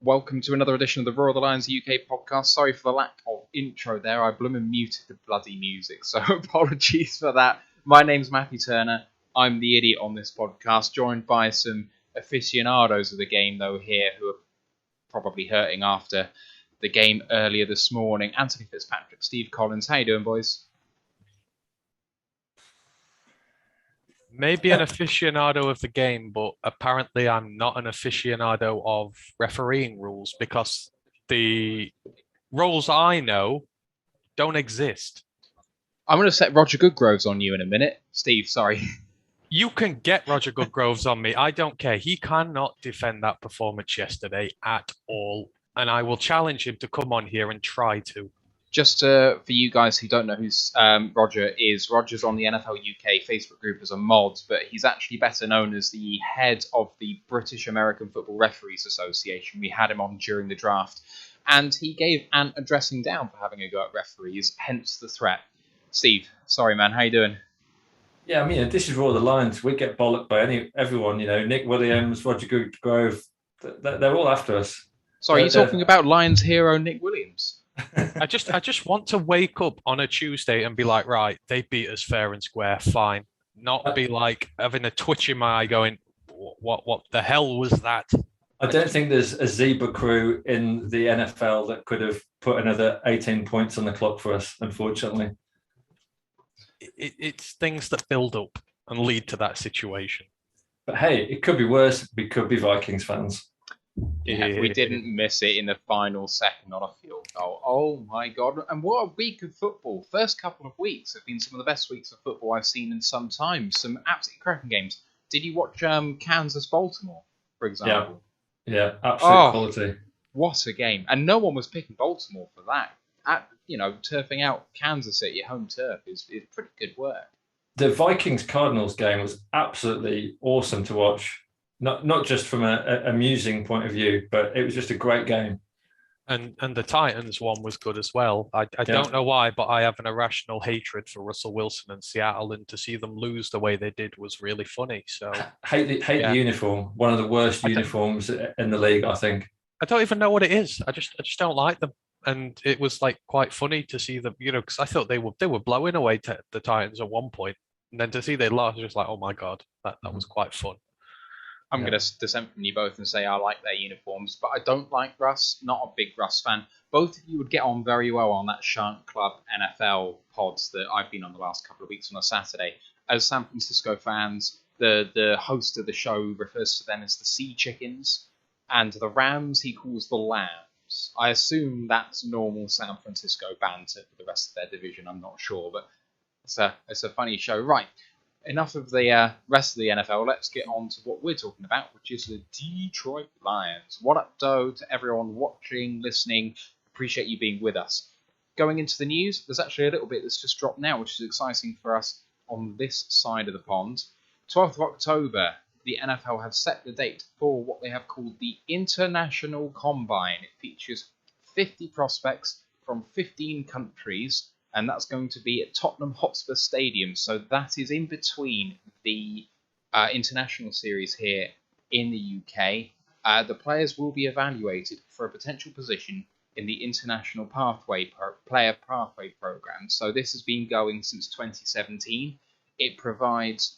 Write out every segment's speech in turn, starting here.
Welcome to another edition of the Royal Lions UK podcast. Sorry for the lack of intro there. I bloomin' muted the bloody music, so apologies for that. My name's Matthew Turner. I'm the idiot on this podcast, joined by some aficionados of the game, though, here, who are probably hurting after the game earlier this morning. Anthony Fitzpatrick, Steve Collins. How you doing, boys? Maybe an aficionado of the game, but apparently I'm not an aficionado of refereeing rules because the rules I know don't exist. I'm going to set Roger Goodgroves on you in a minute. Steve, sorry. You can get Roger Goodgroves on me. I don't care. He cannot defend that performance yesterday at all. And I will challenge him to come on here and try to. Just for you guys who don't know who Roger is, Roger's on the NFL UK Facebook group as a mod, but he's actually better known as the head of the British American Football Referees Association. We had him on during the draft, and he gave Ant a dressing down for having a go at referees, hence the threat. Steve, sorry man, how you doing? Yeah, I mean, this is Royal Lions. We get bollocked by everyone, Nick Williams, Roger Goodgrove. They're all after us. Sorry, are you talking about Lions hero Nick Williams? I just want to wake up on a Tuesday and be like, right, they beat us fair and square, fine. Not be like having a twitch in my eye going, what the hell was that? I don't think there's a zebra crew in the NFL that could have put another 18 points on the clock for us, unfortunately. It's things that build up and lead to that situation. But hey, it could be worse. We could be Vikings fans. Yeah, we didn't miss it in the final second on a field goal. Oh my God. And what a week of football. First couple of weeks have been some of the best weeks of football I've seen in some time. Some absolutely cracking games. Did you watch Kansas-Baltimore, for example? Yeah, absolute quality. What a game. And no one was picking Baltimore for that. Turfing out Kansas at your home turf is pretty good work. The Vikings-Cardinals game was absolutely awesome to watch. Not just from an amusing point of view, but it was just a great game. And the Titans one was good as well. I don't know why, but I have an irrational hatred for Russell Wilson and Seattle, and to see them lose the way they did was really funny. So hate the uniform. One of the worst uniforms in the league, I think. I don't even know what it is. I just don't like them. And it was like quite funny to see them, because I thought they were blowing away the Titans at one point, and then to see they lost, just like, oh my God, that was quite fun. I'm going to dissent from you both and say I like their uniforms, but I don't like Russ. Not a big Russ fan. Both of you would get on very well on that Shark Club NFL pods that I've been on the last couple of weeks on a Saturday. As San Francisco fans, the host of the show refers to them as the Sea Chickens, and the Rams he calls the Lambs. I assume that's normal San Francisco banter for the rest of their division. I'm not sure, but it's a funny show. Right. Enough of the rest of the NFL. Let's get on to what we're talking about, which is the Detroit Lions. What up, though, to everyone watching, listening. Appreciate you being with us. Going into the news, there's actually a little bit that's just dropped now, which is exciting for us on this side of the pond. 12th of October, the NFL have set the date for what they have called the International Combine. It features 50 prospects from 15 countries, and that's going to be at Tottenham Hotspur Stadium. So that is in between the international series here in the UK. The players will be evaluated for a potential position in the International Player Pathway Program. So this has been going since 2017. It provides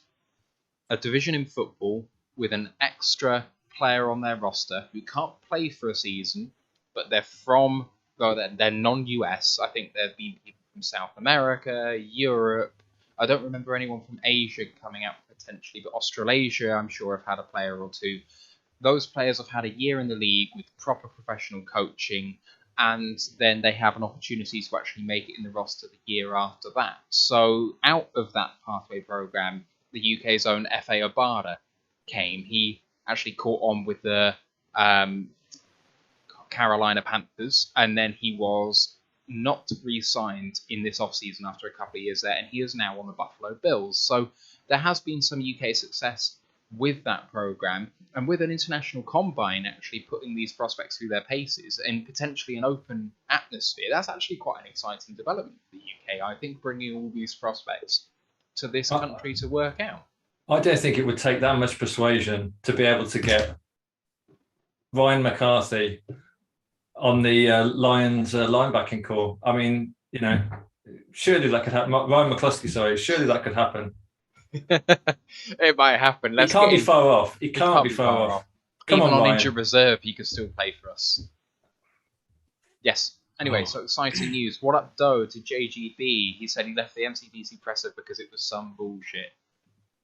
a division in football with an extra player on their roster who can't play for a season, but they're non-US. I think there have been people from South America, Europe. I don't remember anyone from Asia coming out potentially, but Australasia, I'm sure, have had a player or two. Those players have had a year in the league with proper professional coaching, and then they have an opportunity to actually make it in the roster the year after that. So out of that pathway program, the UK's own F.A. Obada came. He actually caught on with the Carolina Panthers, and then he was not re-signed in this offseason after a couple of years there, and he is now on the Buffalo Bills. So there has been some UK success with that program, and with an international combine actually putting these prospects through their paces in potentially an open atmosphere. That's actually quite an exciting development for the UK, I think, bringing all these prospects to this country to work out. I don't think it would take that much persuasion to be able to get Ryan McCarthy on the Lions linebacking core. I mean, surely that could happen. Ryan McCluskey, sorry, surely that could happen. It might happen. He can't be far off. He can't be far off. Come Even on, Ryan. injured reserve, he could still play for us. Yes. Anyway, so exciting news. What up, Doe, to JGB? He said he left the MCDC presser because it was some bullshit.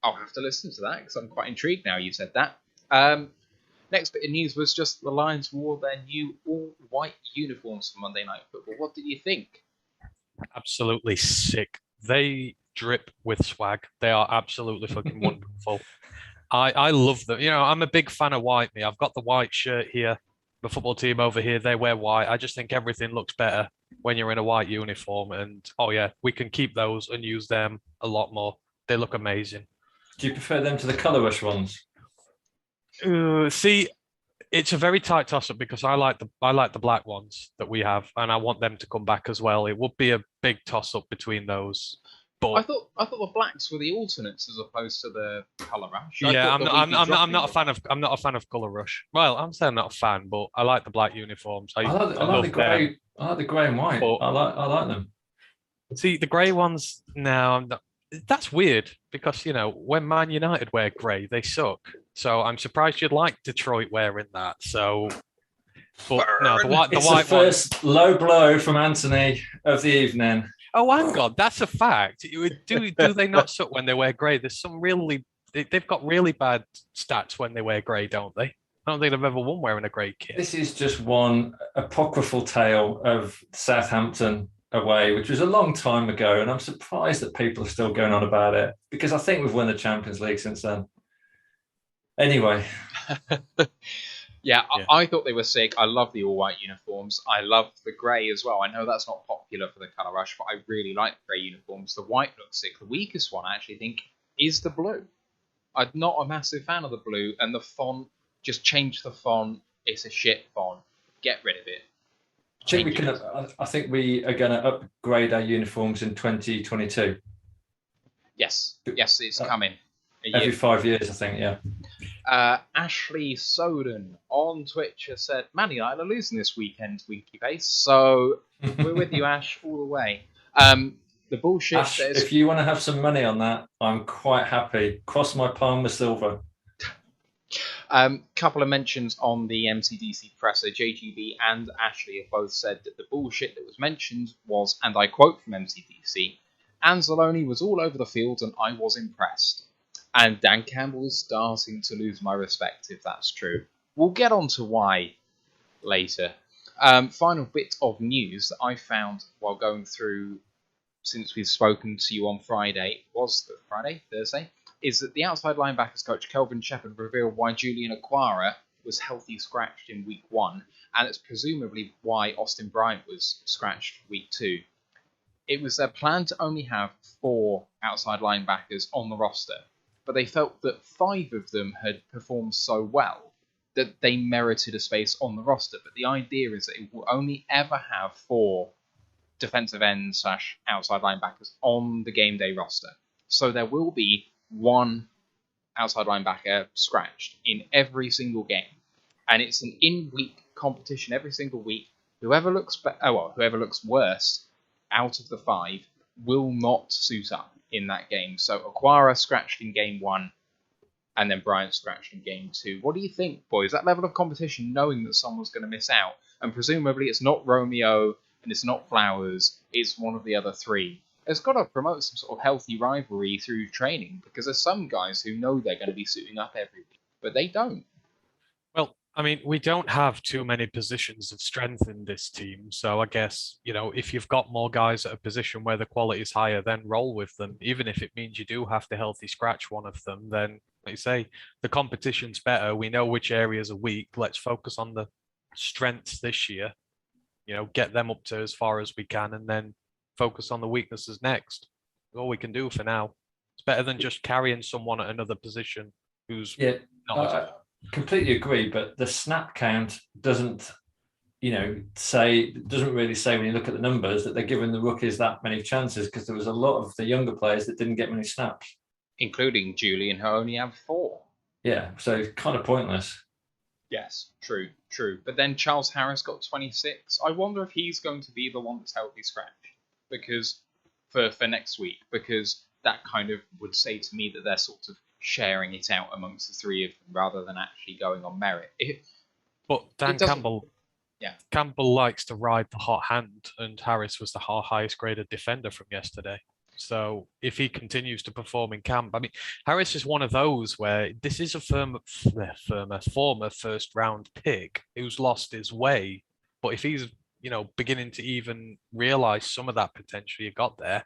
I'll have to listen to that because I'm quite intrigued now you said that. Next bit of news was just the Lions wore their new all-white uniforms for Monday Night Football. What did you think? Absolutely sick. They drip with swag. They are absolutely fucking wonderful. I love them. I'm a big fan of white. I've got the white shirt here. The football team over here, they wear white. I just think everything looks better when you're in a white uniform. And, we can keep those and use them a lot more. They look amazing. Do you prefer them to the colour rush ones? See, it's a very tight toss-up because I like the black ones that we have, and I want them to come back as well. It would be a big toss-up between those. But I thought the blacks were the alternates as opposed to the colour rush. Yeah, I'm not a fan of colour rush. Well, I'm saying I'm not a fan, but I like the black uniforms. I like the grey. I like the grey and white. But I like them. See, the grey ones now. That's weird because when Man United wear grey, they suck. So I'm surprised you'd like Detroit wearing that. So, but no, the white first low blow from Anthony of the evening. Oh, hang on, that's a fact. Do they not suck when they wear grey? There's some they've got really bad stats when they wear grey, don't they? I don't think they've ever won wearing a grey kit. This is just one apocryphal tale of Southampton away, which was a long time ago, and I'm surprised that people are still going on about it because I think we've won the Champions League since then. Anyway. Yeah, I thought they were sick. I love the all-white uniforms. I love the grey as well. I know that's not popular for the colour rush, but I really like the grey uniforms. The white looks sick. The weakest one, I actually think, is the blue. I'm not a massive fan of the blue, and the font, just change the font. It's a shit font. Get rid of it. I think we are going to upgrade our uniforms in 2022. Yes, it's coming. Every 5 years, I think, yeah. Ashley Soden on Twitch has said, Man United are losing this weekend, Winky Face. So we're with you, Ash, all the way. The bullshit. Ash, if you want to have some money on that, I'm quite happy. Cross my palm with silver. Couple of mentions on the MCDC presser. JGB and Ashley have both said that the bullshit that was mentioned was, and I quote from MCDC, Anzalone was all over the field and I was impressed. And Dan Campbell is starting to lose my respect, if that's true. We'll get on to why later. Final bit of news that I found while going through, since we've spoken to you on Friday, Thursday, is that the outside linebackers coach Kelvin Shepherd revealed why Julian Okwara was healthy scratched in week 1, and it's presumably why Austin Bryant was scratched week 2. It was their plan to only have 4 outside linebackers on the roster, but they felt that 5 of them had performed so well that they merited a space on the roster. But the idea is that it will only ever have 4 defensive ends / outside linebackers on the game day roster. So there will be 1 outside linebacker scratched in every single game. And it's an in-week competition every single week. Whoever looks worse out of the 5 will not suit up in that game. So Okwara scratched in game 1, and then Bryant scratched in game 2. What do you think, boys? That level of competition, knowing that someone's going to miss out, and presumably it's not Romeo and it's not Flowers, it's one of the other 3. It's got to promote some sort of healthy rivalry through training, because there's some guys who know they're going to be suiting up every week, but they don't. Well, I mean, we don't have too many positions of strength in this team. So I guess, if you've got more guys at a position where the quality is higher, then roll with them. Even if it means you do have to healthy scratch one of them, then, like you say, the competition's better. We know which areas are weak. Let's focus on the strengths this year, get them up to as far as we can, and then focus on the weaknesses next. All we can do for now. It's better than just carrying someone at another position who's not completely agree, but the snap count doesn't really say when you look at the numbers that they're giving the rookies that many chances, because there was a lot of the younger players that didn't get many snaps, including Julian, who only had 4. Yeah, so it's kind of pointless. Yes, true. But then Charles Harris got 26. I wonder if he's going to be the one that's healthy scratch because for next week, because that kind of would say to me that they're sort of sharing it out amongst the three of them rather than actually going on merit. But Dan Campbell, yeah, Campbell likes to ride the hot hand, and Harris was the highest graded defender from yesterday. So if he continues to perform in camp, I mean, Harris is one of those where this is a former first round pick who's lost his way. But if he's, beginning to even realize some of that potential you got there,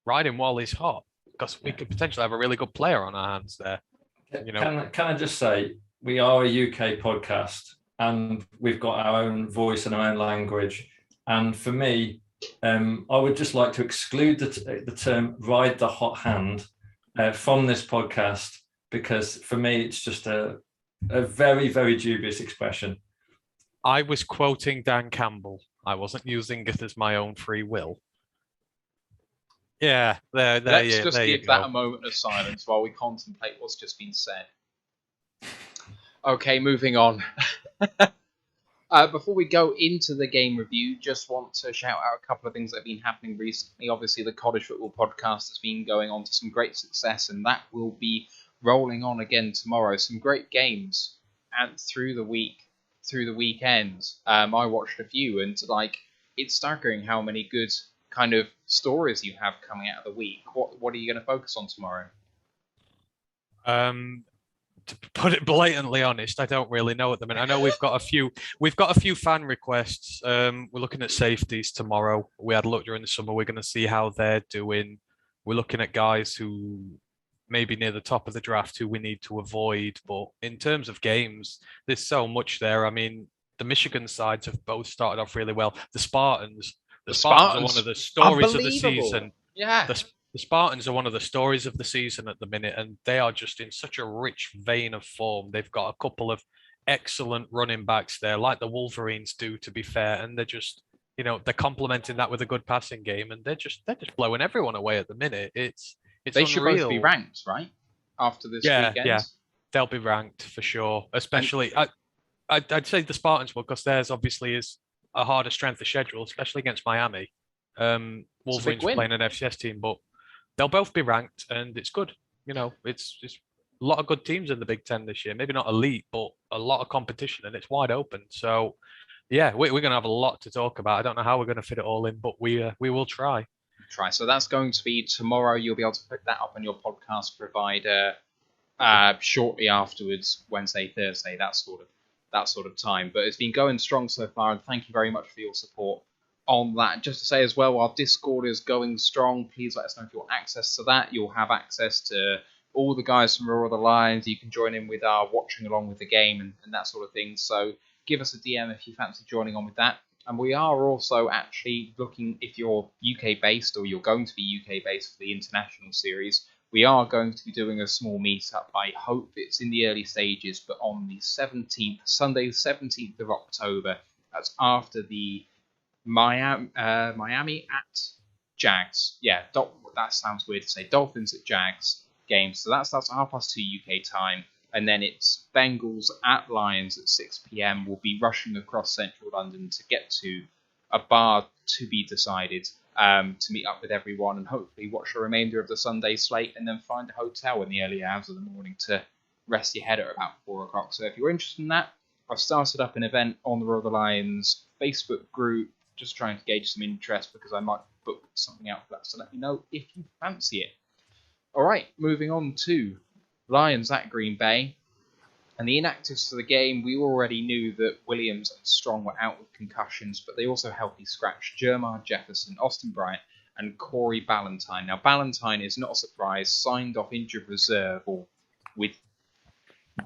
ride him while he's hot, because we could potentially have a really good player on our hands there. Can I just say, we are a UK podcast and we've got our own voice and our own language. And for me, I would just like to exclude the term "ride the hot hand" from this podcast, because for me it's just a very, very dubious expression. I was quoting Dan Campbell. I wasn't using it as my own free will. Yeah, let's just give that a moment of silence while we contemplate what's just been said. Okay, moving on. Before we go into the game review, just want to shout out a couple of things that have been happening recently. Obviously, the College Football Podcast has been going on to some great success, and that will be rolling on again tomorrow. Some great games and through the weekend. I watched a few, and it's staggering how many good kind of stories you have coming out of the week. What are you going to focus on tomorrow? To put it blatantly honest, I don't really know at the minute. I know we've got a few fan requests. We're looking at safeties tomorrow. We had a look during the summer. We're going to see how they're doing. We're looking at guys who maybe near the top of the draft who we need to avoid. But in terms of games, there's so much there. I mean, the Michigan sides have both started off really well. The Spartans are one of the stories of the season. Yeah. The Spartans are one of the stories of the season at the minute, and they are just in such a rich vein of form. They've got a couple of excellent running backs there, like the Wolverines do, to be fair, and they're just, they're complementing that with a good passing game, and they're just blowing everyone away at the minute. It's they should both be ranked, right? After this weekend. Yeah, they'll be ranked for sure. Especially, I'd say the Spartans will, because theirs obviously is a harder strength of schedule, especially against Miami. Wolverines playing an FCS team, but they'll both be ranked, and it's good. It's a lot of good teams in the Big Ten this year. Maybe not elite, but a lot of competition, and it's wide open. So, yeah, we're going to have a lot to talk about. I don't know how we're going to fit it all in, but we will try. So that's going to be tomorrow. You'll be able to pick that up on your podcast provider shortly afterwards, Wednesday, Thursday, that sort of time. But it's been going strong so far, and thank you very much for your support on that. Just to say as well, our Discord is going strong. Please let us know if you want access to that. You'll have access to all the guys from Roar the Lions. You can join in with our watching along with the game and that sort of thing. So give us a DM if you fancy joining on with that. And we are also actually looking, if you're UK based or you're going to be UK based for the international series, we are going to be doing a small meetup. I hope it's in the early stages, but on the 17th, Sunday the 17th of October, that's after the Miami at Jags. Yeah, that sounds weird to say. Dolphins at Jags game. So that starts at 2:30 UK time. And then it's Bengals at Lions at 6 p.m. We'll be rushing across central London to get to a bar to be decided, to meet up with everyone and hopefully watch the remainder of the Sunday slate and then find a hotel in the early hours of the morning to rest your head at about 4 o'clock. So if you're interested in that, I've started up an event on the Roar the Lions Facebook group, just trying to gauge some interest because I might book something out for that. So let me know if you fancy it. All right, moving on to Lions at Green Bay. And the inactives for the game, we already knew that Williams and Strong were out with concussions, but they also healthy scratched Jermar Jefferson, Austin Bryant, and Corey Ballantyne. Now, Ballantyne is not a surprise, signed off injured reserve,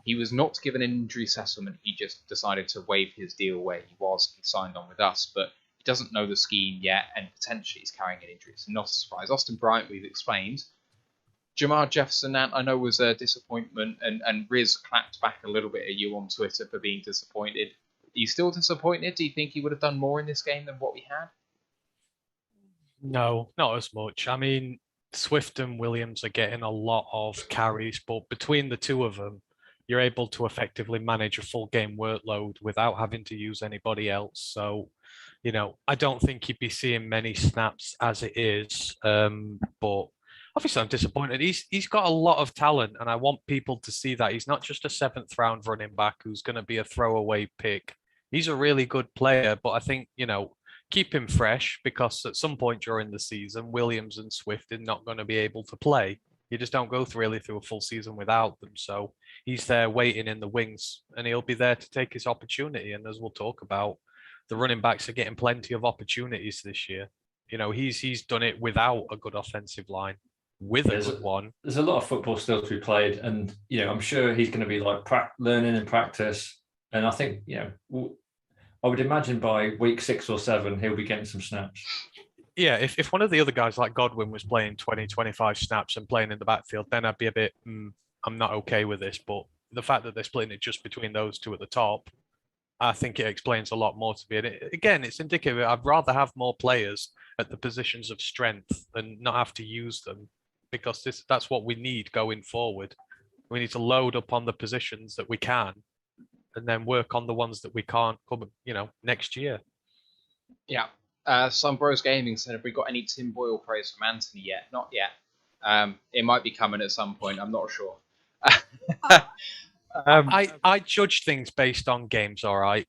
he was not given an injury settlement. He just decided to waive his deal where he was. He signed on with us, but he doesn't know the scheme yet, and potentially he's carrying an injury. So not a surprise. Austin Bryant, we've explained. Jermar Jefferson, I know, was a disappointment, and Riz clapped back a little bit at you on Twitter for being disappointed. Are you still disappointed? Do you think he would have done more in this game than what we had? No, not as much. I mean, Swift and Williams are getting a lot of carries, but between the two of them, you're able to effectively manage a full game workload without having to use anybody else. So, I don't think you'd be seeing many snaps as it is. But obviously, I'm disappointed. He's got a lot of talent, and I want people to see that he's not just a 7th round running back who's going to be a throwaway pick. He's a really good player, but I think, keep him fresh, because at some point during the season, Williams and Swift are not going to be able to play. You just don't go through a full season without them. So he's there waiting in the wings, and he'll be there to take his opportunity. And as we'll talk about, the running backs are getting plenty of opportunities this year. He's done it without a good offensive line. With a good one, there's a lot of football still to be played, and I'm sure he's going to be like learning in practice. And I think I would imagine by week 6 or 7 he'll be getting some snaps. Yeah, if one of the other guys like Godwin was playing 20, 25 snaps and playing in the backfield, then I'd be a bit, I'm not okay with this. But the fact that they're splitting it just between those two at the top, I think it explains a lot more to me. And again, it's indicative. I'd rather have more players at the positions of strength and not have to use them, because that's what we need going forward. We need to load up on the positions that we can, and then work on the ones that we can't come, next year. Yeah. Some Bros Gaming said, have we got any Tim Boyle praise from Anthony yet? Not yet. It might be coming at some point. I'm not sure. I judge things based on games, all right.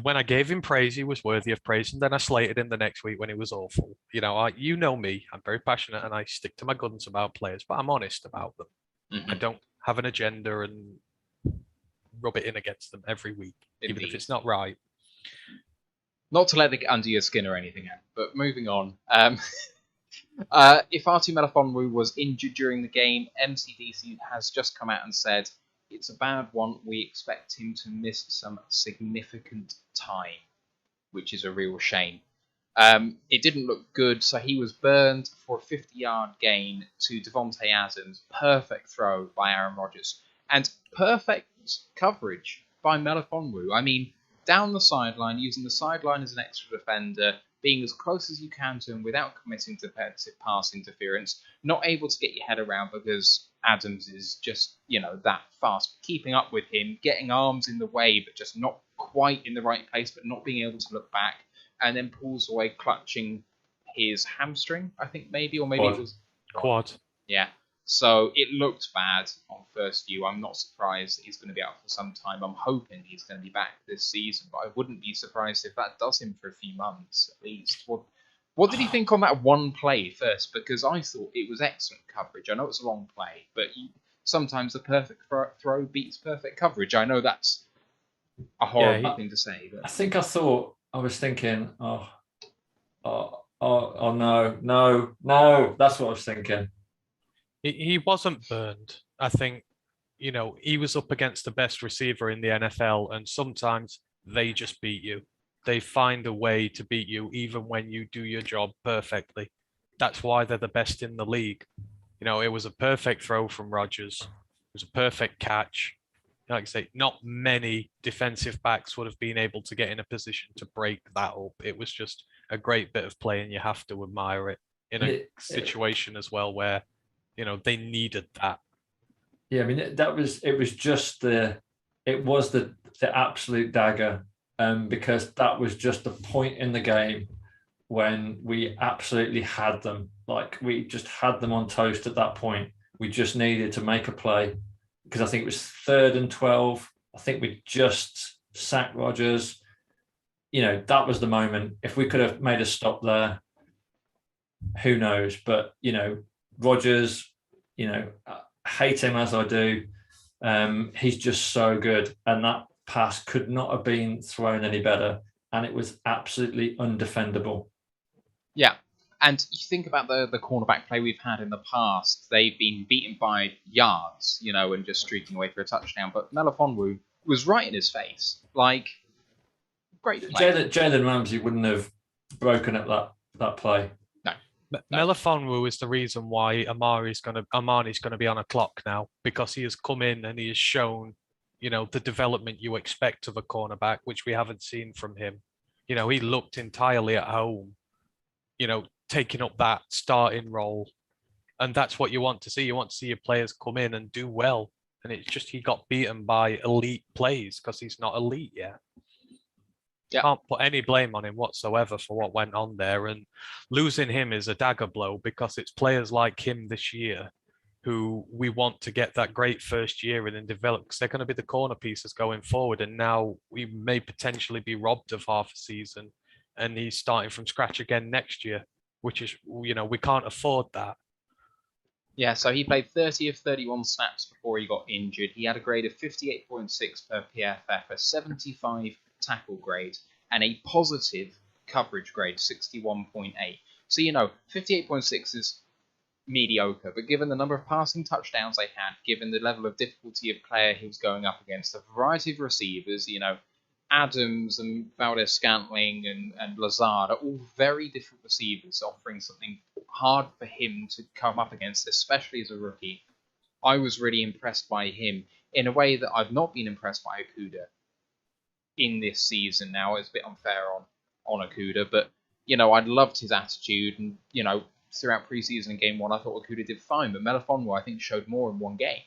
When I gave him praise, he was worthy of praise, and then I slated him the next week when he was awful. You know me. I'm very passionate, and I stick to my guns about players, but I'm honest about them. Mm-hmm. I don't have an agenda and rub it in against them every week, even if it's not right. Not to let it get under your skin or anything, but moving on. If Artie Melifonwu was injured during the game, MCDC has just come out and said it's a bad one. We expect him to miss some significant time, which is a real shame. It didn't look good, so he was burned for a 50-yard gain to Devontae Adams. Perfect throw by Aaron Rodgers. And perfect coverage by Melifonwu. I mean, down the sideline, using the sideline as an extra defender, being as close as you can to him without committing to defensive pass interference, not able to get your head around because Adams is just, that fast. Keeping up with him, getting arms in the way, but just not quite in the right place, but not being able to look back, and then pulls away clutching his hamstring, I think maybe, or maybe it was... Quad. Yeah. So it looked bad on first view. I'm not surprised that he's going to be out for some time. I'm hoping he's going to be back this season, but I wouldn't be surprised if that does him for a few months at least. What did he think on that one play first? Because I thought it was excellent coverage. I know it's a long play, but sometimes the perfect throw beats perfect coverage. I know that's a horrible thing to say. But I was thinking, oh no. That's what I was thinking. He wasn't burned. I think, he was up against the best receiver in the NFL, and sometimes they just beat you. They find a way to beat you even when you do your job perfectly. That's why they're the best in the league. It was a perfect throw from Rodgers. It was a perfect catch. Like I say, not many defensive backs would have been able to get in a position to break that up. It was just a great bit of play, and you have to admire it in a situation as well where they needed that. Yeah, I mean, it was the absolute dagger, because that was just the point in the game when we absolutely had them. Like, we just had them on toast at that point. We just needed to make a play, because I think it was 3rd and 12. I think we just sacked Rodgers. That was the moment. If we could have made a stop there, who knows? But, Rodgers, hate him as I do. He's just so good. And that pass could not have been thrown any better. And it was absolutely undefendable. Yeah. And you think about the cornerback play we've had in the past. They've been beaten by yards, and just streaking away for a touchdown. But Melifonwu was right in his face. Like, great play. Jalen Ramsey wouldn't have broken up that play. Melifonwu is the reason why Amani's going to be on a clock now, because he has come in and he has shown, the development you expect of a cornerback, which we haven't seen from him. He looked entirely at home, taking up that starting role, and that's what you want to see. You want to see your players come in and do well. And it's just he got beaten by elite plays because he's not elite yet. Yeah. Can't put any blame on him whatsoever for what went on there. And losing him is a dagger blow because it's players like him this year who we want to get that great first year in and develop, because they're going to be the corner pieces going forward. And now we may potentially be robbed of half a season and he's starting from scratch again next year, which is, we can't afford that. Yeah, so he played 30 of 31 snaps before he got injured. He had a grade of 58.6 per PFF, a 75 tackle grade, and a positive coverage grade, 61.8. So, 58.6 is mediocre, but given the number of passing touchdowns they had, given the level of difficulty of player he was going up against, a variety of receivers, Adams and Valdez-Scantling and Lazard are all very different receivers, offering something hard for him to come up against, especially as a rookie. I was really impressed by him in a way that I've not been impressed by Okudah in this season now. It's a bit unfair on Okudah, but, I loved his attitude, and, throughout preseason and game one, I thought Okudah did fine, but Melifonwu, I think, showed more in one game.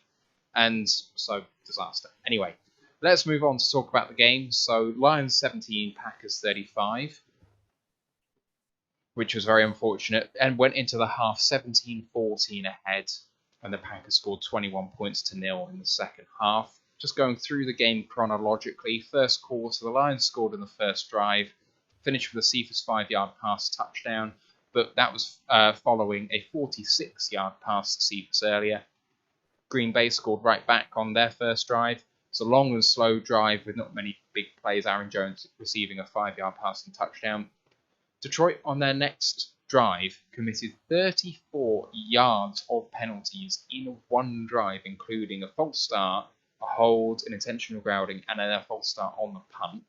And so, disaster. Anyway, let's move on to talk about the game. So, Lions 17, Packers 35, which was very unfortunate, and went into the half 17-14 ahead, and the Packers scored 21 points to 0 in the second half. Just going through the game chronologically, first quarter, the Lions scored in the first drive, finished with a Cephas 5-yard pass touchdown, but that was following a 46-yard pass to Cephas earlier. Green Bay scored right back on their first drive. It's a long and slow drive with not many big plays. Aaron Jones receiving a 5-yard pass and touchdown. Detroit, on their next drive, committed 34 yards of penalties in one drive, including a false start, a hold, an intentional grounding, and then a false start on the punt.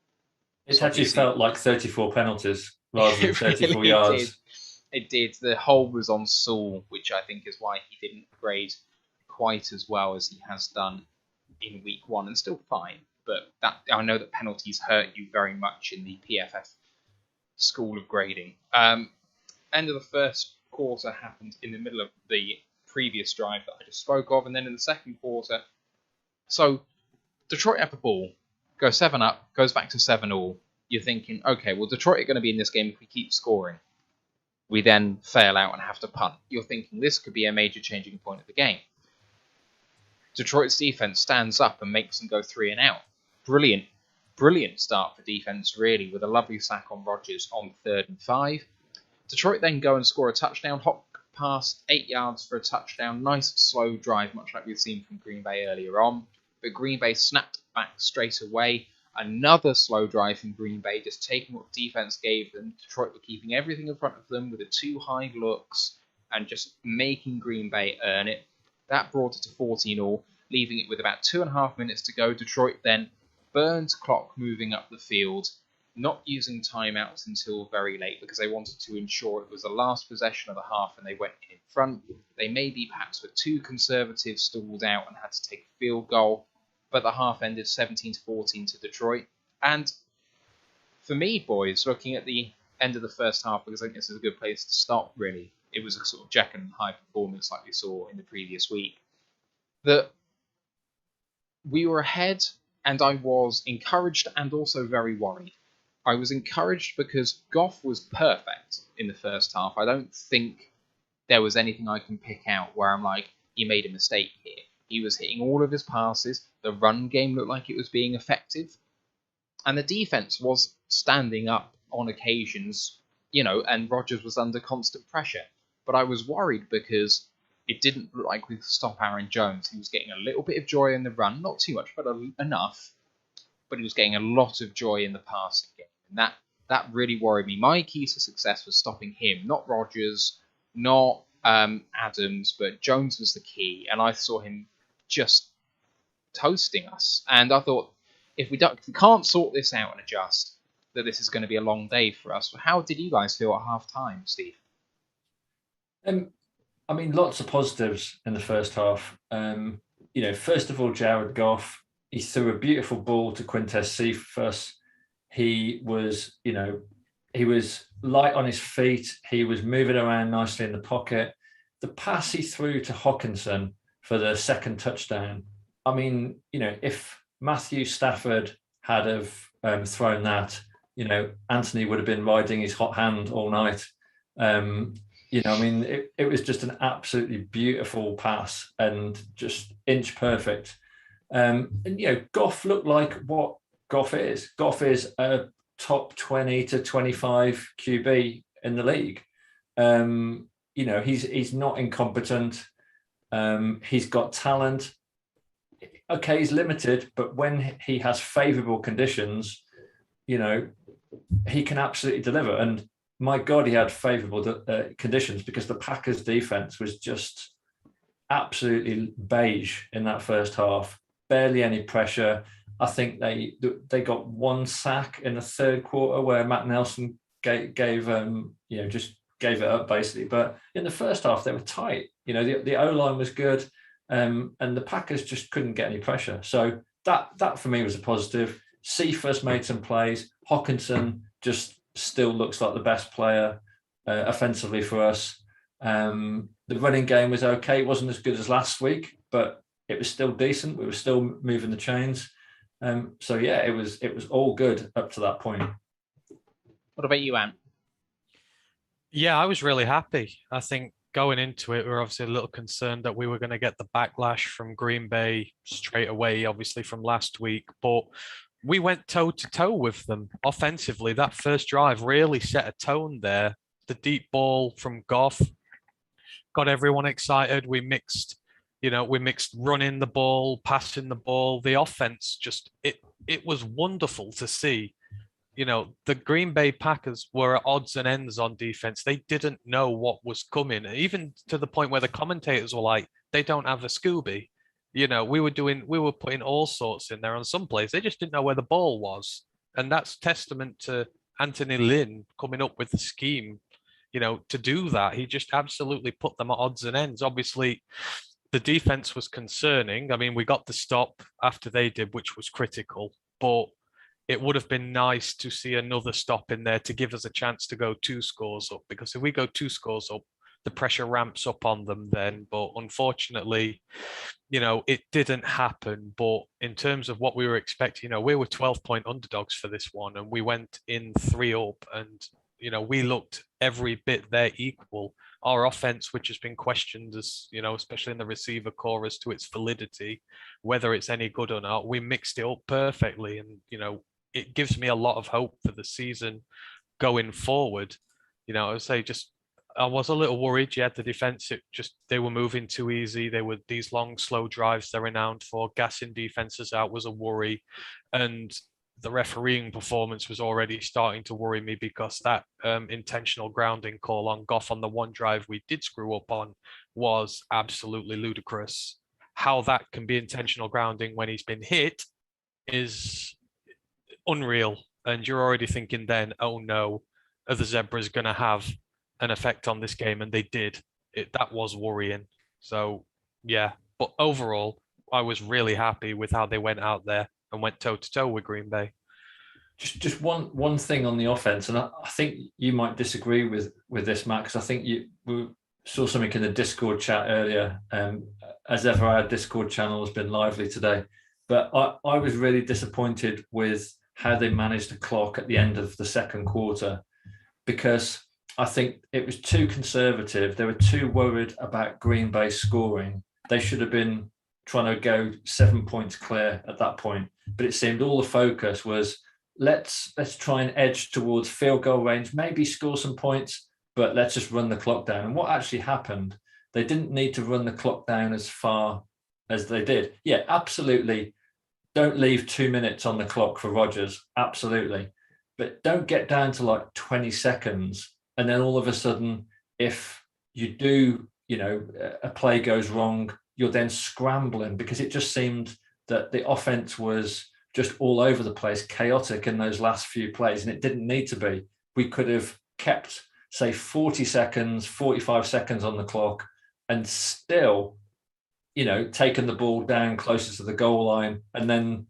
It actually felt like 34 penalties rather than 34 really yards. It did. The hold was on Saul, which I think is why he didn't grade quite as well as he has done in week one, and still fine. But I know that penalties hurt you very much in the PFF school of grading. End of the first quarter happened in the middle of the previous drive that I just spoke of, and then in the second quarter, so Detroit have the ball, go 7-up, goes back to 7-all. You're thinking, okay, well, Detroit are going to be in this game if we keep scoring. We then fail out and have to punt. You're thinking this could be a major changing point of the game. Detroit's defense stands up and makes them go 3 and out. Brilliant start for defense, really, with a lovely sack on Rodgers on 3rd and 5. Detroit then go and score a touchdown. Hawk pass 8 yards for a touchdown. Nice slow drive, much like we've seen from Green Bay earlier on. But Green Bay snapped back straight away. Another slow drive from Green Bay, just taking what defense gave them. Detroit were keeping everything in front of them with the 2 high looks and just making Green Bay earn it. That brought it to 14-all, leaving it with about 2.5 minutes to go. Detroit then burned clock moving up the field, not using timeouts until very late because they wanted to ensure it was the last possession of the half and they went in front. They maybe perhaps were too conservative, stalled out and had to take a field goal, but the half ended 17-14 to Detroit. And for me, boys, looking at the end of the first half, because I think this is a good place to stop, really, it was a sort of Jekyll and Hyde performance like we saw in the previous week, that we were ahead and I was encouraged and also very worried. I was encouraged because Goff was perfect in the first half. I don't think there was anything I can pick out where I'm like, he made a mistake here. He was hitting all of his passes. The run game looked like it was being effective. And the defense was standing up on occasions, and Rodgers was under constant pressure. But I was worried because it didn't look like we could stop Aaron Jones. He was getting a little bit of joy in the run, not too much, but enough. But he was getting a lot of joy in the passing game. And that really worried me. My key to success was stopping him, not Rodgers, not Adams, but Jones was the key. And I saw him just toasting us. And I thought, if we can't sort this out and adjust, that this is going to be a long day for us. How did you guys feel at half time, Steve? Lots of positives in the first half. First of all, Jared Goff, he threw a beautiful ball to Quintez Cephas. He was light on his feet. He was moving around nicely in the pocket. The pass he threw to Hawkinson for the second touchdown I mean, if Matthew Stafford had have thrown that, Anthony would have been riding his hot hand all night. I mean, it was just an absolutely beautiful pass and just inch perfect. Goff looked like what Goff is. Goff is a top 20 to 25 QB in the league. He's not incompetent. He's got talent. Okay, he's limited, but when he has favourable conditions, he can absolutely deliver. And my God, he had favourable conditions, because the Packers' defence was just absolutely beige in that first half. Barely any pressure. I think they got one sack in the third quarter where Matt Nelson gave just gave it up basically. But in the first half, they were tight. The O-line was good. And the Packers just couldn't get any pressure. So that for me was a positive. Cephas made some plays. Hawkinson just still looks like the best player offensively for us. The running game was okay. It wasn't as good as last week, but it was still decent. We were still moving the chains. It was all good up to that point. What about you, Ant? Yeah, I was really happy. I think going into it, we were obviously a little concerned that we were going to get the backlash from Green Bay straight away, obviously from last week, but we went toe to toe with them offensively. That first drive really set a tone there. The deep ball from Goff got everyone excited. We mixed running the ball, passing the ball. The offense it was wonderful to see. The Green Bay Packers were at odds and ends on defense. They didn't know what was coming, even to the point where the commentators were like, they don't have a Scooby. We were putting all sorts in there on some plays. They just didn't know where the ball was. And that's testament to Anthony Lynn coming up with the scheme, to do that. He just absolutely put them at odds and ends. Obviously, the defense was concerning. I mean, we got the stop after they did, which was critical, but it would have been nice to see another stop in there to give us a chance to go 2 scores up, because if we go 2 scores up, the pressure ramps up on them then. But unfortunately, it didn't happen. But in terms of what we were expecting, we were 12-point underdogs for this one, and we went in 3 up, and we looked every bit their equal. Our offense, which has been questioned as, especially in the receiver core as to its validity, whether it's any good or not, we mixed it up perfectly. And, it gives me a lot of hope for the season going forward. I would say I was a little worried. Yeah, the defense, they were moving too easy. They were these long, slow drives they're renowned for. Gassing defenses out was a worry. And the refereeing performance was already starting to worry me, because that intentional grounding call on Goff on the one drive we did screw up on was absolutely ludicrous. How that can be intentional grounding when he's been hit is unreal. And you're already thinking then, oh no, are the Zebras going to have an effect on this game? And they did. That was worrying. So yeah, but overall, I was really happy with how they went out there and went toe to toe with Green Bay. Just one thing on the offense, and I think you might disagree with this, Matt, because I think we saw something in the Discord chat earlier. As ever, our Discord channel has been lively today, but I was really disappointed with how they managed the clock at the end of the second quarter, because I think it was too conservative. They were too worried about Green Bay scoring. They should have been trying to go 7 points clear at that point. But it seemed all the focus was, let's try and edge towards field goal range, maybe score some points, but let's just run the clock down. And what actually happened, they didn't need to run the clock down as far as they did. Yeah, absolutely. Don't leave 2 minutes on the clock for Rodgers. Absolutely. But don't get down to like 20 seconds. And then all of a sudden, if you do, a play goes wrong, you're then scrambling, because it just seemed that the offense was just all over the place, chaotic in those last few plays. And it didn't need to be. We could have kept, say, 40 seconds, 45 seconds on the clock and still, taken the ball down closer to the goal line and then,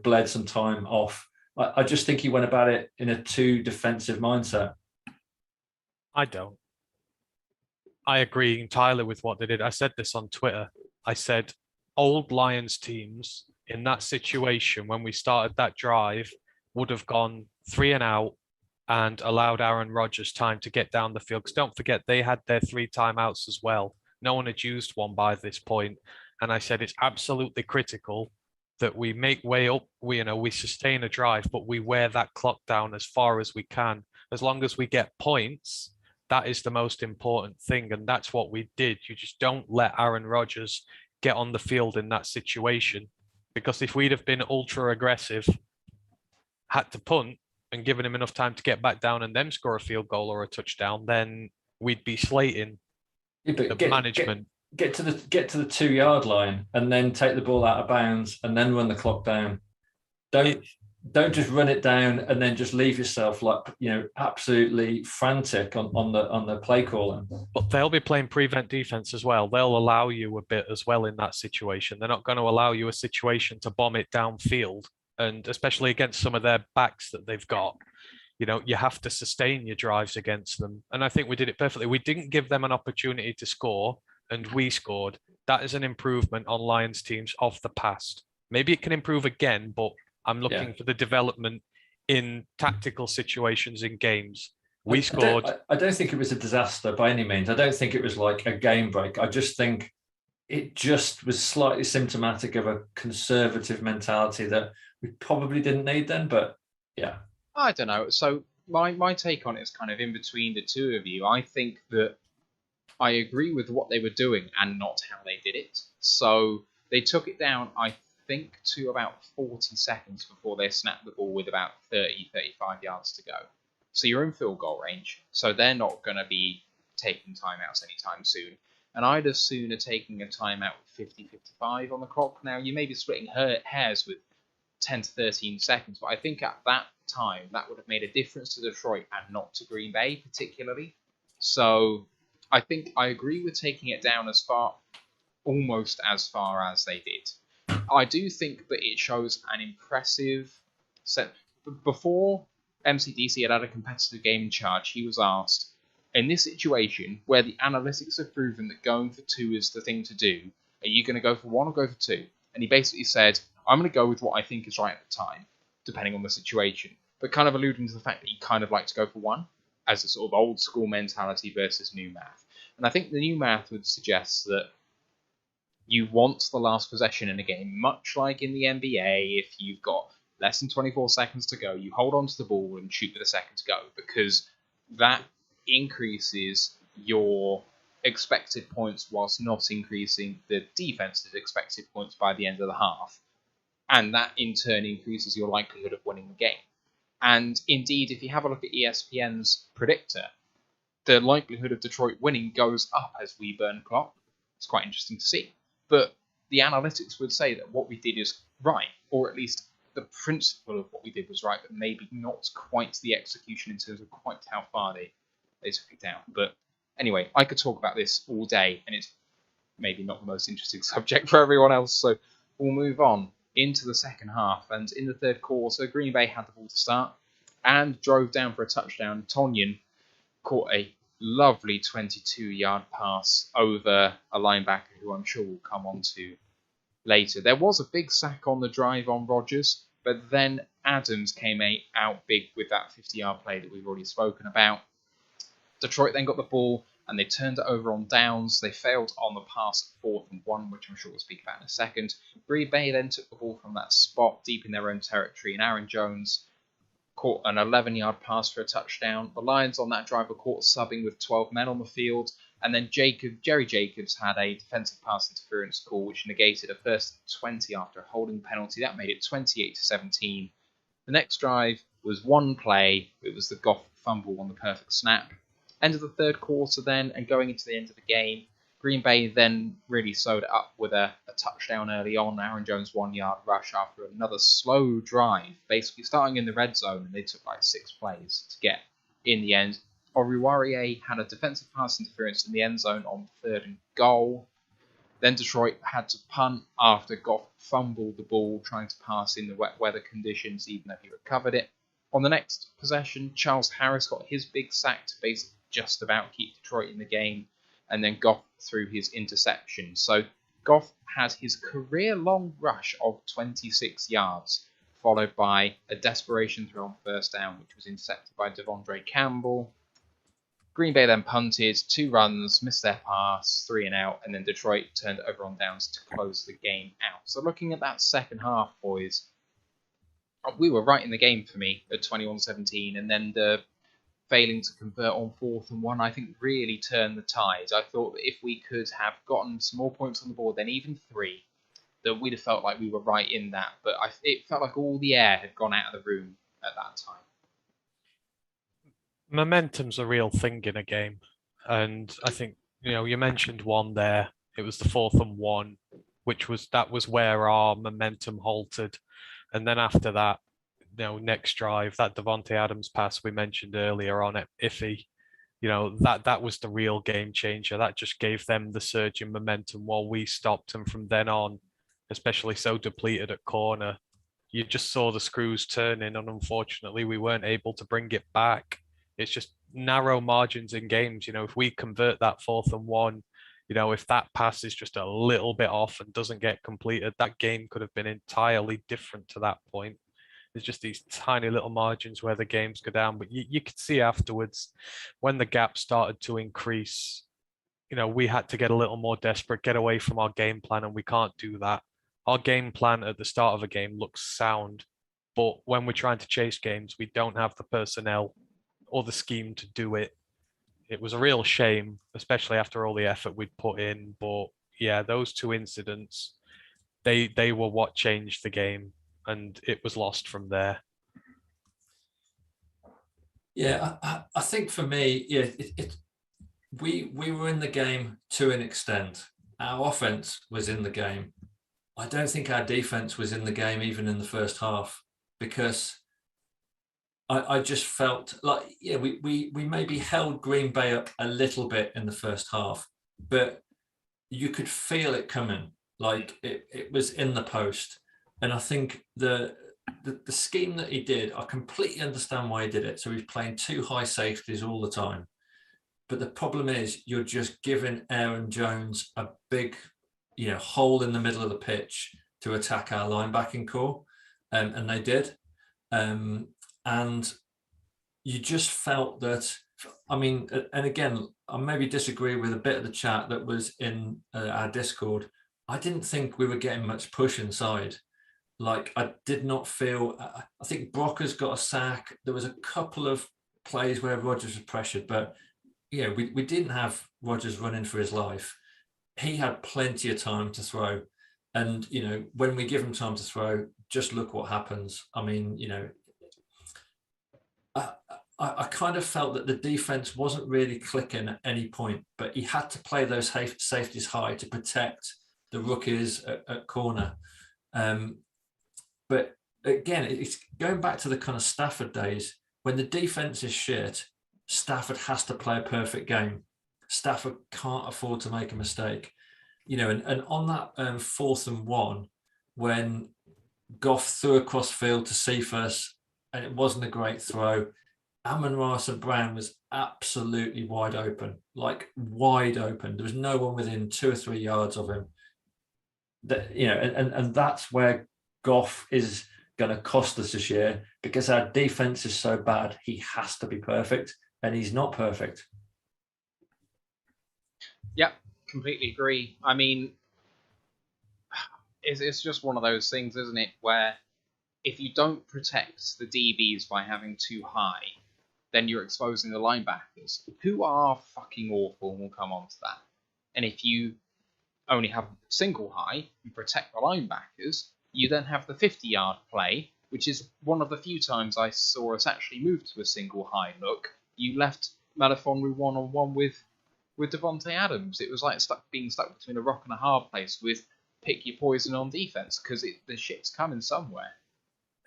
bled some time off. I just think he went about it in a too defensive mindset. I don't. I agree entirely with what they did. I said this on Twitter. I said, old Lions teams in that situation, when we started that drive, would have gone 3 and out and allowed Aaron Rodgers time to get down the field. Because don't forget, they had their 3 timeouts as well. No one had used one by this point. And I said it's absolutely critical that we make way up, we sustain a drive, but we wear that clock down as far as we can. As long as we get points, that is the most important thing. And that's what we did. You just don't let Aaron Rodgers get on the field in that situation. Because if we'd have been ultra aggressive, had to punt and given him enough time to get back down and then score a field goal or a touchdown, then we'd be slating the management. Get to the 2-yard line and then take the ball out of bounds and then run the clock down. Don't just run it down and then just leave yourself absolutely frantic on the play calling. But they'll be playing prevent defense as well. They'll allow you a bit as well in that situation. They're not going to allow you a situation to bomb it downfield, and especially against some of their backs that they've got. You have to sustain your drives against them. And I think we did it perfectly. We didn't give them an opportunity to score, and we scored. That is an improvement on Lions teams of the past. Maybe it can improve again, but I'm looking for the development in tactical situations in games. We scored. I don't think it was a disaster by any means. I don't think it was like a game break. I just think it just was slightly symptomatic of a conservative mentality that we probably didn't need then, but yeah. I don't know. So my take on it is kind of in between the two of you. I think that I agree with what they were doing and not how they did it. So they took it down, I think, to about 40 seconds before they snapped the ball with about 30, 35 yards to go. So you're in field goal range. So they're not going to be taking timeouts anytime soon. And I'd as soon have taken a timeout with 50, 55 on the clock. Now, you may be splitting hairs with 10 to 13 seconds, but I think at that time, that would have made a difference to Detroit and not to Green Bay particularly. So I think I agree with taking it down almost as far as they did. I do think that it shows an impressive set. Before MCDC had a competitive game in charge, he was asked, in this situation where the analytics have proven that going for 2 is the thing to do, are you going to go for 1 or go for 2? And he basically said, I'm going to go with what I think is right at the time, depending on the situation. But kind of alluding to the fact that he kind of liked to go for 1 as a sort of old school mentality versus new math. And I think the new math would suggest that you want the last possession in a game, much like in the NBA. If you've got less than 24 seconds to go, you hold on to the ball and shoot with a second to go, because that increases your expected points whilst not increasing the defense's expected points by the end of the half. And that in turn increases your likelihood of winning the game. And indeed, if you have a look at ESPN's predictor, the likelihood of Detroit winning goes up as we burn clock. It's quite interesting to see. But the analytics would say that what we did is right, or at least the principle of what we did was right, but maybe not quite the execution in terms of quite how far they took it down. But anyway, I could talk about this all day, and it's maybe not the most interesting subject for everyone else, so we'll move on into the second half. And in the third quarter, Green Bay had the ball to start and drove down for a touchdown. Tonyan caught a lovely 22-yard pass over a linebacker who I'm sure we'll come on to later. There was a big sack on the drive on Rodgers, but then Adams came out big with that 50-yard play that we've already spoken about. Detroit then got the ball and they turned it over on downs. They failed on the pass at 4th and 1, which I'm sure we'll speak about in a second. Green Bay then took the ball from that spot deep in their own territory, and Aaron Jones caught an 11-yard pass for a touchdown. The Lions on that drive were caught subbing with 12 men on the field, and then Jerry Jacobs had a defensive pass interference call, which negated a 1st and 20 after a holding penalty. That made it 28-17. The next drive was one play. It was the Goff fumble on the perfect snap. End of the third quarter then, and going into the end of the game, Green Bay then really sewed it up with a touchdown early on. Aaron Jones' 1-yard rush after another slow drive, basically starting in the red zone, and they took like 6 plays to get in the end. Oruwariye had a defensive pass interference in the end zone on 3rd and goal. Then Detroit had to punt after Goff fumbled the ball trying to pass in the wet weather conditions, even though he recovered it. On the next possession, Charles Harris got his big sack to basically just about keep Detroit in the game, and then Goff threw his interception. So Goff has his career-long rush of 26 yards, followed by a desperation throw on first down, which was intercepted by Devondre Campbell. Green Bay then punted, 2 runs, missed their pass, 3 and out, and then Detroit turned over on downs to close the game out. So looking at that second half, boys, we were right in the game for me at 21-17, and then the failing to convert on 4th and 1, I think, really turned the tide. I thought that if we could have gotten some more points on the board, then even 3, that we'd have felt like we were right in that. But it felt like all the air had gone out of the room at that time. Momentum's a real thing in a game. And I think, you mentioned one there. It was the 4th and 1, that was where our momentum halted. And then after that, next drive, that Davante Adams pass we mentioned earlier on at iffy, that was the real game changer. That just gave them the surge in momentum while we stopped. And from then on, especially so depleted at corner, you just saw the screws turning, and unfortunately we weren't able to bring it back. It's just narrow margins in games. If we convert that 4th and 1, if that pass is just a little bit off and doesn't get completed, that game could have been entirely different to that point. There's just these tiny little margins where the games go down. But you could see afterwards, when the gap started to increase, we had to get a little more desperate, get away from our game plan, and we can't do that. Our game plan at the start of a game looks sound, but when we're trying to chase games, we don't have the personnel or the scheme to do it. It was a real shame, especially after all the effort we'd put in. But yeah, those 2 incidents, they were what changed the game, and it was lost from there. Yeah, I think for me, we were in the game to an extent. Our offense was in the game. I don't think our defense was in the game even in the first half, because I just felt like, we maybe held Green Bay up a little bit in the first half, but you could feel it coming. Like it was in the post. And I think the scheme that he did, I completely understand why he did it. So he's playing 2 high safeties all the time. But the problem is you're just giving Aaron Jones a big, hole in the middle of the pitch to attack our linebacking core. And they did. And you just felt that, and again, I maybe disagree with a bit of the chat that was in our Discord. I didn't think we were getting much push inside. Like, I did not feel, I think Broca's got a sack. There was a couple of plays where Rodgers was pressured, but we didn't have Rodgers running for his life. He had plenty of time to throw. And, when we give him time to throw, just look what happens. I kind of felt that the defense wasn't really clicking at any point, but he had to play those safeties high to protect the rookies at corner. But again, it's going back to the kind of Stafford days. When the defense is shit, Stafford has to play a perfect game. Stafford can't afford to make a mistake. And on that 4th and 1, when Goff threw across field to Cephas, and it wasn't a great throw, Amon-Ra St. Brown was absolutely wide open. There was no one within 2 or 3 yards of him. And that's where Goff is going to cost us this year, because our defense is so bad. He has to be perfect, and he's not perfect. Yeah, completely agree. It's just one of those things, isn't it, where if you don't protect the DBs by having 2 high, then you're exposing the linebackers, who are fucking awful, and we'll come on to that. And if you only have single high, you protect the linebackers, you then have the 50-yard play, which is one of the few times I saw us actually move to a single high look. You left Melifonwu one-on-one with Davante Adams. It was like being stuck between a rock and a hard place with pick your poison on defense, because the shit's coming somewhere.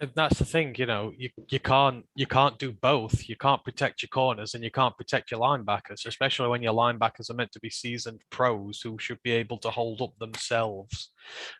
And that's the thing, you can't do both. You can't protect your corners and you can't protect your linebackers, especially when your linebackers are meant to be seasoned pros who should be able to hold up themselves.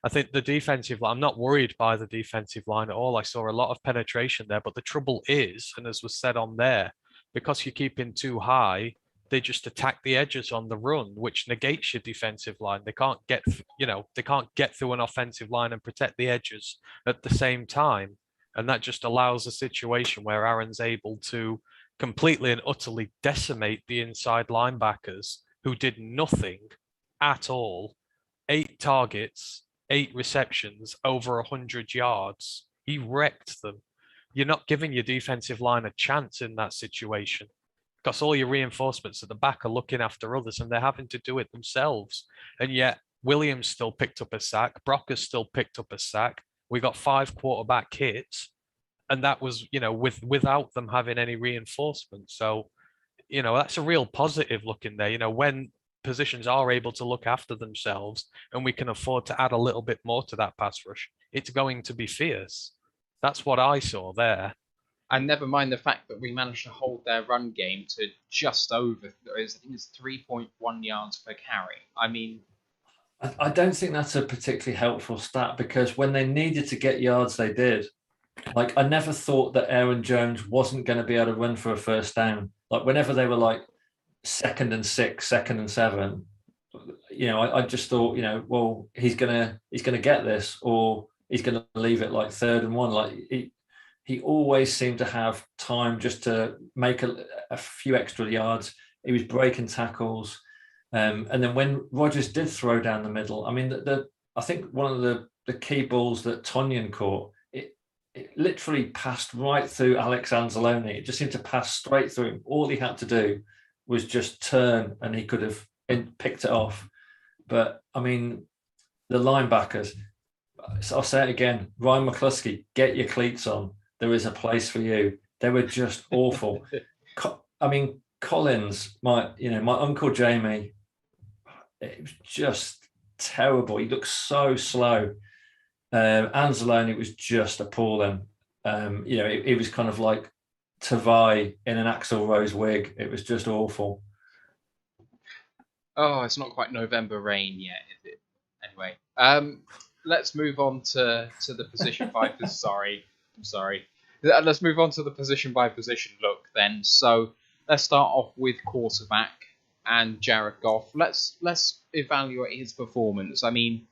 I think the defensive line, I'm not worried by the defensive line at all. I saw a lot of penetration there, but the trouble is, and as was said on there, because you're keeping 2 high, they just attack the edges on the run, which negates your defensive line. They can't get, they can't get through an offensive line and protect the edges at the same time. And that just allows a situation where Aaron's able to completely and utterly decimate the inside linebackers who did nothing at all. 8 targets, 8 receptions, over 100 yards. He wrecked them. You're not giving your defensive line a chance in that situation, because all your reinforcements at the back are looking after others and they're having to do it themselves. And yet Williams still picked up a sack. Brock has still picked up a sack. We got 5 quarterback hits, and that was, without them having any reinforcements. So, that's a real positive looking there. When positions are able to look after themselves and we can afford to add a little bit more to that pass rush, it's going to be fierce. That's what I saw there. And never mind the fact that we managed to hold their run game to just over, I think it's 3.1 yards per carry. I mean, I don't think that's a particularly helpful stat, because when they needed to get yards, they did. Like, I never thought that Aaron Jones wasn't going to be able to run for a first down. Like, whenever they were like 2nd and 6, 2nd and 7, I just thought, well, he's gonna get this, or he's gonna leave it like 3rd and 1. Like, he always seemed to have time just to make a few extra yards. He was breaking tackles. And then when Rodgers did throw down the middle, I mean, I think one of the key balls that Tonyan caught, it literally passed right through Alex Anzalone. It just seemed to pass straight through him. All he had to do was just turn and he could have picked it off. But, I mean, the linebackers, I'll say it again, Ryan McCluskey, get your cleats on. There is a place for you. They were just awful. I mean, Collins, my Uncle Jamie, it was just terrible. He looked so slow. Anzalone was just appalling. It was kind of like Tavai in an Axl Rose wig. It was just awful. Oh, it's not quite November rain yet, is it? Anyway, let's move on to the position by. I'm sorry. Let's move on to the position by position look then. So let's start off with quarterback and Jared Goff. Let's evaluate his performance. I mean,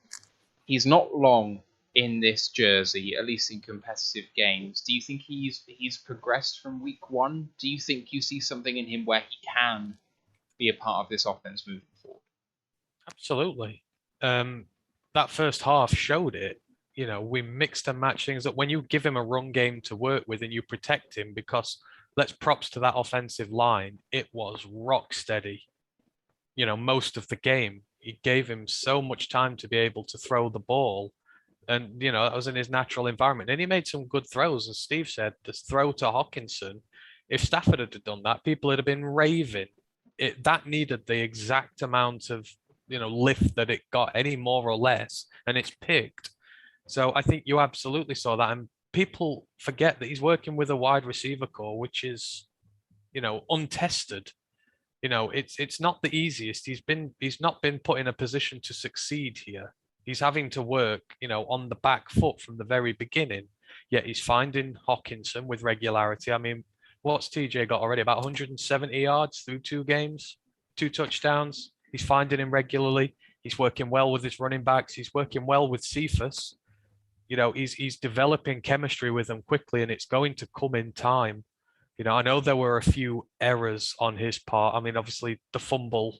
he's not long in this jersey, at least in competitive games. Do you think he's progressed from week 1? Do you think you see something in him where he can be a part of this offense moving forward? Absolutely. That first half showed it. We mixed and matched things up. When you give him a run game to work with and you protect him, because let's props to that offensive line, it was rock steady. Most of the game, it gave him so much time to be able to throw the ball. And, that was in his natural environment. And he made some good throws, as Steve said. This throw to Hawkinson, if Stafford had done that, people would have been raving. That needed the exact amount of, lift that it got, any more or less, and it's picked. So I think you absolutely saw that. And people forget that he's working with a wide receiver core, which is, untested. It's not the easiest. He's not been put in a position to succeed here. He's having to work, on the back foot from the very beginning. Yet he's finding Hawkinson with regularity. I mean, what's TJ got already? About 170 yards through 2 games, 2 touchdowns. He's finding him regularly. He's working well with his running backs. He's working well with Cephas. He's developing chemistry with them quickly, and it's going to come in time. I know there were a few errors on his part. I mean, obviously the fumble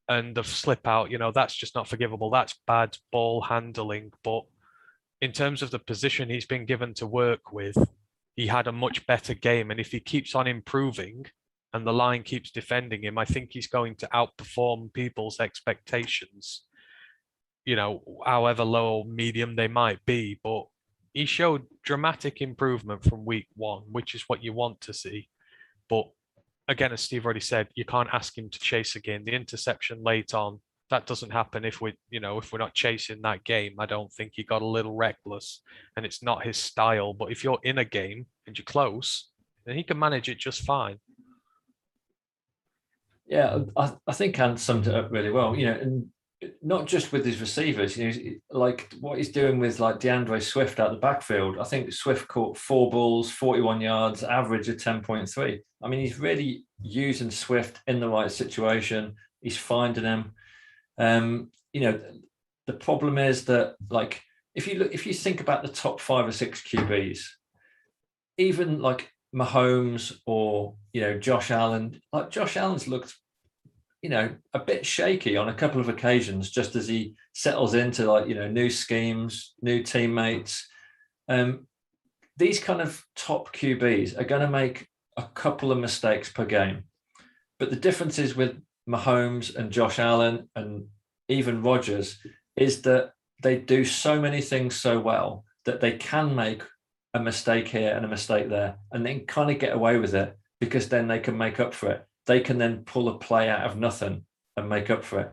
and the slip out, that's just not forgivable. That's bad ball handling. But in terms of the position he's been given to work with, he had a much better game. And if he keeps on improving and the line keeps defending him, I think he's going to outperform people's expectations, however low or medium they might be. But he showed dramatic improvement from week 1, which is what you want to see. But again, as Steve already said, you can't ask him to chase again. The interception late on, that doesn't happen if we're not chasing that game. I don't think he got a little reckless, and it's not his style. But if you're in a game and you're close, then he can manage it just fine. Yeah, I think Ant summed it up really well. And not just with his receivers, like what he's doing with like DeAndre Swift out the backfield. I think Swift caught 4 balls, 41 yards, average of 10.3. I mean, he's really using Swift in the right situation. He's finding him. The problem is that, like, if you think about the top 5 or 6 QBs, even like Mahomes or Josh Allen, like Josh Allen's looked a bit shaky on a couple of occasions, just as he settles into new schemes, new teammates. These kind of top QBs are going to make a couple of mistakes per game. But the difference is with Mahomes and Josh Allen and even Rodgers is that they do so many things so well that they can make a mistake here and a mistake there, and then kind of get away with it because then they can make up for it. They can then pull a play out of nothing and make up for it.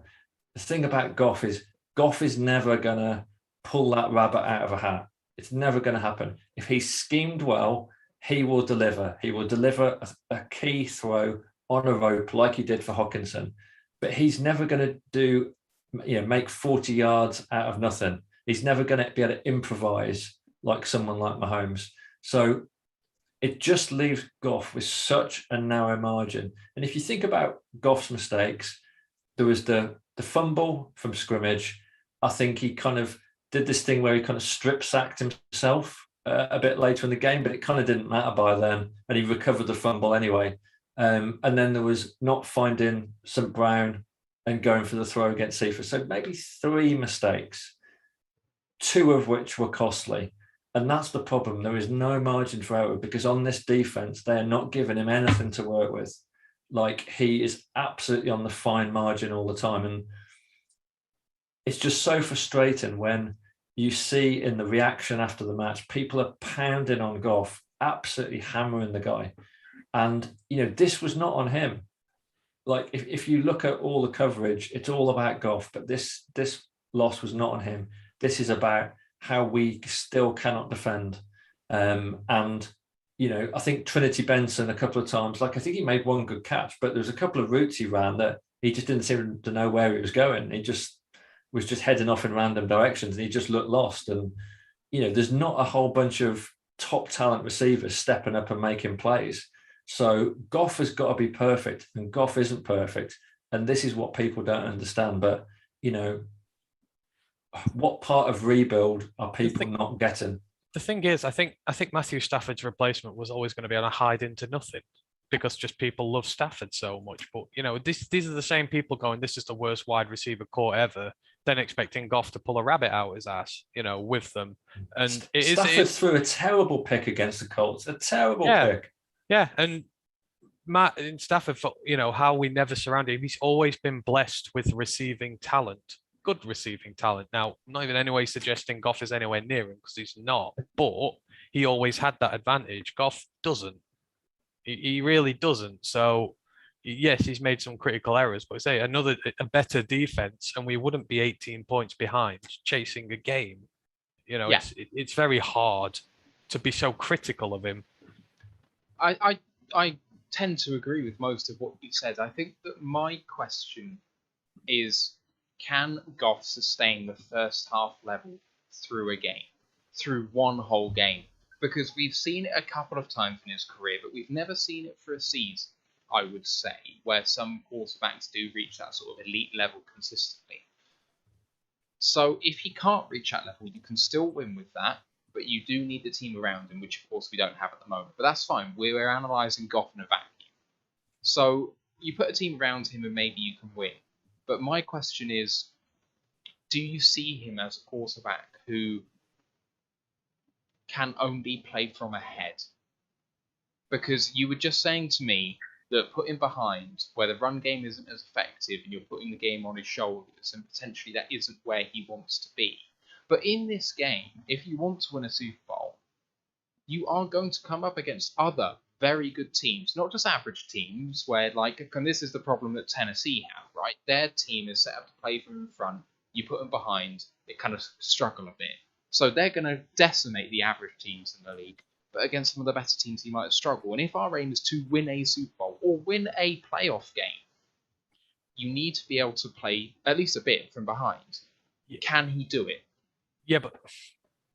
The thing about Goff is never going to pull that rabbit out of a hat. It's never going to happen. If he's schemed well, he will deliver. He will deliver a key throw on a rope like he did for Hawkinson. But he's never going to make 40 yards out of nothing. He's never going to be able to improvise like someone like Mahomes. So it just leaves Goff with such a narrow margin. And if you think about Goff's mistakes, there was the fumble from scrimmage. I think he kind of did this thing where he kind of strip sacked himself a bit later in the game, but it kind of didn't matter by then. And he recovered the fumble anyway. And then there was not finding St. Brown and going for the throw against Cephas. So maybe 3 mistakes, 2 of which were costly. And that's the problem. There is no margin for error because on this defense, they are not giving him anything to work with. Like, he is absolutely on the fine margin all the time. And it's just so frustrating when you see in the reaction after the match, people are pounding on Goff, absolutely hammering the guy. And, this was not on him. Like, if you look at all the coverage, it's all about Goff, but this loss was not on him. This is about how we still cannot defend. I think Trinity Benson a couple of times, like I think he made one good catch, but there was a couple of routes he ran that he just didn't seem to know where he was going. He just was just heading off in random directions and he just looked lost. And, there's not a whole bunch of top talent receivers stepping up and making plays. So Goff has got to be perfect and Goff isn't perfect. And this is what people don't understand. But, what part of rebuild are people not getting? The thing is, I think Matthew Stafford's replacement was always going to be on a hide into nothing because just people love Stafford so much. But, these are the same people going, this is the worst wide receiver core ever, then expecting Goff to pull a rabbit out his ass, with them. And Stafford threw a terrible pick against the Colts, a terrible pick. Yeah, and Matt in Stafford, how we never surrounded him, he's always been blessed with receiving talent. Good receiving talent. Now, not even any way suggesting Goff is anywhere near him because he's not, but he always had that advantage. Goff doesn't. He really doesn't. So, yes, he's made some critical errors, but say a better defense and we wouldn't be 18 points behind chasing a game. It's very hard to be so critical of him. I tend to agree with most of what you said. I think that my question is, can Goff sustain the first half level through a game, through one whole game? Because we've seen it a couple of times in his career, but we've never seen it for a season, I would say, where some quarterbacks do reach that sort of elite level consistently. So if he can't reach that level, you can still win with that, but you do need the team around him, which of course we don't have at the moment. But that's fine. We're analysing Goff in a vacuum. So you put a team around him and maybe you can win. But my question is, do you see him as a quarterback who can only play from ahead? Because you were just saying to me that putting behind, where the run game isn't as effective and you're putting the game on his shoulders, and potentially that isn't where he wants to be. But in this game, if you want to win a Super Bowl, you are going to come up against other very good teams, not just average teams, where, and this is the problem that Tennessee have, right? Their team is set up to play from in front. You put them behind, they kind of struggle a bit. So they're going to decimate the average teams in the league. But against some of the better teams, he might struggle. And if our aim is to win a Super Bowl or win a playoff game, you need to be able to play at least a bit from behind. Can he do it? Yeah, but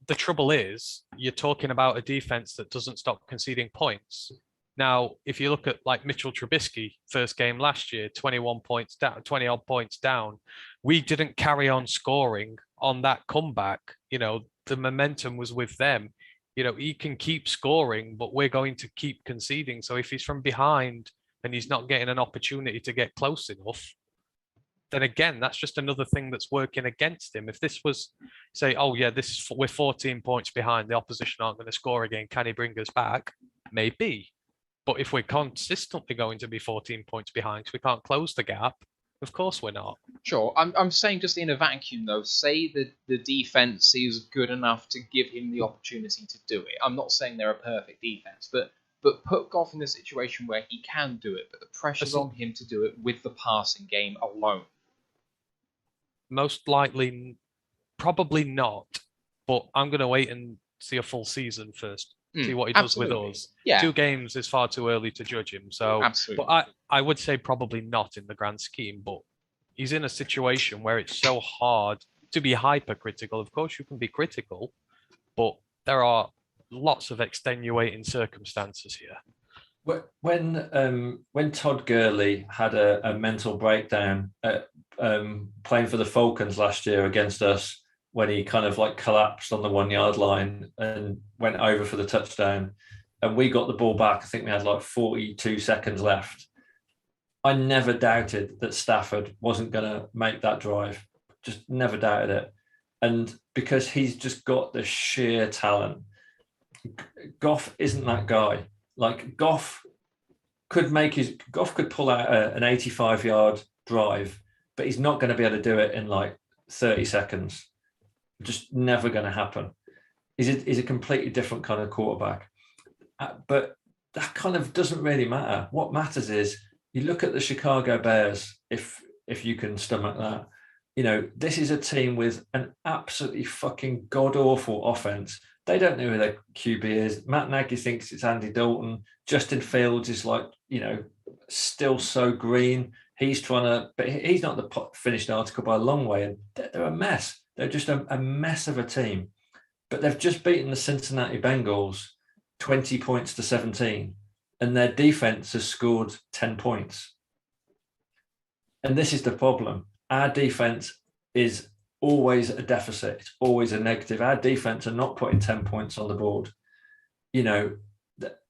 the trouble is, you're talking about a defense that doesn't stop conceding points. Now, if you look at like Mitchell Trubisky, first game last year, 21 points down, 20 odd points down, we didn't carry on scoring on that comeback. The momentum was with them. He can keep scoring, but we're going to keep conceding. So if he's from behind and he's not getting an opportunity to get close enough, then again, that's just another thing that's working against him. If this was, say, oh yeah, we're 14 points behind, the opposition aren't going to score again, can he bring us back? Maybe. But if we're consistently going to be 14 points behind because we can't close the gap, of course we're not. Sure. I'm saying just in a vacuum, though, say that the defense is good enough to give him the opportunity to do it. I'm not saying they're a perfect defense, but put Goff in a situation where he can do it, but the pressure's on him to do it with the passing game alone. Most likely, probably not. But I'm going to wait and see a full season first. See what he does with us. Yeah. 2 games is far too early to judge him. So, absolutely. But I would say probably not in the grand scheme. But he's in a situation where it's so hard to be hypercritical. Of course, you can be critical, but there are lots of extenuating circumstances here. When Todd Gurley had a mental breakdown at playing for the Falcons last year against us, when he kind of like collapsed on the 1 yard line and went over for the touchdown, and we got the ball back. I think we had like 42 seconds left. I never doubted that Stafford wasn't going to make that drive. Just never doubted it. And because he's just got the sheer talent. Goff isn't that guy. Like Goff could pull out an 85-yard drive, but he's not going to be able to do it in like 30 seconds. Just never going to happen. He's a completely different kind of quarterback. But that kind of doesn't really matter. What matters is you look at the Chicago Bears, if you can stomach that. This is a team with an absolutely fucking god-awful offense. They don't know who their QB is. Matt Nagy thinks it's Andy Dalton. Justin Fields is like, still so green. He's but he's not the finished article by a long way. And they're a mess. They're just a mess of a team. But they've just beaten the Cincinnati Bengals 20 points to 17. And their defense has scored 10 points. And this is the problem. Our defense is always a deficit. It's always a negative. Our defense are not putting 10 points on the board.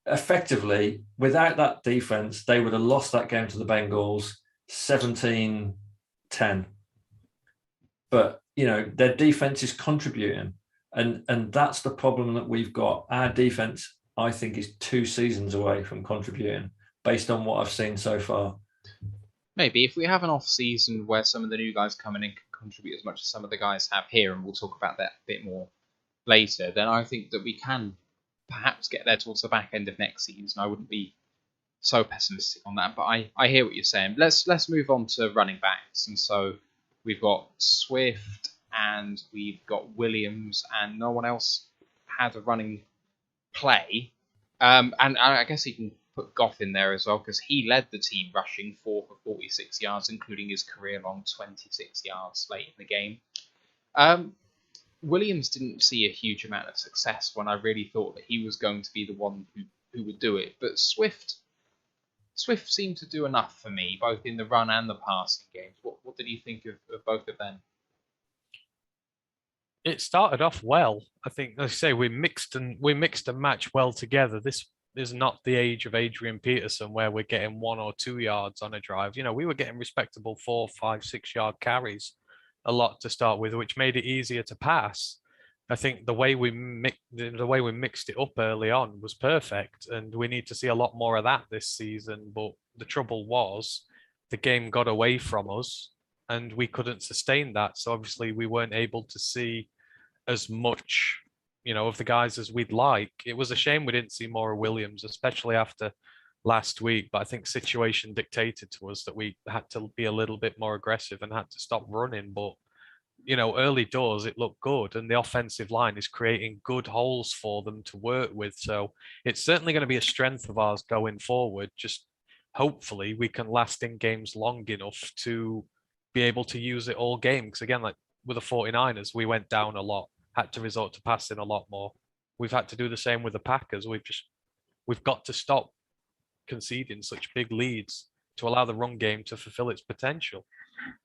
Effectively, without that defense, they would have lost that game to the Bengals 17-10. But, their defense is contributing. And that's the problem that we've got. Our defense, I think, is 2 seasons away from contributing based on what I've seen so far. Maybe if we have an off season where some of the new guys come in and can contribute as much as some of the guys have here, and we'll talk about that a bit more later, then I think that we can perhaps get there towards the back end of next season. I wouldn't be so pessimistic on that, but I hear what you're saying. Let's move on to running backs. And so we've got Swift and we've got Williams, and no one else had a running play. And I guess you can put Goff in there as well, because he led the team rushing 4 for 46 yards, including his career-long 26 yards late in the game. Williams didn't see a huge amount of success when I really thought that he was going to be the one who would do it. But Swift seemed to do enough for me, both in the run and the passing games. What did you think of both of them? It started off well. I think, like I say, we mixed and matched well together. This is not the age of Adrian Peterson where we're getting 1 or 2 yards on a drive. We were getting respectable 4, 5, 6 yard carries a lot to start with, which made it easier to pass. I think the way we mixed it up early on was perfect, and we need to see a lot more of that this season. But the trouble was the game got away from us and we couldn't sustain that. So obviously we weren't able to see as much, of the guys as we'd like. It was a shame we didn't see more of Williams, especially after last week. But I think situation dictated to us that we had to be a little bit more aggressive and had to stop running. But, early doors, it looked good. And the offensive line is creating good holes for them to work with. So it's certainly going to be a strength of ours going forward. Just hopefully we can last in games long enough to be able to use it all game. Because again, like with the 49ers, we went down a lot, had to resort to passing a lot more. We've had to do the same with the Packers. We've got to stop conceding such big leads to allow the run game to fulfill its potential.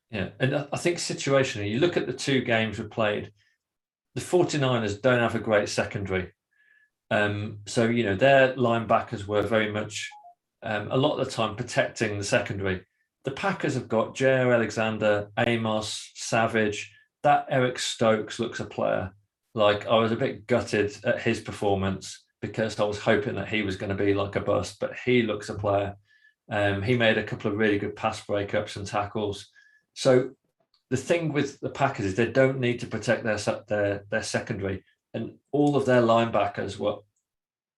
Yeah, and I think situationally, you look at the two games we played, the 49ers don't have a great secondary. So, their linebackers were very much, a lot of the time, protecting the secondary. The Packers have got J.R. Alexander, Amos, Savage. That Eric Stokes looks a player. Like, I was a bit gutted at his performance because I was hoping that he was going to be like a bust, but he looks a player. He made a couple of really good pass breakups and tackles. So the thing with the Packers is they don't need to protect their secondary, and all of their linebackers were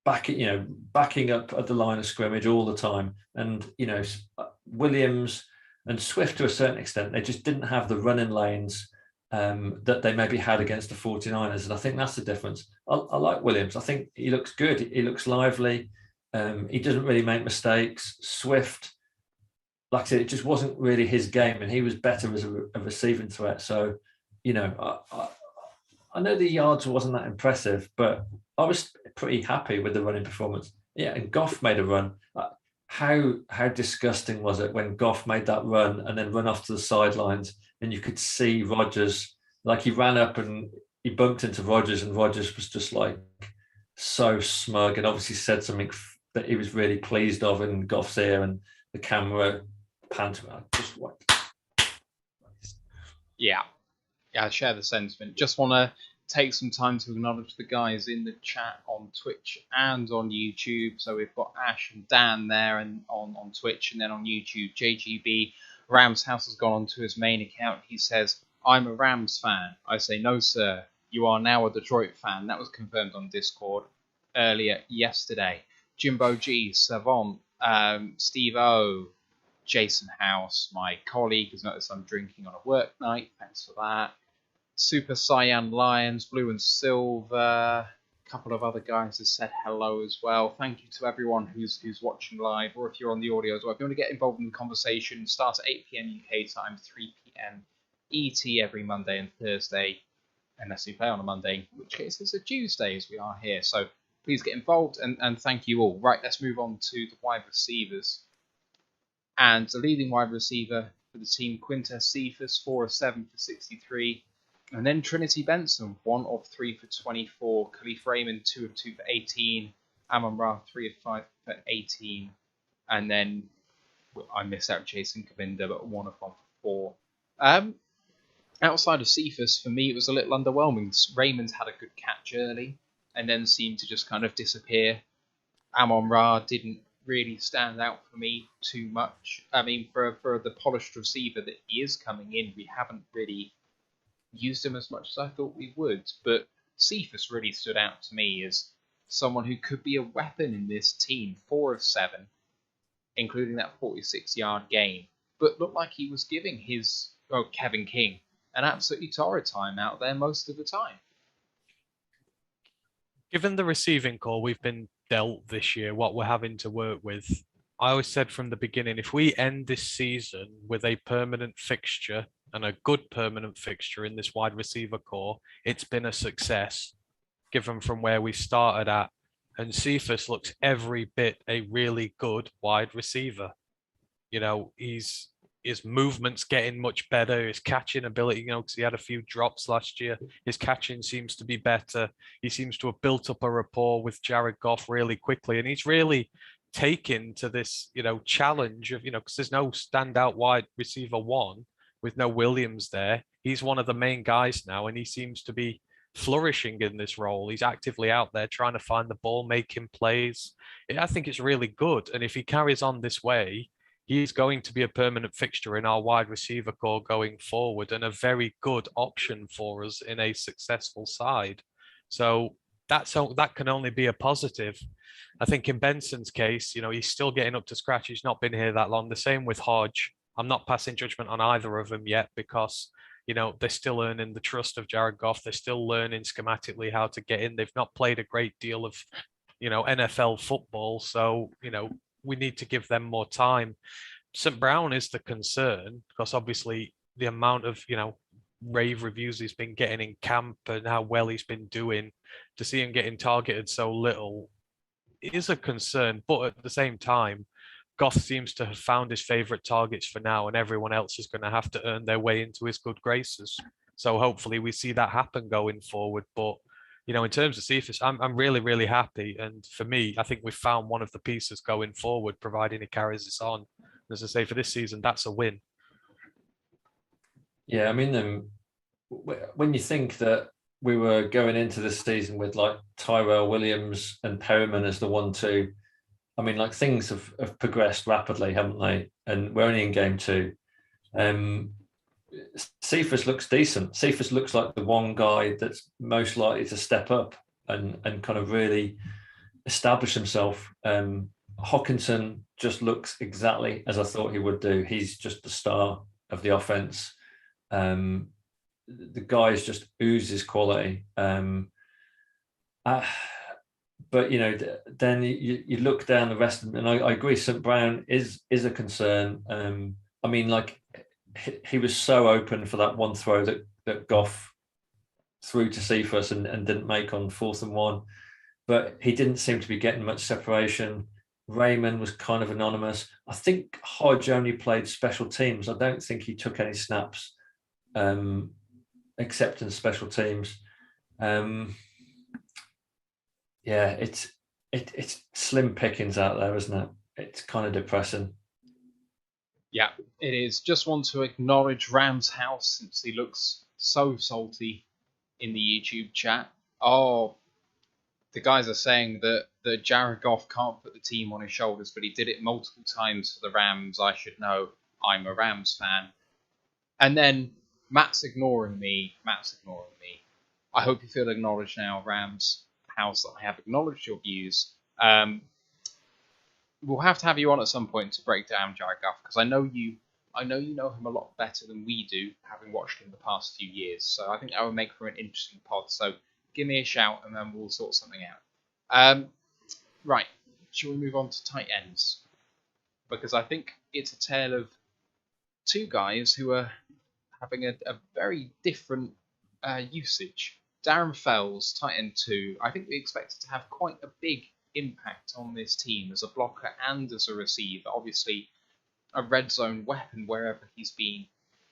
backing up at the line of scrimmage all the time. And Williams and Swift, to a certain extent, they just didn't have the running lanes that they maybe had against the 49ers. And I think that's the difference. I like Williams. I think he looks good. He looks lively. He doesn't really make mistakes. Swift, like I said, it just wasn't really his game, and he was better as a receiving threat. So, I know the yards wasn't that impressive, but I was pretty happy with the running performance. Yeah, and Goff made a run. How disgusting was it when Goff made that run and then run off to the sidelines, and you could see Rodgers, like he ran up and he bumped into Rodgers, and Rodgers was just like so smug and obviously said something that he was really pleased of in Goff's ear, and the camera panned to him. Just what? Yeah, I share the sentiment. Just want to take some time to acknowledge the guys in the chat on Twitch and on YouTube. So we've got Ash and Dan there and on Twitch, and then on YouTube, JGB Rams House has gone onto his main account. He says, "I'm a Rams fan." I say, "No, sir. You are now a Detroit fan." That was confirmed on Discord earlier yesterday. Jimbo G, Savant, Steve O, Jason House, my colleague, has noticed I'm drinking on a work night. Thanks for that. Super Cyan Lions, Blue and Silver, a couple of other guys have said hello as well. Thank you to everyone who's watching live, or if you're on the audio as well. If you want to get involved in the conversation, start at 8 p.m. UK time, 3 p.m. ET every Monday and Thursday, unless you play on a Monday, in which case it's a Tuesday as we are here. So please get involved, and thank you all. Right, let's move on to the wide receivers. And the leading wide receiver for the team, Quintez Cephas, 4 of 7 for 63. And then Trinity Benson, 1 of 3 for 24. Khalif Raymond, 2 of 2 for 18. Amon-Ra, 3 of 5 for 18. And then I missed out Jason Kavinda, but 1 of 1 for 4. Outside of Cephas, for me, it was a little underwhelming. Raymond had a good catch early and then seemed to just kind of disappear. Amon-Ra didn't really stand out for me too much. I mean, for the polished receiver that he is coming in, we haven't really used him as much as I thought we would. But Cephas really stood out to me as someone who could be a weapon in this team. 4 of 7, including that 46-yard game. But looked like he was giving Kevin King an absolutely torrid time out there most of the time. Given the receiving core we've been dealt this year, what we're having to work with, I always said from the beginning, if we end this season with a permanent fixture and a good permanent fixture in this wide receiver core, it's been a success, given from where we started at. And Cephas looks every bit a really good wide receiver. His movement's getting much better. His catching ability, because he had a few drops last year. His catching seems to be better. He seems to have built up a rapport with Jared Goff really quickly. And he's really taken to this, challenge of, because there's no standout wide receiver one with no Williams there. He's one of the main guys now, and he seems to be flourishing in this role. He's actively out there trying to find the ball, making plays. I think it's really good. And if he carries on this way, he's going to be a permanent fixture in our wide receiver core going forward, and a very good option for us in a successful side. So that can only be a positive. I think in Benson's case, he's still getting up to scratch. He's not been here that long. The same with Hodge. I'm not passing judgment on either of them yet because, they're still earning the trust of Jared Goff. They're still learning schematically how to get in. They've not played a great deal of, NFL football. So, we need to give them more time. St. Brown is the concern because obviously the amount of, rave reviews he's been getting in camp and how well he's been doing, to see him getting targeted so little is a concern. But at the same time, Goff seems to have found his favourite targets for now, and everyone else is going to have to earn their way into his good graces. So hopefully we see that happen going forward. But in terms of Cephas, I'm really, really happy. And for me, I think we've found one of the pieces going forward, providing he carries this on. As I say, for this season, that's a win. Yeah, I mean, when you think that we were going into this season with like Tyrell Williams and Perryman as the 1-2, I mean, like things have progressed rapidly, haven't they? And we're only in game 2. Cephas looks decent. Cephas looks like the one guy that's most likely to step up and kind of really establish himself. Hawkinson just looks exactly as I thought he would do. He's just the star of the offense. The guy just oozes quality. But then you look down the rest of them, and I agree. St. Brown is a concern. I mean, like he was so open for that one throw that Goff threw to Cephas and didn't make on 4th and 1, but he didn't seem to be getting much separation. Raymond was kind of anonymous. I think Hodge only played special teams. I don't think he took any snaps, except in special teams. Yeah, it's slim pickings out there, isn't it? It's kind of depressing. Yeah, it is. Just want to acknowledge Ram's house since he looks so salty in the YouTube chat. Oh, the guys are saying that Jared Goff can't put the team on his shoulders, but he did it multiple times for the Rams. I should know. I'm a Rams fan. And then Matt's ignoring me. I hope you feel acknowledged now, Rams house, that I have acknowledged your views. We'll have to have you on at some point to break down Jared Goff, because I know you know him a lot better than we do, having watched him the past few years. So I think that would make for an interesting pod. So give me a shout and then we'll sort something out. Right, shall we move on to tight ends? Because I think it's a tale of two guys who are having a very different usage. Darren Fells, tight end 2, I think we expected to have quite a big impact on this team as a blocker and as a receiver. Obviously, a red zone weapon wherever he's been,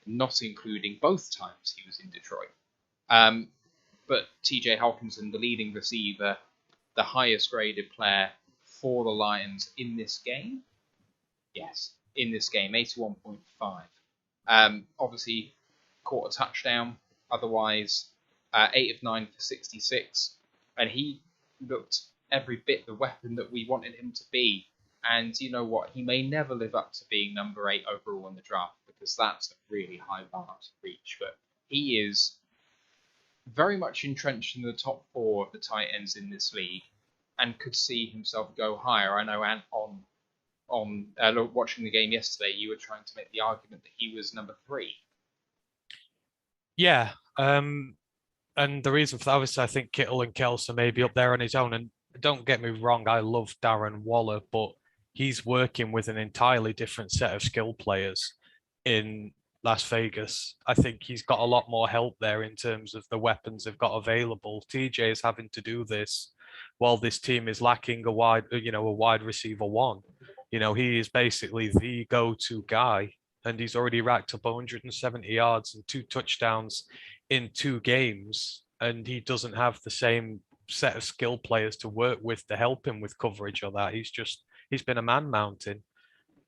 not including both times he was in Detroit. But TJ Hawkinson, the leading receiver, the highest graded player for the Lions in this game. Yes, in this game, 81.5. Obviously, caught a touchdown. Otherwise, 8 of 9 for 66. And he looked every bit the weapon that we wanted him to be. And you know what? He may never live up to being number 8 overall in the draft, because that's a really high bar to reach. But he is very much entrenched in the top 4 of the tight ends in this league and could see himself go higher. I know, Ant, on watching the game yesterday, you were trying to make the argument that he was number 3. Yeah. And the reason for that, obviously, I think Kittle and Kelce may be up there on his own. And don't get me wrong, I love Darren Waller, but he's working with an entirely different set of skill players in Las Vegas. I think he's got a lot more help there in terms of the weapons they've got available. TJ is having to do this while this team is lacking a wide receiver 1. He is basically the go-to guy, and he's already racked up 170 yards and 2 touchdowns in 2 games, and he doesn't have the same set of skill players to work with to help him with coverage or that. He's been a man mountain.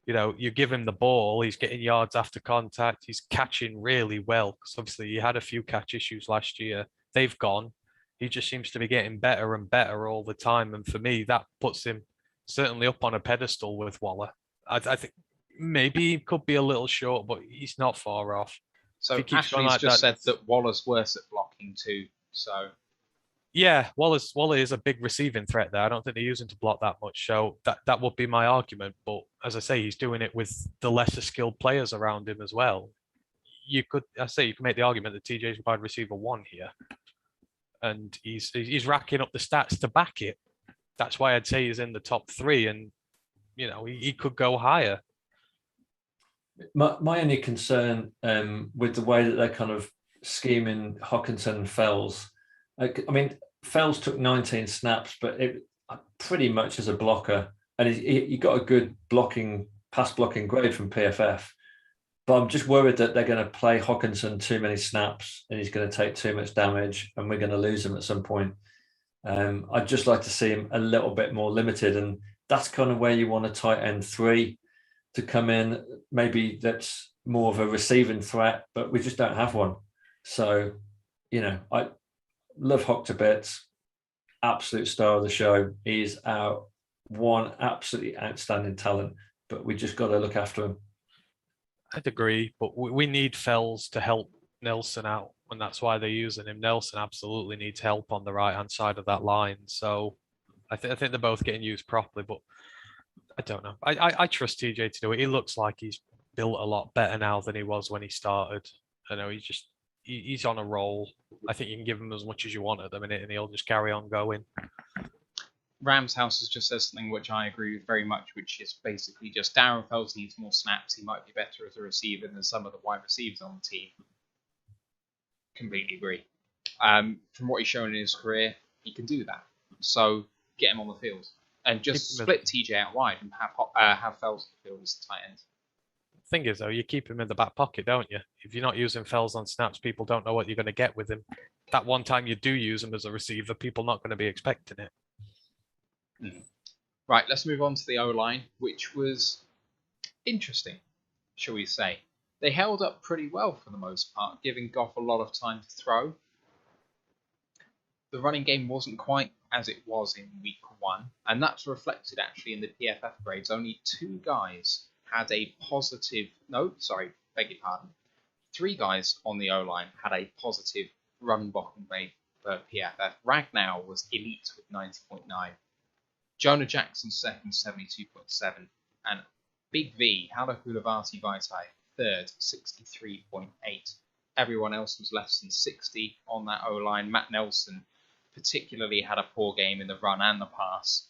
You give him the ball, he's getting yards after contact, he's catching really well, because obviously he had a few catch issues last year. They've gone. He just seems to be getting better and better all the time, and for me, that puts him certainly up on a pedestal with Waller. I think maybe he could be a little short, but he's not far off. So Ashley's just said that Waller's worse at blocking too. So yeah, Waller is a big receiving threat there. I don't think they're using to block that much. So that would be my argument. But as I say, he's doing it with the lesser skilled players around him as well. You could make the argument that TJ's wide receiver 1 here, and he's racking up the stats to back it. That's why I'd say he's in the top 3. And he could go higher. My only concern with the way that they're kind of scheming Hawkinson and Fells, I mean, Fells took 19 snaps, but it pretty much as a blocker, and he got a good pass blocking grade from PFF. But I'm just worried that they're going to play Hawkinson too many snaps, and he's going to take too much damage, and we're going to lose him at some point. I'd just like to see him a little bit more limited, and that's kind of where you want a tight end 3 to come in. Maybe that's more of a receiving threat, but we just don't have one. So, I love Hawk to bits. Absolute star of the show. He's our one absolutely outstanding talent, but we just got to look after him. I'd agree, but we need Fells to help Nelson out, and that's why they're using him. Nelson absolutely needs help on the right-hand side of that line. So I think they're both getting used properly, but I don't know. I trust TJ to do it. He looks like he's built a lot better now than he was when he started. I know he's on a roll. I think you can give him as much as you want at the minute, and he'll just carry on going. Rams House has just said something which I agree with very much, which is basically just Darren Fells needs more snaps. He might be better as a receiver than some of the wide receivers on the team. Completely agree. From what he's shown in his career, he can do that. So get him on the field and just split TJ out wide and have Fells on the field as the tight end. Thing is, though, you keep him in the back pocket, don't you? If you're not using Fells on snaps, people don't know what you're going to get with him. That one time you do use him as a receiver, people not going to be expecting it. Right, let's move on to the O-line, which was interesting, shall we say. They held up pretty well for the most part, giving Goff a lot of time to throw. The running game wasn't quite as it was in week 1, and that's reflected actually in the PFF grades. Only 2 guys had a positive... No, sorry, beg your pardon. 3 guys on the O-line had a positive run blocking grade for PFF. Ragnow was elite with 90.9. Jonah Jackson second, 72.7. And Big V, Halakulavati Vaitai, third, 63.8. Everyone else was less than 60 on that O-line. Matt Nelson particularly had a poor game in the run and the pass.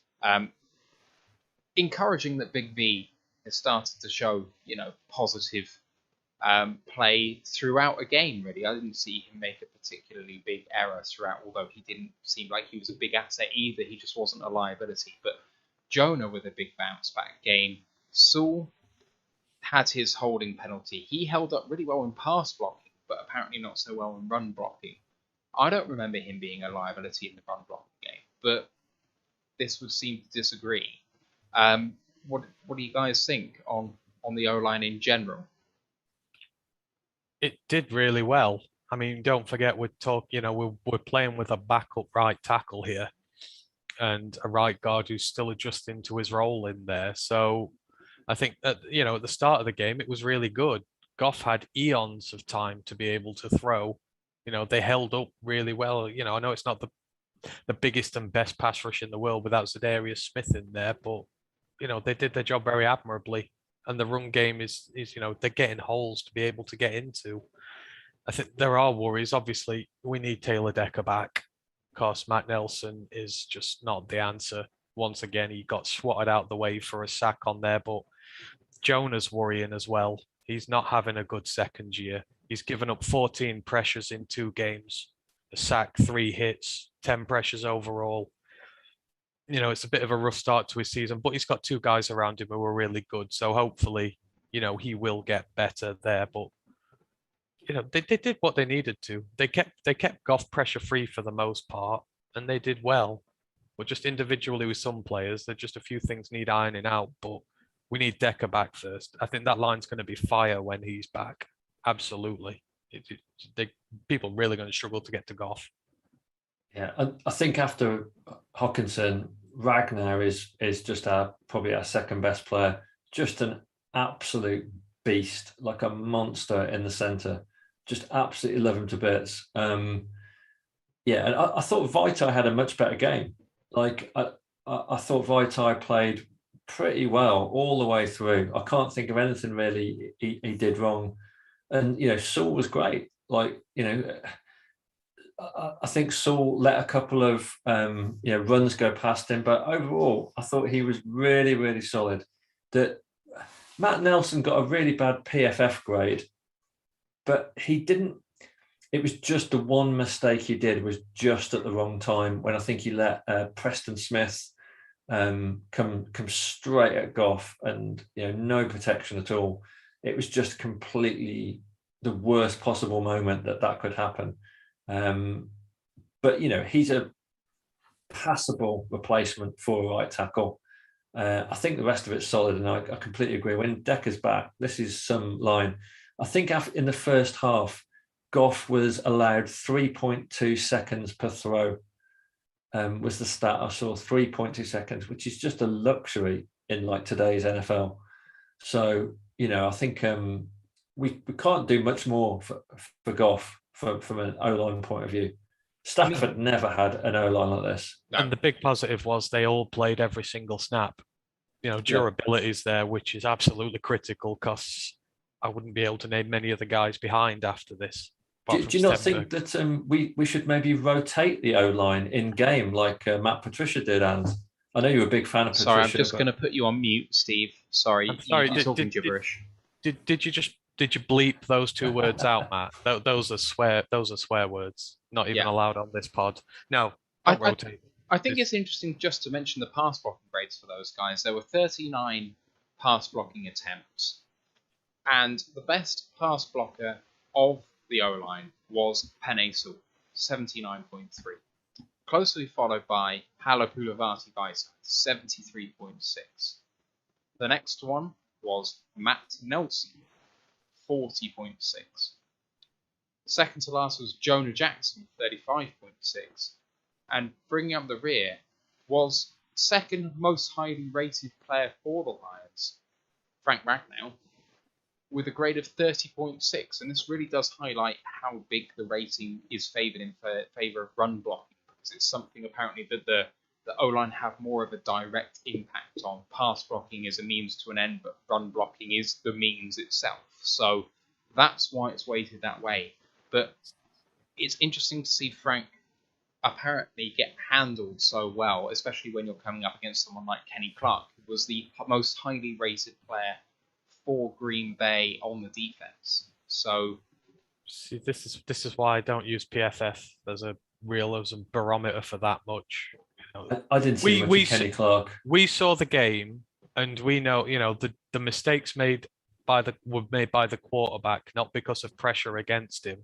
Encouraging that Big V has started to show, positive play throughout a game, really. I didn't see him make a particularly big error throughout, although he didn't seem like he was a big asset either. He just wasn't a liability. But Jonah with a big bounce back game. Sewell had his holding penalty. He held up really well in pass blocking, but apparently not so well in run blocking. I don't remember him being a liability in the run blocking game, but this would seem to disagree. What do you guys think on the O-line in general? It did really well. I mean, don't forget we're playing with a backup right tackle here and a right guard who's still adjusting to his role in there. So I think that, at the start of the game, it was really good. Goff had eons of time to be able to throw. They held up really well. I know it's not the biggest and best pass rush in the world without Zadarius Smith in there, but, they did their job very admirably. And the run game is they're getting holes to be able to get into. I think there are worries. Obviously, we need Taylor Decker back because Matt Nelson is just not the answer. Once again, he got swatted out the way for a sack on there, but Jonah's worrying as well. He's not having a good second year. He's given up 14 pressures in 2 games, a sack, 3 hits, 10 pressures overall. It's a bit of a rough start to his season, but he's got 2 guys around him who are really good. So hopefully, he will get better there. But, they did what they needed to. They kept Goff pressure free for the most part, and they did well. But just individually with some players, there's just a few things need ironing out. But we need Decker back first. I think that line's going to be fire when he's back. Absolutely. People are really going to struggle to get to Goff. Yeah, I think after Hawkinson, Ragnar is just probably our second best player. Just an absolute beast, like a monster in the centre. Just absolutely love him to bits. And I thought Vaitai had a much better game. Like I thought Vaitai played pretty well all the way through. I can't think of anything really he did wrong. And Sewell was great. Like I think Saul let a couple of runs go past him, but overall, I thought he was really, really solid. That Matt Nelson got a really bad PFF grade, but he didn't. It was just the one mistake he did was just at the wrong time when I think he let Preston Smith come straight at Goff and no protection at all. It was just completely the worst possible moment that could happen. But he's a passable replacement for a right tackle. I think the rest of it's solid, and I completely agree. When Decker's back, this is some line. I think in the first half, Goff was allowed 3.2 seconds per throw. Was the stat I saw, 3.2 seconds, which is just a luxury in like today's NFL. So I think we can't do much more for Goff from an O-line point of view. Stafford never had an O-line like this. And the big positive was they all played every single snap. Durability is there, which is absolutely critical because I wouldn't be able to name many of the guys behind after this. Do you not think that we should maybe rotate the O-line in game like Matt Patricia did? And I know you're a big fan of Patricia. Sorry, I'm just going to put you on mute, Steve. Sorry, I'm sorry. You're talking gibberish. Did you bleep those two words out, Matt? Those are swear words. Not even allowed on this pod. No, don't rotate. I think it's interesting just to mention the pass blocking grades for those guys. There were 39 pass blocking attempts, and the best pass blocker of the O-line was Penesul, 79.3. Closely followed by Halapulavati Vaisa, 73.6. The next one was Matt Nelson, 40.6. Second to last was Jonah Jackson, 35.6. And bringing up the rear was second most highly rated player for the Lions, Frank Ragnow, with a grade of 30.6. And this really does highlight how big the rating is favoured in favour of run blocking, because it's something apparently that the O-line have more of a direct impact on. Pass blocking is a means to an end, but run blocking is the means itself. So that's why it's weighted that way. But it's interesting to see Frank apparently get handled so well, especially when you're coming up against someone like Kenny Clark, who was the most highly rated player for Green Bay on the defense. So, see, this is why I don't use PFF as a barometer for that much. I didn't see much of Kenny Clark. We saw the game, and we know the mistakes were made by the quarterback, not because of pressure against him.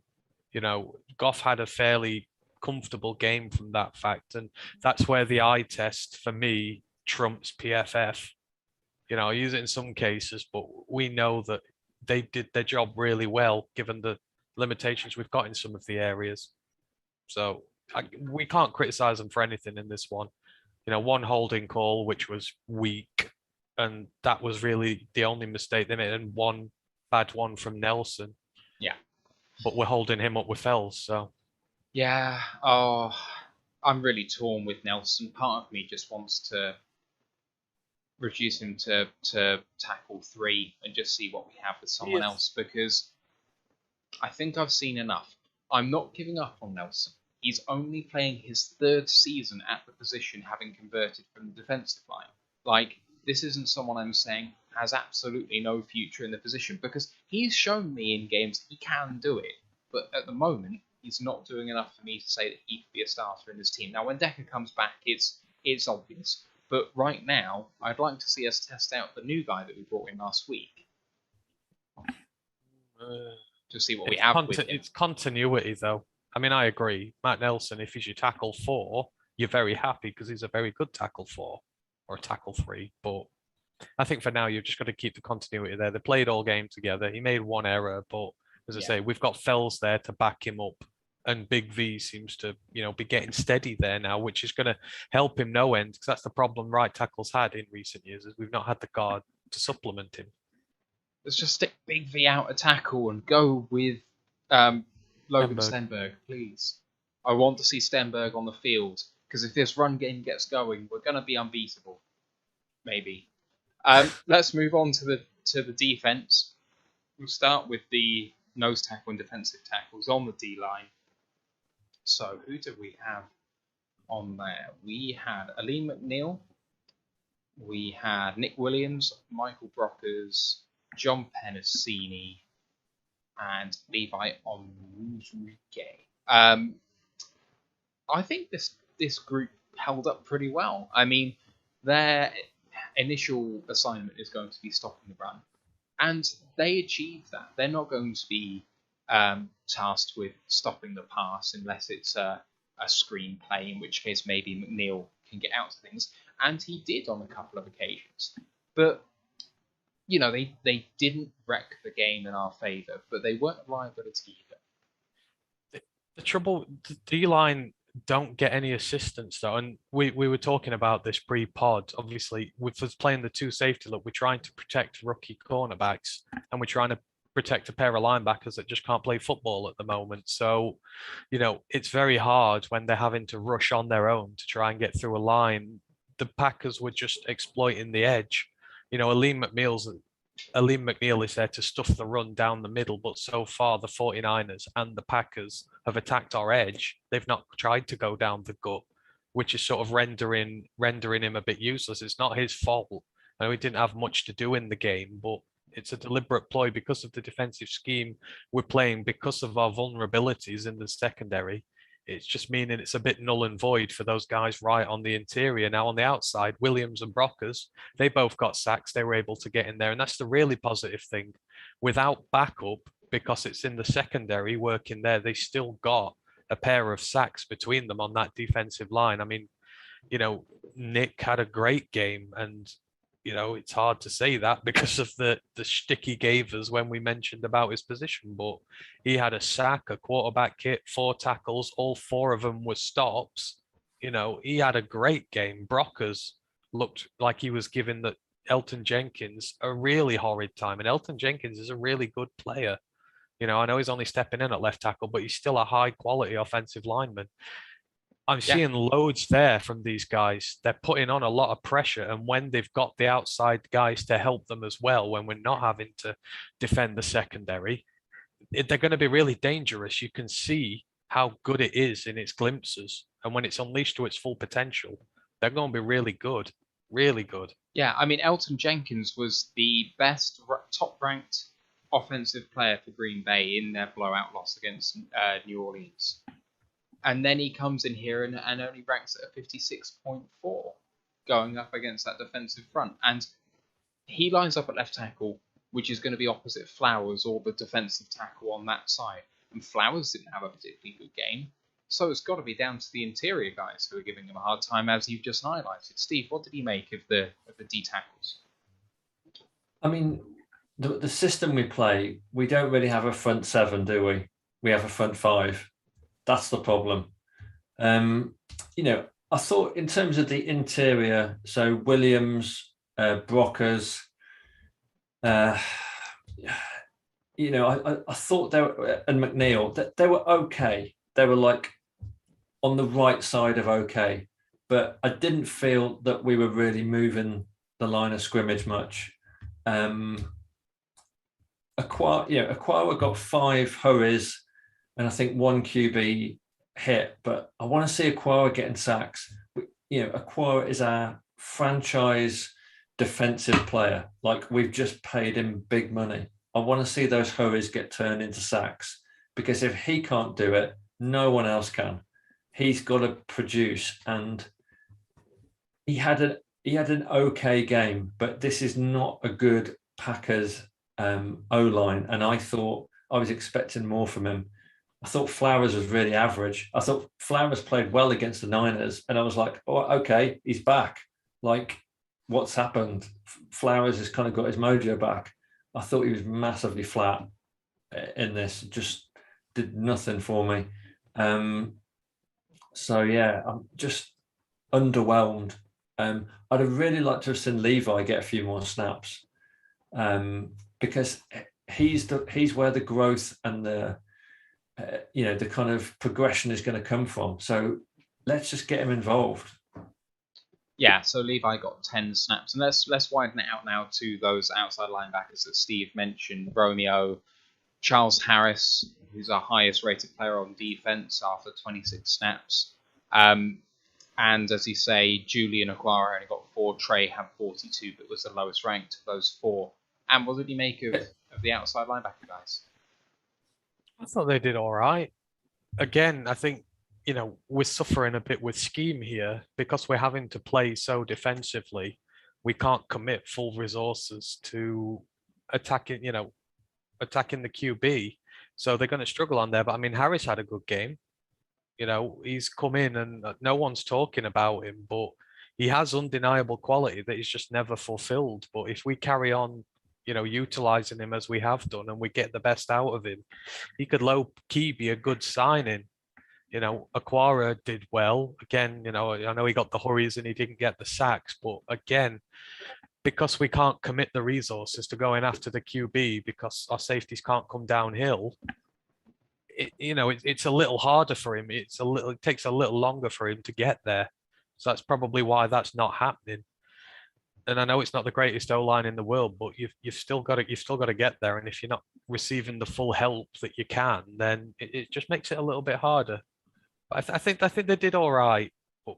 Goff had a fairly comfortable game from that fact, and that's where the eye test for me trumps PFF. I use it in some cases, but we know that they did their job really well given the limitations we've got in some of the areas. So we can't criticize them for anything in this one. One holding call which was weak, and that was really the only mistake they made, and one bad one from Nelson. Yeah, but we're holding him up with Fells, so. Yeah, I'm really torn with Nelson. Part of me just wants to reduce him to tackle 3 and just see what we have with someone else, because I think I've seen enough. I'm not giving up on Nelson. He's only playing his 3rd season at the position, having converted from the defensive line. This isn't someone I'm saying has absolutely no future in the position, because he's shown me in games he can do it, but at the moment, he's not doing enough for me to say that he could be a starter in this team. Now, when Decker comes back, it's obvious. But right now, I'd like to see us test out the new guy that we brought in last week. To see what we have with him. It's continuity, though. I mean, I agree. Matt Nelson, if he's your tackle 4, you're very happy because he's a very good tackle 4 or tackle 3. But I think for now, you've just got to keep the continuity there. They played all game together. He made one error, but as I say, we've got Fells there to back him up. And Big V seems to, be getting steady there now, which is going to help him no end, because that's the problem right tackles had in recent years, is we've not had the guard to supplement him. Let's just stick Big V out a tackle and go with Logan Stenberg, please. I want to see Stenberg on the field, because if this run game gets going, we're going to be unbeatable. Maybe. Let's move on to the defense. We'll start with the nose tackle and defensive tackles on the D-line. So who did we have on there? We had Aline McNeil, we had Nick Williams, Michael Brockers, John Penasini, and Levi Onwuzurike. I think this group held up pretty well. I mean, their initial assignment is going to be stopping the run, and they achieved that. They're not going to be tasked with stopping the pass unless it's a screenplay, in which case maybe McNeil can get out to things, and he did on a couple of occasions. But they didn't wreck the game in our favour, but they weren't a liability either. The trouble, the D-line don't get any assistance though, and we were talking about this pre-pod. Obviously, with us playing the two safety look, we're trying to protect rookie cornerbacks, and we're trying to protect a pair of linebackers that just can't play football at the moment. So, it's very hard when they're having to rush on their own to try and get through a line. The Packers were just exploiting the edge. Aline McNeil is there to stuff the run down the middle, but so far the 49ers and the Packers have attacked our edge. They've not tried to go down the gut, which is sort of rendering him a bit useless. It's not his fault. I know he didn't have much to do in the game, but it's a deliberate ploy because of the defensive scheme we're playing, because of our vulnerabilities in the secondary. It's just meaning it's a bit null and void for those guys right on the interior. Now on the outside, Williams and Brockers, they both got sacks. They were able to get in there. And that's the really positive thing. Without backup, because it's in the secondary working there, they still got a pair of sacks between them on that defensive line. I mean, Nick had a great game, and it's hard to say that because of the shtick he gave us when we mentioned about his position, but he had a sack, a quarterback hit, 4 tackles, all 4 of them were stops. He had a great game. Brockers looked like he was giving the Elton Jenkins a really horrid time, and Elton Jenkins is a really good player. I know he's only stepping in at left tackle, but he's still a high quality offensive lineman. I'm seeing loads there from these guys. They're putting on a lot of pressure, and when they've got the outside guys to help them as well, when we're not having to defend the secondary, they're going to be really dangerous. You can see how good it is in its glimpses, and when it's unleashed to its full potential, they're going to be really good, really good. Yeah, I mean, Elton Jenkins was the best top-ranked offensive player for Green Bay in their blowout loss against New Orleans. And then he comes in here and only ranks at a 56.4, going up against that defensive front. And he lines up at left tackle, which is going to be opposite Flowers or the defensive tackle on that side. And Flowers didn't have a particularly good game. So it's got to be down to the interior guys who are giving him a hard time, as you've just highlighted. Steve, what did he make of the D tackles? I mean, the system we play, we don't really have a front 7, do we? We have a front 5. That's the problem. I thought in terms of the interior, so Williams, Brockers, I thought they were, and McNeil, that they were okay. They were like on the right side of okay, but I didn't feel that we were really moving the line of scrimmage much. Aquara got 5 hurries and I think 1 QB hit, but I want to see Aquara getting sacks. Aquara is our franchise defensive player. Like, we've just paid him big money. I want to see those hurries get turned into sacks, because if he can't do it, no one else can. He's got to produce, and he had an okay game, but this is not a good Packers O-line, and I was expecting more from him. I thought Flowers was really average. I thought Flowers played well against the Niners, and I was like, oh, okay, he's back. Like, what's happened? Flowers has kind of got his mojo back. I thought he was massively flat in this, just did nothing for me. So, yeah, I'm just underwhelmed. I'd have really liked to have seen Levi get a few more snaps, because he's where the growth and the kind of progression is going to come from. So let's just get him involved. Yeah, so Levi got 10 snaps, and let's widen it out now to those outside linebackers that Steve mentioned: Romeo, Charles Harris, who's our highest rated player on defense after 26 snaps. And as you say, Julian Okwara only got 4. Trey had 42, but was the lowest ranked of those 4. And what did you make of the outside linebacker guys? I thought they did all right. Again, I think, we're suffering a bit with scheme here because we're having to play so defensively. We can't commit full resources to attacking the QB. So they're going to struggle on there. But I mean, Harris had a good game. He's come in and no one's talking about him, but he has undeniable quality that he's just never fulfilled. But if we carry on, utilizing him as we have done and we get the best out of him, he could low key be a good signing. Okwara did well. Again, I know he got the hurries and he didn't get the sacks, but again, because we can't commit the resources to going after the QB because our safeties can't come downhill, it's a little harder for him. It takes a little longer for him to get there. So that's probably why that's not happening. And I know it's not the greatest O-line in the world, but you've still got to get there. And if you're not receiving the full help that you can, then it just makes it a little bit harder. But I think they did all right. But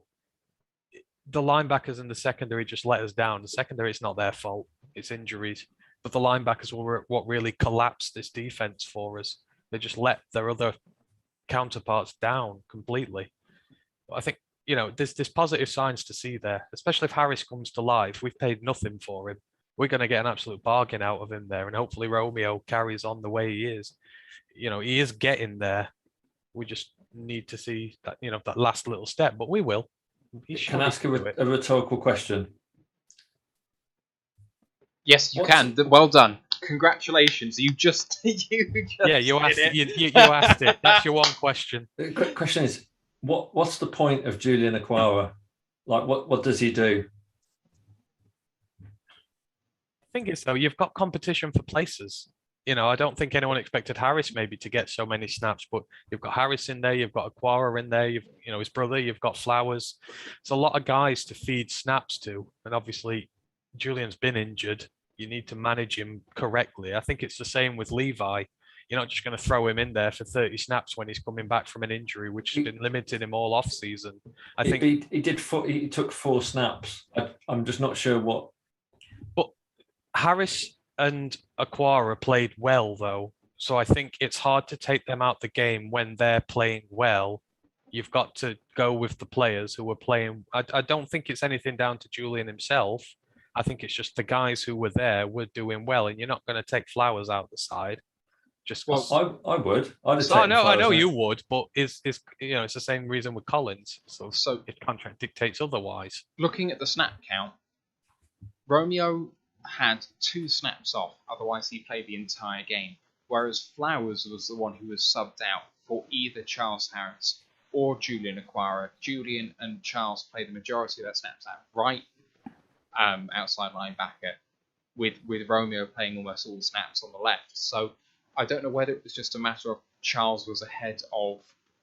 the linebackers in the secondary just let us down. The secondary, it's not their fault; it's injuries. But the linebackers were what really collapsed this defense for us. They just let their other counterparts down completely. But I think there's positive signs to see there, especially if Harris comes to life. We've paid nothing for him. We're going to get an absolute bargain out of him there, and hopefully Romeo carries on the way he is. He is getting there. We just need to see that that last little step, but we will. Can I ask a rhetorical question? Yes, you can. Well done. Congratulations. You just yeah, you asked it. You asked it. That's your one question. The quick question is, what's the point of Julian Okwara? Like, what does he do? I think it's though you've got competition for places. I don't think anyone expected Harris maybe to get so many snaps, but you've got Harris in there, you've got Okwara in there, you've his brother, you've got Flowers. It's a lot of guys to feed snaps to, and obviously Julian's been injured. You need to manage him correctly. I think it's the same with Levi. You're not just going to throw him in there for 30 snaps when he's coming back from an injury, which has been limited him all off season. I think he took 4 snaps. I'm just not sure what. But Harris and Okwara played well, though. So I think it's hard to take them out the game when they're playing well. You've got to go with the players who were playing. I don't think it's anything down to Julian himself. I think it's just the guys who were there were doing well, and you're not going to take Flowers out the side. Just I would. I know you would, but it's the same reason with Collins. So if contract dictates otherwise. Looking at the snap count, Romeo had 2 snaps off, otherwise he played the entire game. Whereas Flowers was the one who was subbed out for either Charles Harris or Julian Okwara. Julian and Charles played the majority of their snaps out right outside linebacker, with Romeo playing almost all the snaps on the left. So I don't know whether it was just a matter of Charles was ahead of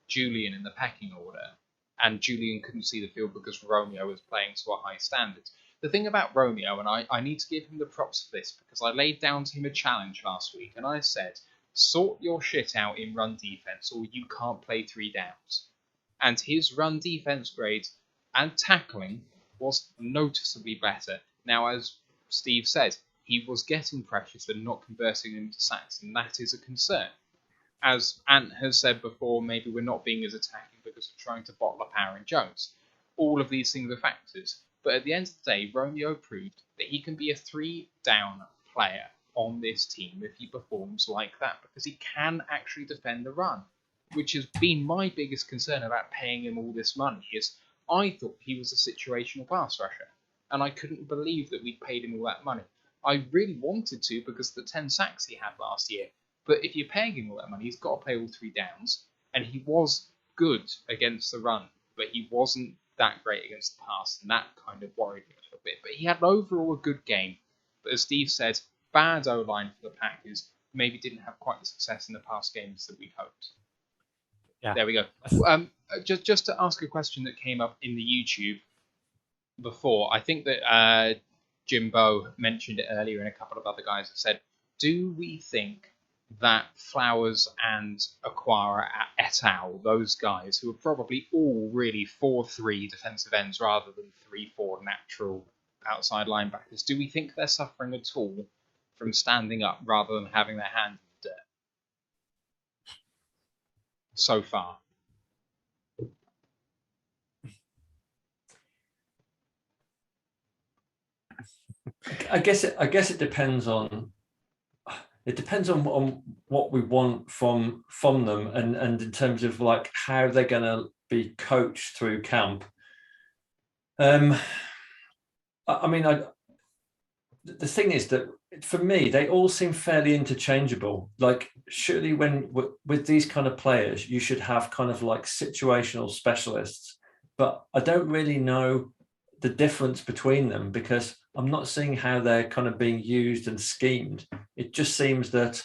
Julian in the pecking order, and Julian couldn't see the field because Romeo was playing to a high standard. The thing about Romeo, and I need to give him the props for this, because I laid down to him a challenge last week, and I said, sort your shit out in run defense, or you can't play 3 downs. And his run defense grade and tackling was noticeably better. Now, as Steve said, he was getting pressures and not converting them to sacks, and that is a concern. As Ant has said before, maybe we're not being as attacking because we're trying to bottle up Aaron Jones. All of these things are factors. But at the end of the day, Romeo proved that he can be a 3-down player on this team if he performs like that, because he can actually defend the run, which has been my biggest concern about paying him all this money. Is I thought he was a situational pass rusher, and I couldn't believe that we'd paid him all that money. I really wanted to because of the 10 sacks he had last year, but if you're paying him all that money, he's got to play all 3 downs, and he was good against the run, but he wasn't that great against the pass, and that kind of worried me a little bit. But he had overall a good game. But as Steve said, bad O-line for the Packers, maybe didn't have quite the success in the past games that we'd hoped. Yeah. There we go. Just to ask a question that came up in the YouTube before, I think that Jimbo mentioned it earlier, and a couple of other guys have said, do we think that Flowers and Aquara et al., those guys who are probably all really 4-3 defensive ends rather than 3-4 natural outside linebackers, do we think they're suffering at all from standing up rather than having their hand in the dirt so far? I guess it depends on what we want from them, and in terms of like how they're going to be coached through camp. The thing is that for me, they all seem fairly interchangeable. Like, surely with these kind of players, you should have kind of like situational specialists, but I don't really know the difference between them because I'm not seeing how they're kind of being used and schemed. It just seems that,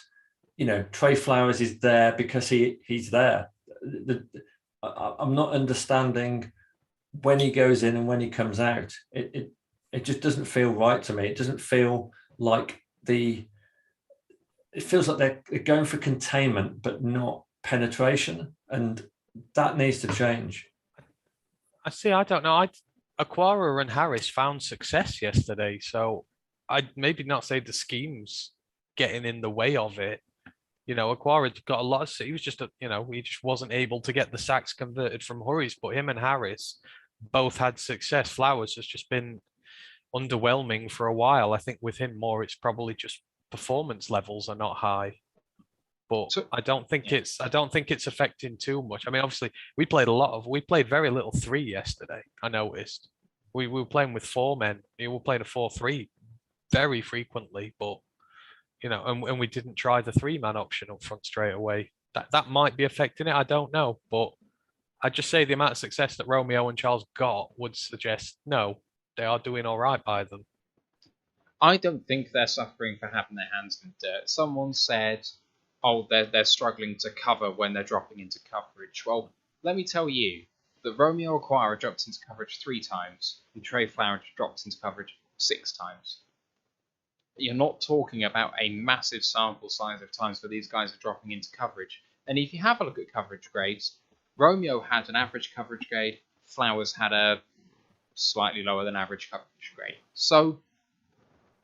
Trey Flowers is there because he's there. I'm not understanding when he goes in and when he comes out. It just doesn't feel right to me. It doesn't feel like it feels like they're going for containment, but not penetration. And that needs to change. I don't know. Aquara and Harris found success yesterday, so I'd maybe not say the scheme's getting in the way of it. Aquara got a lot of. He was just, he just wasn't able to get the sacks converted from hurries. But him and Harris both had success. Flowers has just been underwhelming for a while. I think with him more, it's probably just performance levels are not high. But I don't think it's affecting too much. I mean, obviously, we played very little 3 yesterday. I noticed we were playing with 4 men. We were playing a 4-3 very frequently, but and we didn't try the 3-man option up front straight away. That might be affecting it. I don't know, but I'd just say the amount of success that Romeo and Charles got would suggest no, they are doing all right by them. I don't think they're suffering for having their hands in the dirt. Someone said, oh, they're struggling to cover when they're dropping into coverage. Well, let me tell you that Romeo Aquara dropped into coverage 3 times and Trey Flowers dropped into coverage 6 times. You're not talking about a massive sample size of times where these guys are dropping into coverage. And if you have a look at coverage grades, Romeo had an average coverage grade, Flowers had a slightly lower than average coverage grade. So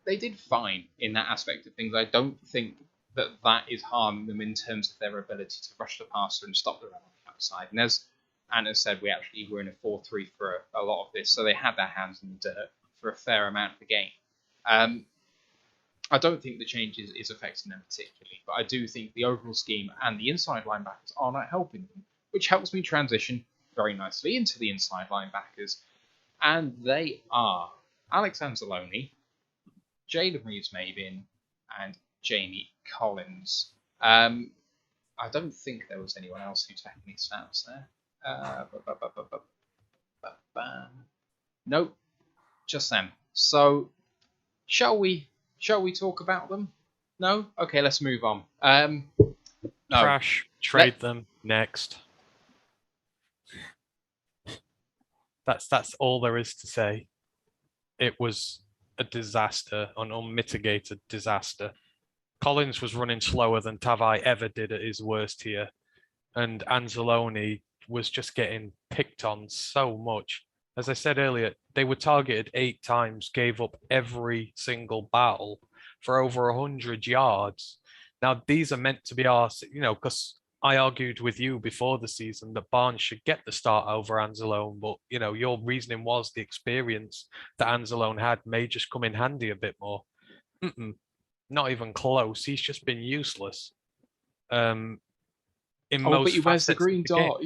they did fine in that aspect of things. I don't think that is harming them in terms of their ability to rush the passer and stop the run on the outside. And as Anna said, we actually were in a 4-3 for a lot of this, so they had their hands in the dirt for a fair amount of the game. I don't think the change is affecting them particularly, but I do think the overall scheme and the inside linebackers are not helping them, which helps me transition very nicely into the inside linebackers. And they are Alex Anzalone, Jalen Reeves-Maybin, and Jamie Collins. I don't think there was anyone else who took any snaps there. Nope, just them. So, shall we talk about them? No? Okay, let's move on. No. Crash, trade them next. That's all there is to say. It was a disaster, an unmitigated disaster. Collins was running slower than Tavai ever did at his worst here. And Anzalone was just getting picked on so much. As I said earlier, they were targeted 8 times, gave up every single battle for over 100 yards. Now, these are meant to be our, because I argued with you before the season that Barnes should get the start over Anzalone, but, your reasoning was the experience that Anzalone had may just come in handy a bit more. Not even close. He's just been useless. But he wears the green dot.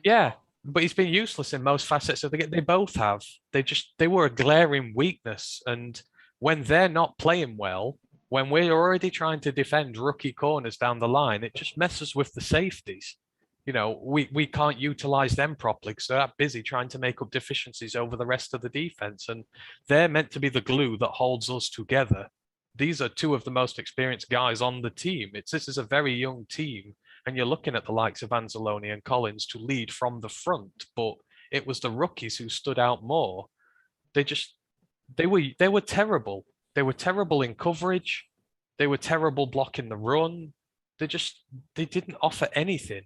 Yeah, but he's been useless in most facets of the game. They both have. They were a glaring weakness. And when they're not playing well, when we're already trying to defend rookie corners down the line, it just messes with the safeties. We can't utilize them properly because they're that busy trying to make up deficiencies over the rest of the defense. And they're meant to be the glue that holds us together. These are 2 of the most experienced guys on the team. This is a very young team. And you're looking at the likes of Anzalone and Collins to lead from the front, but it was the rookies who stood out more. They were terrible. They were terrible in coverage. They were terrible blocking the run. they didn't offer anything.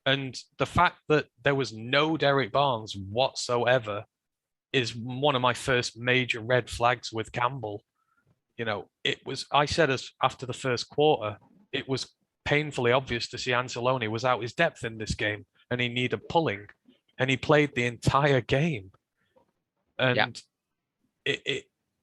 And the fact that there was no Derek Barnes whatsoever is one of my first major red flags with Campbell. I said after the first quarter, it was painfully obvious to see Anzalone was out his depth in this game and he needed pulling, and he played the entire game. And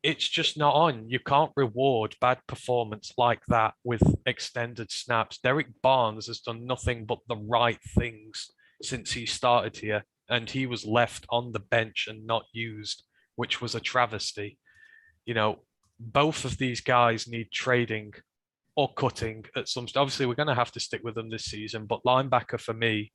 it's just not on. You can't reward bad performance like that with extended snaps. Derek Barnes has done nothing but the right things since he started here, and he was left on the bench and not used, which was a travesty. Both of these guys need trading or cutting at some stage. Obviously, we're going to have to stick with them this season, but linebacker for me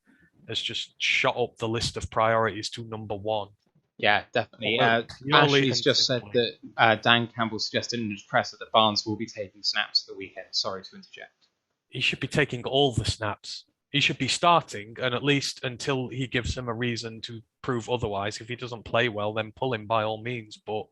has just shot up the list of priorities to number one. Yeah, definitely. Ashley's just said that Dan Campbell suggested in his presser that Barnes will be taking snaps at the weekend. Sorry to interject. He should be taking all the snaps. He should be starting, and at least until he gives him a reason to prove otherwise. If he doesn't play well, then pull him by all means. But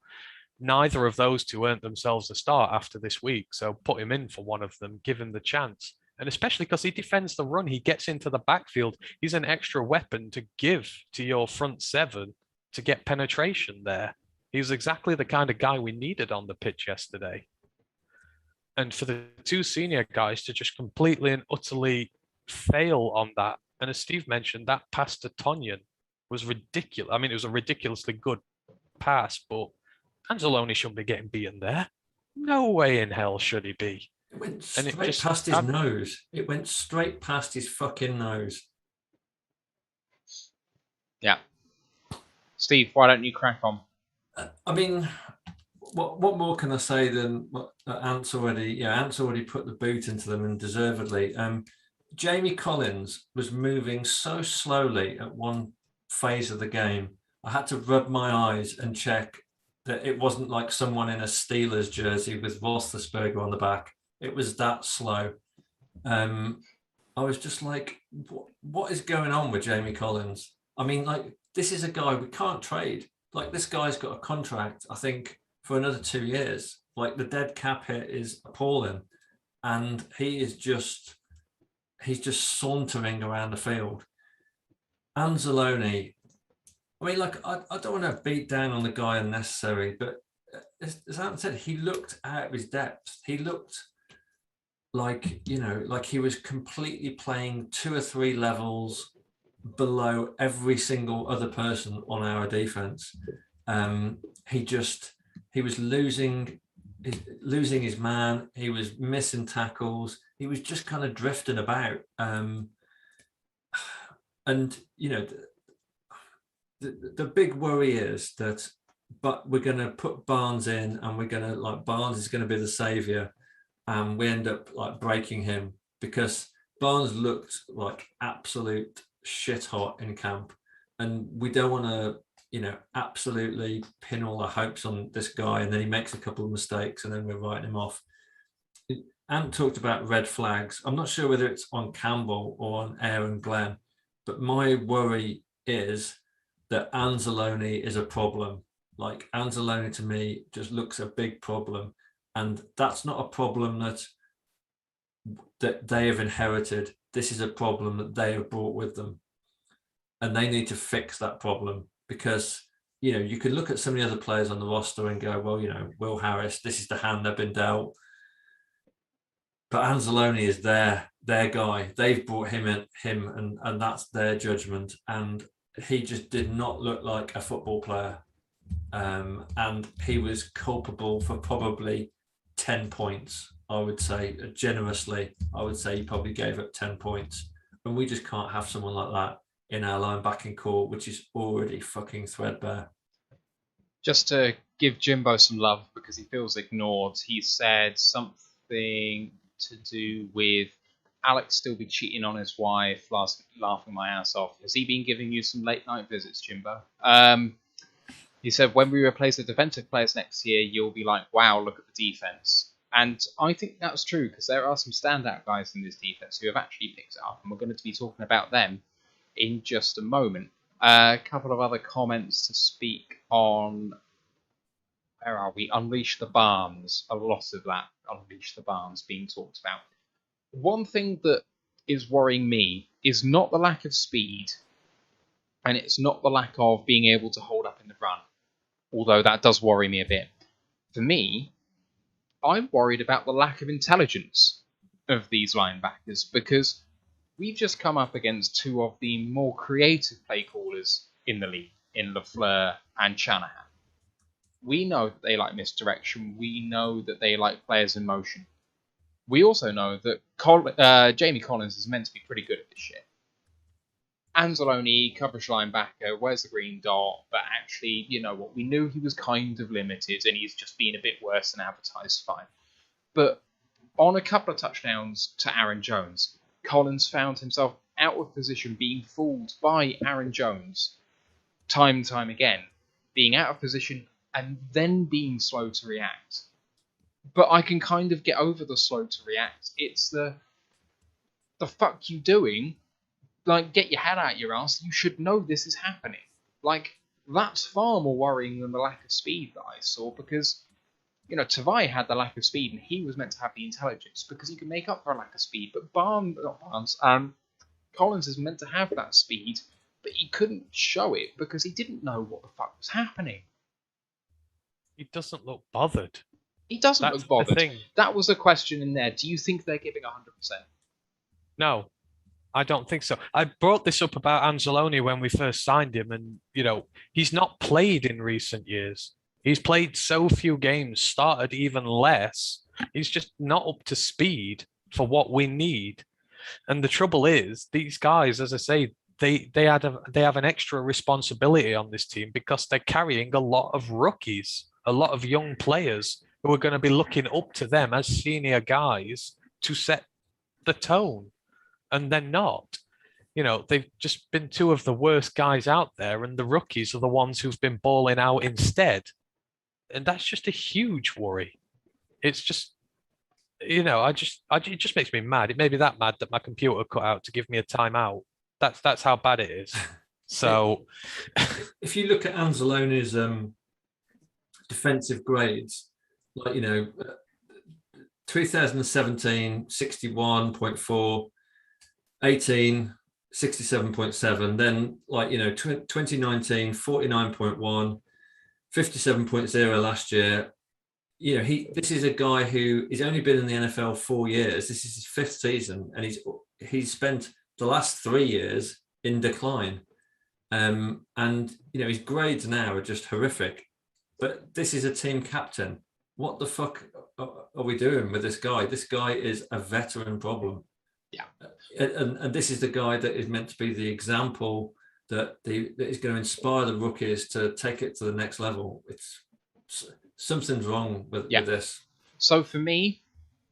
neither of those two earned themselves a start after this week. So put him in for one of them, give him the chance. And especially because he defends the run, he gets into the backfield. He's an extra weapon to give to your front seven to get penetration there. He's exactly the kind of guy we needed on the pitch yesterday. And for the two senior guys to just completely and utterly fail on that. And as Steve mentioned, that pass to Tonyan was ridiculous. I mean, it was a ridiculously good pass, but Anzalone shouldn't be getting beaten there. No way in hell should he be. It went straight past his nose. It went straight past his fucking nose. Yeah. Steve, why don't you crack on? I mean, what more can I say than what Ant's already put the boot into them, and deservedly. Jamie Collins was moving so slowly at one phase of the game. I had to rub my eyes and check that it wasn't like someone in a Steelers jersey with Roethlisberger on the back. It was that slow. I was just like, what is going on with Jamie Collins? I mean, like, this is a guy we can't trade. Like, this guy's got a contract, I think, for another 2 years. Like, the dead cap hit is appalling. And he's just sauntering around the field. Anzalone, I mean, like, I don't want to beat down on the guy unnecessary, but as Ant said, he looked out of his depth. He looked like, like he was completely playing 2 or 3 levels below every single other person on our defense. He was losing his man. He was missing tackles. He was just kind of drifting about. And the big worry is that, but we're going to put Barnes in, and we're going to Barnes is going to be the savior, and we end up breaking him, because Barnes looked like absolute shit hot in camp, and we don't want to absolutely pin all our hopes on this guy, and then he makes a couple of mistakes and then we're writing him off. Ant talked about red flags. I'm not sure whether it's on Campbell or on Aaron Glenn, but my worry is that Anzalone is a problem. Like, Anzalone to me just looks a big problem, and that's not a problem that they have inherited. This is a problem that they have brought with them, and they need to fix that problem, because you could look at some of the other players on the roster and go, well, Will Harris, this is the hand they've been dealt. But Anzalone is their guy. They've brought him in, and that's their judgment. And he just did not look like a football player. And he was culpable for probably 10 points, I would say. Generously, I would say he probably gave up 10 points. And we just can't have someone like that in our linebacking core, which is already fucking threadbare. Just to give Jimbo some love, because he feels ignored, he said something to do with Alex still be cheating on his wife, laughing my ass off. Has he been giving you some late night visits, Jimbo? He said, when we replace the defensive players next year, you'll be like, wow, look at the defense. And I think that's true, because there are some standout guys in this defense who have actually picked it up, and we're going to be talking about them in just a moment. A couple of other comments to speak on. Where are we? Unleash the Barnes. A lot of that Unleash the Barnes being talked about. One thing that is worrying me is not the lack of speed, and it's not the lack of being able to hold up in the run, although that does worry me a bit. For me, I'm worried about the lack of intelligence of these linebackers, because we've just come up against two of the more creative play callers in the league, in LaFleur and Shanahan. We know that they like misdirection. We know that they like players in motion. We also know that Jamie Collins is meant to be pretty good at this shit. Anzalone, coverage linebacker, wears the green dot, but actually, you know what, we knew he was kind of limited and he's just been a bit worse than advertised, fine. But on a couple of touchdowns to Aaron Jones, Collins found himself out of position, being fooled by Aaron Jones time and time again, being out of position and then being slow to react. But I can kind of get over the slow to react. It's the fuck you doing? Like, get your head out your ass. You should know this is happening. Like, that's far more worrying than the lack of speed that I saw, because, you know, Tavai had the lack of speed and he was meant to have the intelligence because he could make up for a lack of speed. But Collins is meant to have that speed, but he couldn't show it because he didn't know what the fuck was happening. He doesn't look bothered. He doesn't look bothered. Thing. That was a question in there. Do you think they're giving 100%? No, I don't think so. I brought this up about Anzalone when we first signed him, and, you know, he's not played in recent years. He's played so few games, started even less. He's just not up to speed for what we need. And the trouble is, these guys, as I say, they have an extra responsibility on this team because they're carrying a lot of rookies, a lot of young players who are going to be looking up to them as senior guys to set the tone. And they're not. You know, they've just been two of the worst guys out there, and the rookies are the ones who've been balling out instead. And that's just a huge worry. It's just, you know, it just makes me mad. It made me that mad that my computer cut out to give me a timeout. That's how bad it is. So, if you look at Anzalone's defensive grades, like, you know, 2017, 61.4. 18, 67.7, then, like, you know, 2019, 49.1, 57.0 last year. You know, this is a guy who has only been in the NFL 4 years. This is his fifth season, and he's spent the last 3 years in decline. And, you know, his grades now are just horrific. But this is a team captain. What the fuck are we doing with this guy? This guy is a veteran problem. Yeah, and this is the guy that is meant to be the example that is going to inspire the rookies to take it to the next level. It's something's wrong with this. So for me,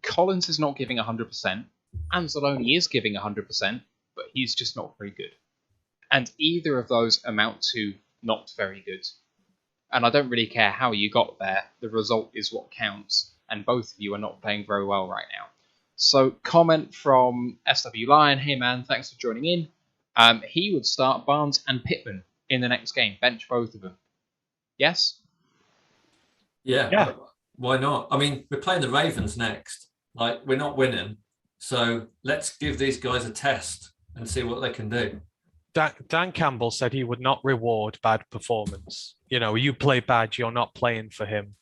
Collins is not giving 100%. Anzalone is giving 100%, but he's just not very good. And either of those amount to not very good. And I don't really care how you got there. The result is what counts. And both of you are not playing very well right now. So, comment from SW Lion. Hey man, thanks for joining in. He would start Barnes and Pittman in the next game. Bench both of them. Yes? Yeah. Why not? I mean, we're playing the Ravens next. Like, we're not winning. So let's give these guys a test and see what they can do. Dan Campbell said he would not reward bad performance. You know, you play bad, you're not playing for him.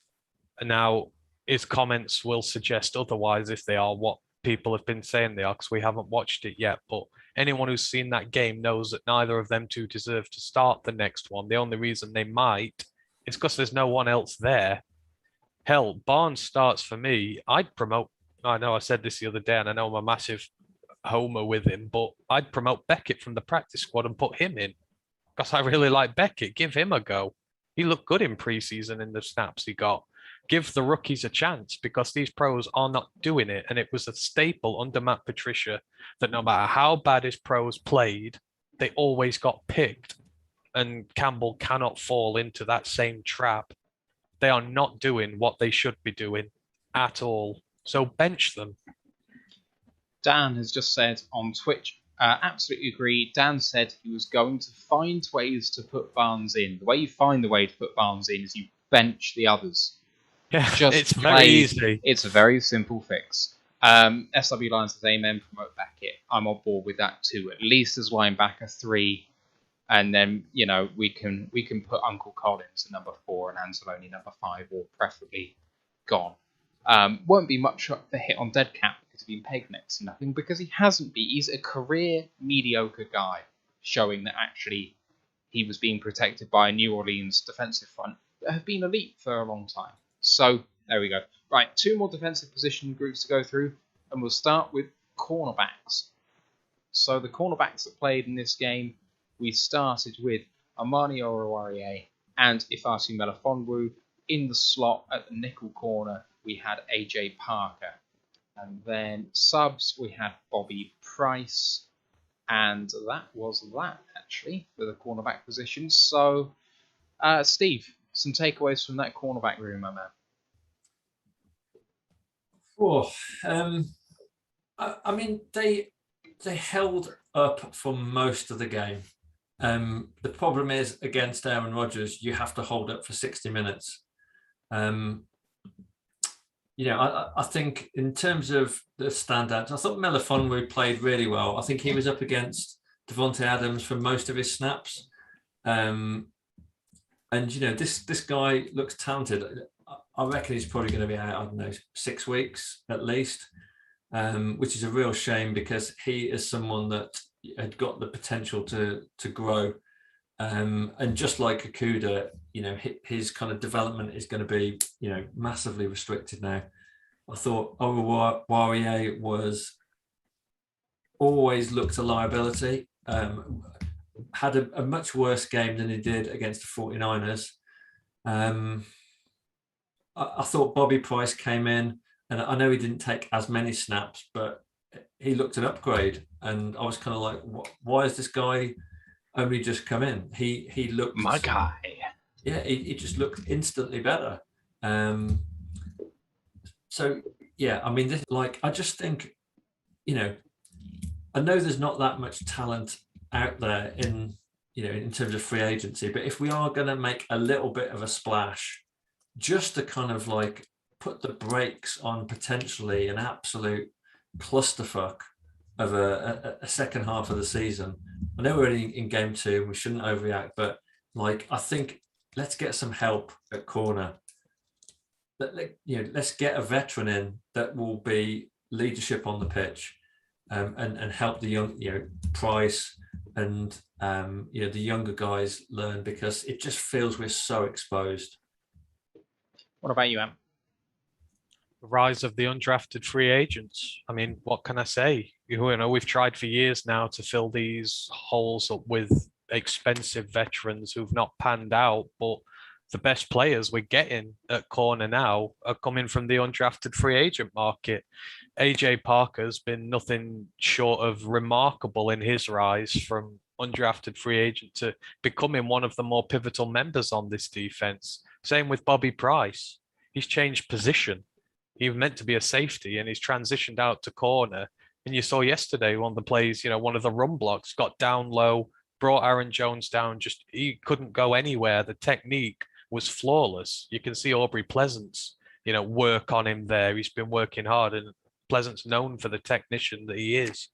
And now his comments will suggest otherwise if they are what people have been saying they are, because we haven't watched it yet. But anyone who's seen that game knows that neither of them two deserve to start the next one. The only reason they might is because there's no one else there. Hell, Barnes starts for me. I'd promote, I know I said this the other day, and I know I'm a massive homer with him, but I'd promote Beckett from the practice squad and put him in because I really like Beckett. Give him a go. He looked good in preseason in the snaps he got. Give the rookies a chance because these pros are not doing it. And it was a staple under Matt Patricia that no matter how bad his pros played, they always got picked. And Campbell cannot fall into that same trap. They are not doing what they should be doing at all. So bench them. Dan has just said on Twitch, absolutely agree. Dan said he was going to find ways to put Barnes in. The way you find the way to put Barnes in is you bench the others. Yeah, it's very easy. It's a very simple fix. SW Lions says amen, promote Beckett. I'm on board with that too. At least as linebacker 3, and then we can put Uncle Collins at number 4 and Anzalone number 5, or preferably gone. Won't be much of a hit on dead cap because of being pegged next to nothing, because he hasn't been. He's a career mediocre guy, showing that actually he was being protected by a New Orleans defensive front that have been elite for a long time. So there we go. Right, 2 more defensive position groups to go through, and we'll start with cornerbacks. So the cornerbacks that played in this game, we started with Amani Oruwariye and Ifeatu Melifonwu. In the slot at the nickel corner, we had AJ Parker. And then subs, we had Bobby Price. And that was that, actually, for the cornerback position. So, Steve, some takeaways from that cornerback room, my man. Oh, I mean, they held up for most of the game. The problem is, against Aaron Rodgers, you have to hold up for 60 minutes. I think in terms of the standouts, I thought Melifonwu played really well. I think he was up against Devontae Adams for most of his snaps. This guy looks talented. I reckon he's probably going to be out, 6 weeks at least, which is a real shame because he is someone that had got the potential to grow. And just like Okudah, his kind of development is going to be, massively restricted now. I thought Oruwariye was always looked a liability. Had a much worse game than he did against the 49ers. I thought Bobby Price came in, and I know he didn't take as many snaps, but he looked an upgrade. And I was kind of like, why is this guy only just come in? He looked... My guy. Yeah, he just looked instantly better. So, yeah, I mean, I just think, I know there's not that much talent out there in terms of free agency, but if we are going to make a little bit of a splash, just to kind of like put the brakes on potentially an absolute clusterfuck of a second half of the season. I know we're in game 2 and we shouldn't overreact, but I think let's get some help at corner. Let's get a veteran in that will be leadership on the pitch, and help the young, Price and the younger guys learn, because it just feels we're so exposed. What about you, Am? The rise of the undrafted free agents. I mean, what can I say? We've tried for years now to fill these holes up with expensive veterans who've not panned out, but the best players we're getting at corner now are coming from the undrafted free agent market. AJ Parker's been nothing short of remarkable in his rise from undrafted free agent to becoming one of the more pivotal members on this defense. Same with Bobby Price. He's changed position. He was meant to be a safety and he's transitioned out to corner. And you saw yesterday one of the plays, one of the run blocks got down low, brought Aaron Jones down. Just he couldn't go anywhere. The technique was flawless. You can see Aubrey Pleasant's, work on him there. He's been working hard, and Pleasant's known for the technician that he is.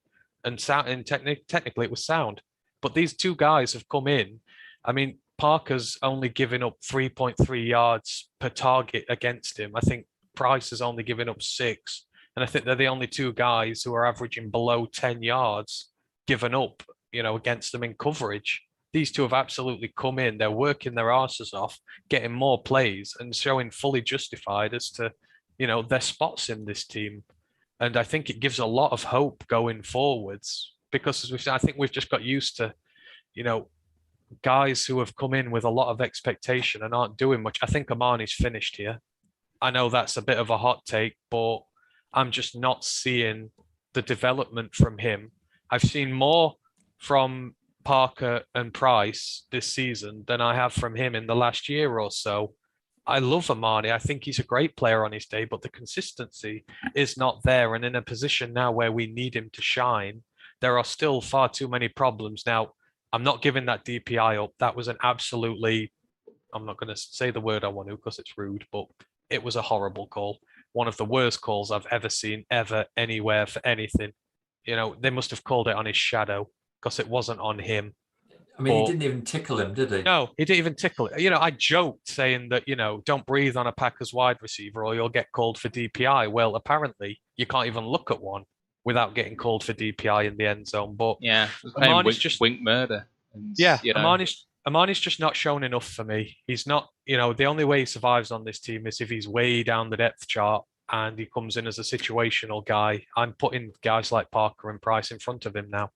And technically it was sound. But these two guys have come in. I mean, Parker's only given up 3.3 yards per target against him. I think Price has only given up 6. And I think they're the only two guys who are averaging below 10 yards given up, against them in coverage. These two have absolutely come in. They're working their asses off, getting more plays and showing fully justified as to, their spots in this team. And I think it gives a lot of hope going forwards, because as we've said, I think we've just got used to, guys who have come in with a lot of expectation and aren't doing much. I think Amani's finished here. I know that's a bit of a hot take, but I'm just not seeing the development from him. I've seen more from Parker and Price this season than I have from him in the last year or so. I love Amani. I think he's a great player on his day, but the consistency is not there. And in a position now where we need him to shine, there are still far too many problems. Now, I'm not giving that DPI up. That was an absolutely, I'm not going to say the word I want to because it's rude, but it was a horrible call. one of the worst calls I've ever seen, ever, anywhere for anything. They must have called it on his shadow because it wasn't on him. I mean, he didn't even tickle him, did he? No, he didn't even tickle it. I joked saying that, don't breathe on a Packers wide receiver or you'll get called for DPI. Well, apparently you can't even look at one without getting called for DPI in the end zone. But yeah, Amani's just wink murder. And, Amani's just not shown enough for me. He's not, the only way he survives on this team is if he's way down the depth chart and he comes in as a situational guy. I'm putting guys like Parker and Price in front of him now.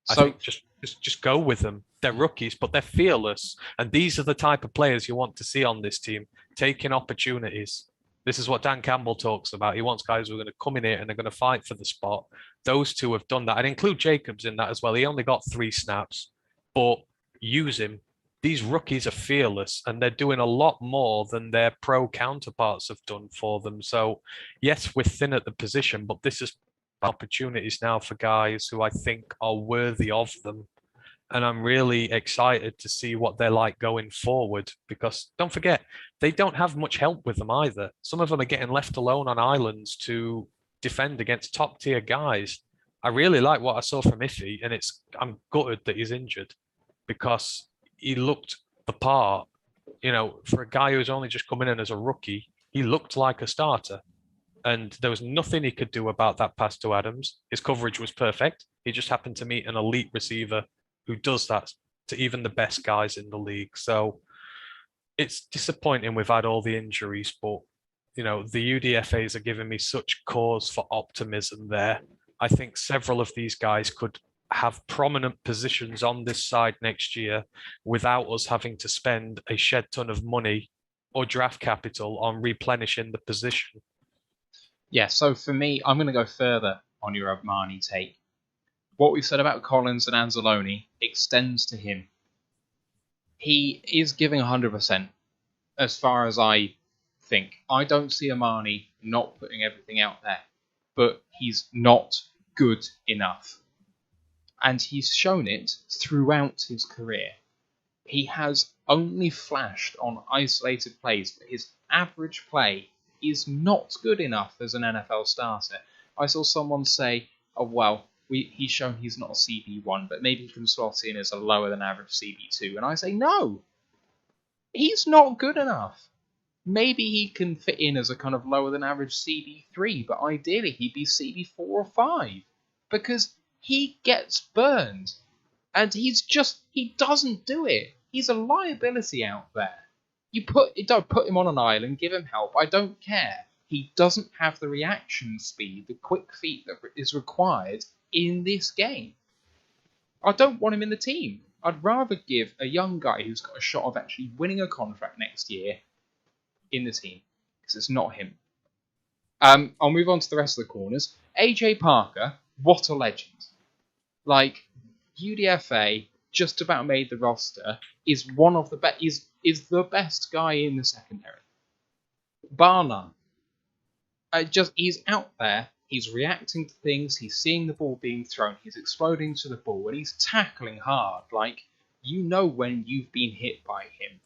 I think just go with them. They're rookies, but they're fearless. And these are the type of players you want to see on this team, taking opportunities. This is what Dan Campbell talks about. He wants guys who are going to come in here and they're going to fight for the spot. Those two have done that. I'd include Jacobs in that as well. He only got 3 snaps, but use him. These rookies are fearless and they're doing a lot more than their pro counterparts have done for them. So, yes, we're thin at the position, but this is opportunities now for guys who I think are worthy of them. And I'm really excited to see what they're like going forward because don't forget, they don't have much help with them either. Some of them are getting left alone on islands to defend against top tier guys. I really like what I saw from Iffy, and I'm gutted that he's injured because he looked the part. For a guy who's only just coming in as a rookie, he looked like a starter. And there was nothing he could do about that pass to Adams. His coverage was perfect. He just happened to meet an elite receiver who does that to even the best guys in the league. So it's disappointing we've had all the injuries, but, the UDFAs are giving me such cause for optimism there. I think several of these guys could have prominent positions on this side next year without us having to spend a shed ton of money or draft capital on replenishing the position. Yeah, so for me, I'm going to go further on your Amani take. What we've said about Collins and Anzalone extends to him. He is giving 100% as far as I think. I don't see Amani not putting everything out there, but he's not good enough. And he's shown it throughout his career. He has only flashed on isolated plays, but his average play is not good enough as an NFL starter. I saw someone say, oh, well, he's shown he's not a CB1, but maybe he can slot in as a lower than average CB2. And I say, no, he's not good enough. Maybe he can fit in as a kind of lower than average CB3, but ideally he'd be CB4 or 5 because he gets burned and he doesn't do it. He's a liability out there. Don't put him on an island, give him help. I don't care. He doesn't have the reaction speed, the quick feet that is required in this game. I don't want him in the team. I'd rather give a young guy who's got a shot of actually winning a contract next year in the team, because it's not him. I'll move on to the rest of the corners. AJ Parker, what a legend. UDFA just about made the roster, is one of the best, is the best guy in the secondary. Bar none. He's out there, he's reacting to things, he's seeing the ball being thrown, he's exploding to the ball, and he's tackling hard. When you've been hit by him.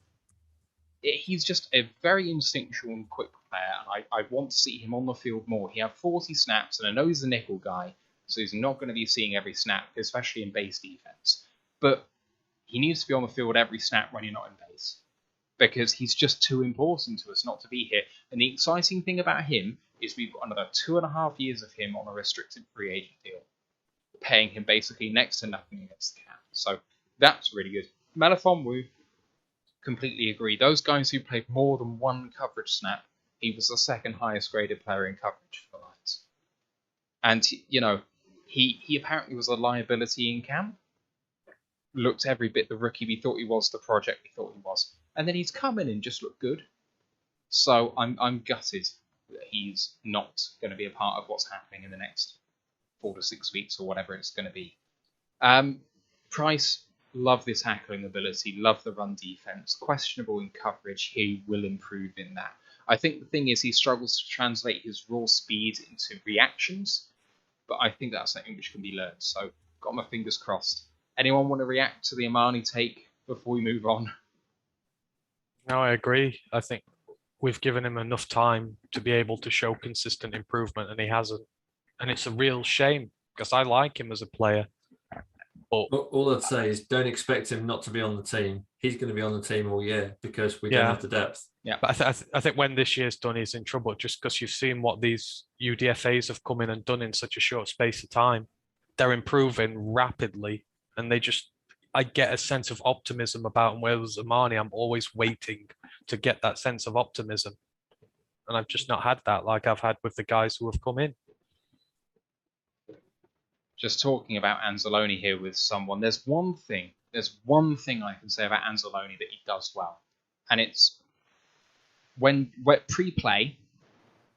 He's just a very instinctual and quick player, and I want to see him on the field more. He had 40 snaps, and I know he's a nickel guy, so he's not going to be seeing every snap, especially in base defense. But he needs to be on the field every snap when you're not in base, because he's just too important to us not to be here. And the exciting thing about him is we've got another 2.5 years of him on a restricted free agent deal, paying him basically next to nothing against the cap. So that's really good. Melifonwu, completely agree. Those guys who played more than one coverage snap, he was the second highest graded player in coverage for the Lions. And, he apparently was a liability in camp. Looked every bit the rookie we thought he was, the project we thought he was. And then he's come in and just looked good. So I'm gutted that he's not going to be a part of what's happening in the next 4 to 6 weeks or whatever it's going to be. Price, love this tackling ability, love the run defense. Questionable in coverage, he will improve in that. I think the thing is he struggles to translate his raw speed into reactions, but I think that's something which can be learned. So got my fingers crossed. Anyone want to react to the Amani take before we move on? No, I agree. I think we've given him enough time to be able to show consistent improvement, and he hasn't. And it's a real shame because I like him as a player. But all I'd say is don't expect him not to be on the team. He's going to be on the team all year because we don't have the depth. Yeah, but I think when this year's done, he's in trouble just because you've seen what these UDFAs have come in and done in such a short space of time. They're improving rapidly, and I get a sense of optimism about him. Whereas Amani, I'm always waiting to get that sense of optimism, and I've just not had that like I've had with the guys who have come in. Just talking about Anzalone here with someone, there's one thing I can say about Anzalone that he does well, and it's when pre-play,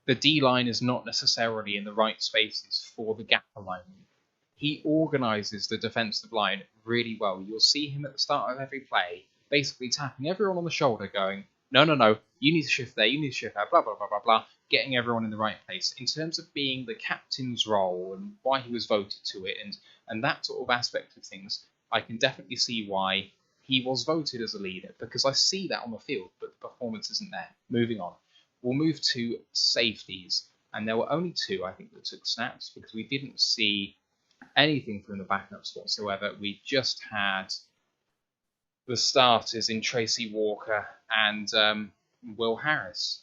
the D-line is not necessarily in the right spaces for the gap alignment. He organises the defensive line really well. You'll see him at the start of every play, basically tapping everyone on the shoulder, going, no, you need to shift there, you need to shift there, blah, blah, blah, blah, blah, getting everyone in the right place. In terms of being the captain's role and why he was voted to it and that sort of aspect of things, I can definitely see why he was voted as a leader, because I see that on the field, but the performance isn't there. Moving on. We'll move to safeties, and there were only two, I think, that took snaps, because we didn't see anything from the backups whatsoever. We just had the starters in Tracy Walker and Will Harris.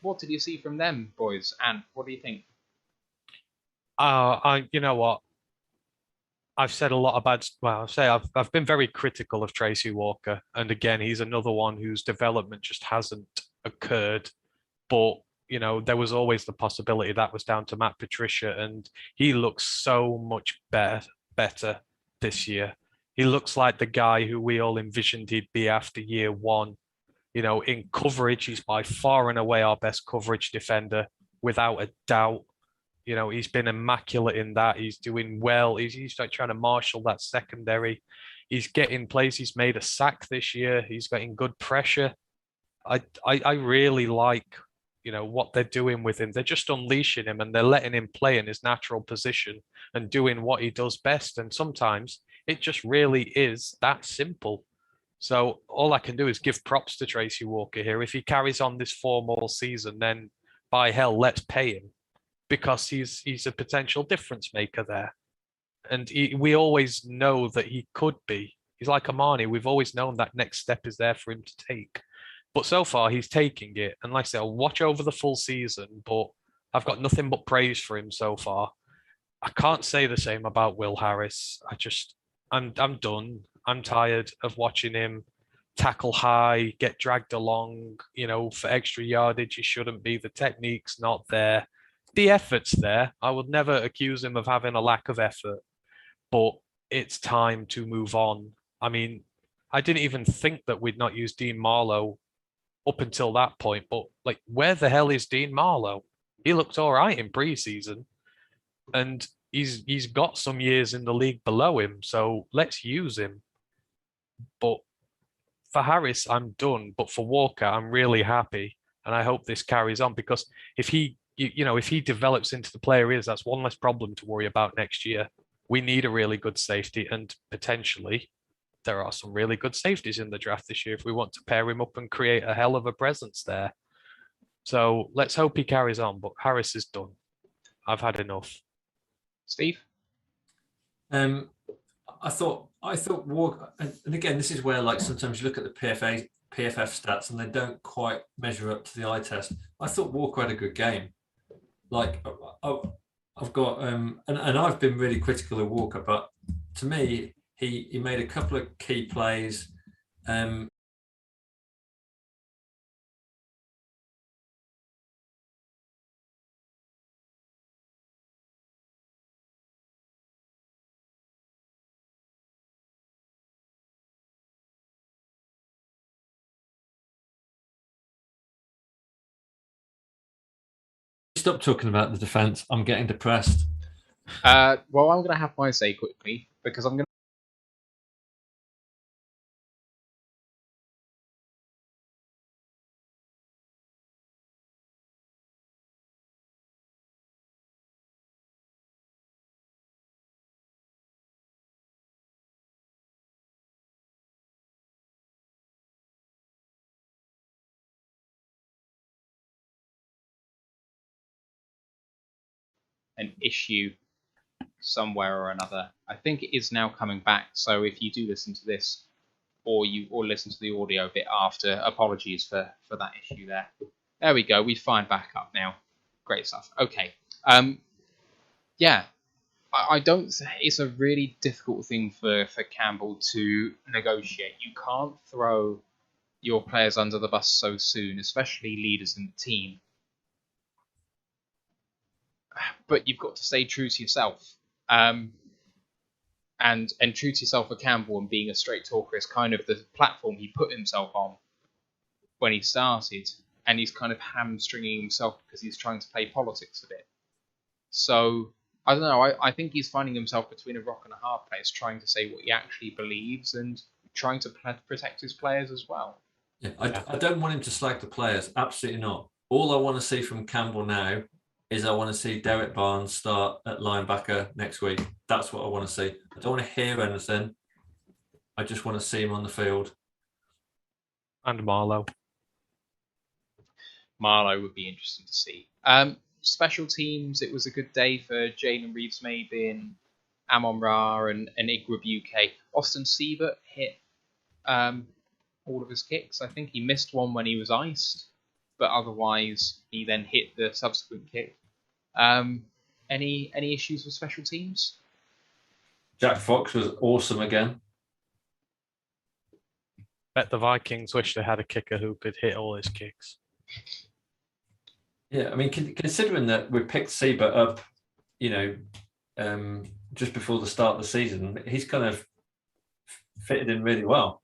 What did you see from them, boys? And what do you think? You know what? I've said a lot about. Well, I've been very critical of Tracy Walker, and again, he's another one whose development just hasn't occurred. But there was always the possibility that was down to Matt Patricia, and he looks so much better this year. He looks like the guy who we all envisioned he'd be after year one. In coverage, he's by far and away our best coverage defender, without a doubt. He's been immaculate in that. He's doing well. He's like trying to marshal that secondary. He's getting plays. He's made a sack this year. He's getting good pressure. I really like what they're doing with him. They're just unleashing him and they're letting him play in his natural position and doing what he does best. And sometimes it just really is that simple. So all I can do is give props to Tracy Walker here. If he carries on this form all season, then by hell, let's pay him, because he's a potential difference maker there. And we always know that he could be. He's like Amani. We've always known that next step is there for him to take. But so far, he's taking it. And like I said, I'll watch over the full season, but I've got nothing but praise for him so far. I can't say the same about Will Harris. I'm done. I'm tired of watching him tackle high, get dragged along, for extra yardage. He shouldn't be. The technique's not there. The effort's there. I would never accuse him of having a lack of effort, but it's time to move on. I mean, I didn't even think that we'd not use Dean Marlowe up until that point, but where the hell is Dean Marlowe? He looked all right in preseason, and he's got some years in the league below him, so let's use him. But for Harris, I'm done. But for Walker, I'm really happy, and I hope this carries on, because if he develops into the player he is, that's one less problem to worry about next year. We need a really good safety, and potentially there are some really good safeties in the draft this year if we want to pair him up and create a hell of a presence there. So let's hope he carries on, but Harris is done. I've had enough. Steve? I thought Walker, and again, this is where sometimes you look at the PFF stats and they don't quite measure up to the eye test. I thought Walker had a good game. I've got and I've been really critical of Walker, but to me, he made a couple of key plays. Stop talking about the defense. I'm getting depressed. Well, I'm going to have my say quickly, because I'm going to an issue somewhere or another. I think it is now coming back. So if you do listen to this, or listen to the audio bit after, apologies for that issue there. There we go. We find back up now. Great stuff. Okay. Yeah. I don't. It's a really difficult thing for Campbell to negotiate. You can't throw your players under the bus so soon, especially leaders in the team. But you've got to stay true to yourself. And true to yourself for Campbell, and being a straight talker is kind of the platform he put himself on when he started, and he's kind of hamstringing himself because he's trying to play politics a bit. So I don't know. I think he's finding himself between a rock and a hard place, trying to say what he actually believes and trying to protect his players as well. Yeah, I don't want him to slag the players. Absolutely not. All I want to see from Campbell now is I want to see Derek Barnes start at linebacker next week. That's what I want to see. I don't want to hear anything. I just want to see him on the field. And Marlowe. Marlowe would be interesting to see. Special teams, it was a good day for Jalen Reeves-Maybin, Amon Ra, and Igwebuike. Austin Siebert hit all of his kicks. I think he missed one when he was iced, but otherwise he then hit the subsequent kick. Any issues with special teams? Jack Fox was awesome again. Bet the Vikings wish they had a kicker who could hit all his kicks. Yeah, I mean, considering that we picked Siebert up, just before the start of the season, he's kind of fitted in really well.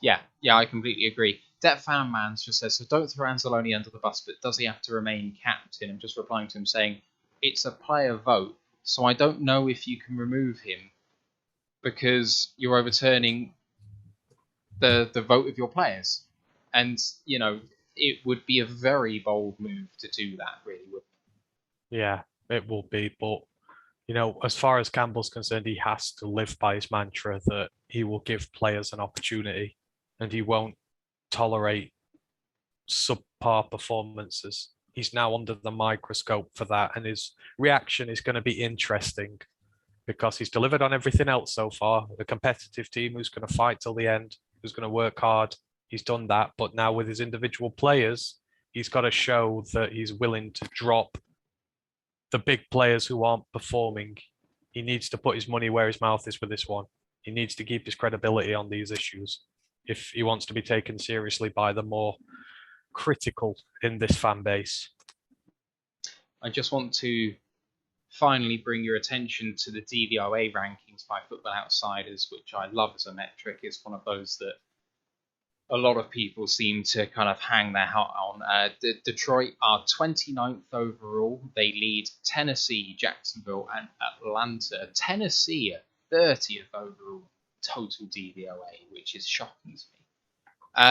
Yeah, I completely agree. Det Fanmans just says, so don't throw Anzalone under the bus, but does he have to remain captain? I'm just replying to him saying, it's a player vote, so I don't know if you can remove him because you're overturning the vote of your players. And, it would be a very bold move to do that, really, wouldn't it? Yeah, it will be. But, as far as Campbell's concerned, he has to live by his mantra that he will give players an opportunity and he won't tolerate subpar performances. He's now under the microscope for that, and his reaction is going to be interesting because he's delivered on everything else so far. A competitive team who's going to fight till the end, who's going to work hard. He's done that, but now with his individual players, he's got to show that he's willing to drop the big players who aren't performing. He needs to put his money where his mouth is with this one. He needs to keep his credibility on these issues if he wants to be taken seriously by the more critical in this fan base. I just want to finally bring your attention to the DVOA rankings by Football Outsiders, which I love as a metric. It's one of those that a lot of people seem to kind of hang their hat on. Detroit are 29th overall. They lead Tennessee, Jacksonville, and Atlanta. Tennessee are 30th overall total DVOA, which is shocking to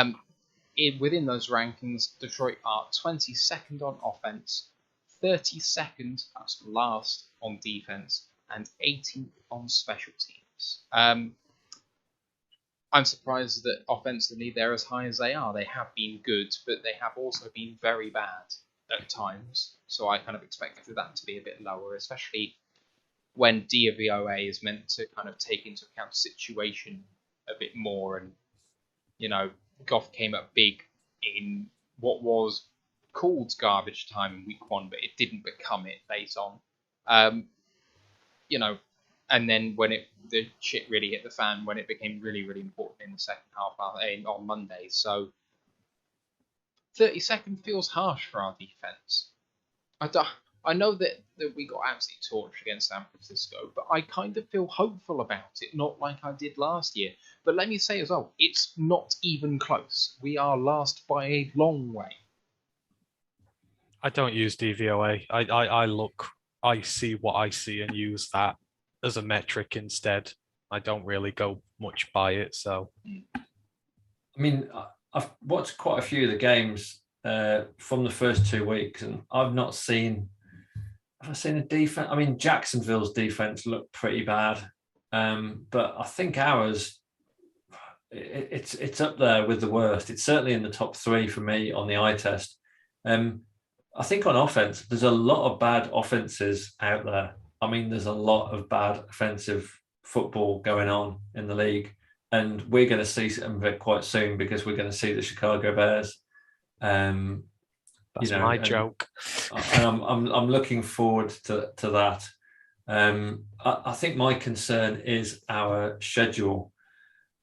me. Within those rankings, Detroit are 22nd on offense, 32nd, that's last, on defense, and 18th on special teams. I'm surprised that offensively they're as high as they are. They have been good, but they have also been very bad at times. So I kind of expected that to be a bit lower, especially when DVOA is meant to kind of take into account the situation a bit more. And, Goff came up big in what was called garbage time in week 1, but it didn't become it late on. And then when the shit really hit the fan, when it became really, really important in the second half on Monday. So 32nd feels harsh for our defense. I know that we got absolutely torched against San Francisco, but I kind of feel hopeful about it, not like I did last year. But let me say as well, it's not even close. We are last by a long way. I don't use DVOA. I see what I see and use that as a metric instead. I don't really go much by it. So, I mean, I've watched quite a few of the games from the first 2 weeks, and I've not seen. Have I seen a defense? I mean, Jacksonville's defense looked pretty bad, but I think ours, it's up there with the worst. It's certainly in the top 3 for me on the eye test. I think on offense, there's a lot of bad offenses out there. I mean, there's a lot of bad offensive football going on in the league, and we're going to see some of it quite soon because we're going to see the Chicago Bears. That's my joke. And I'm looking forward to that. I think my concern is our schedule,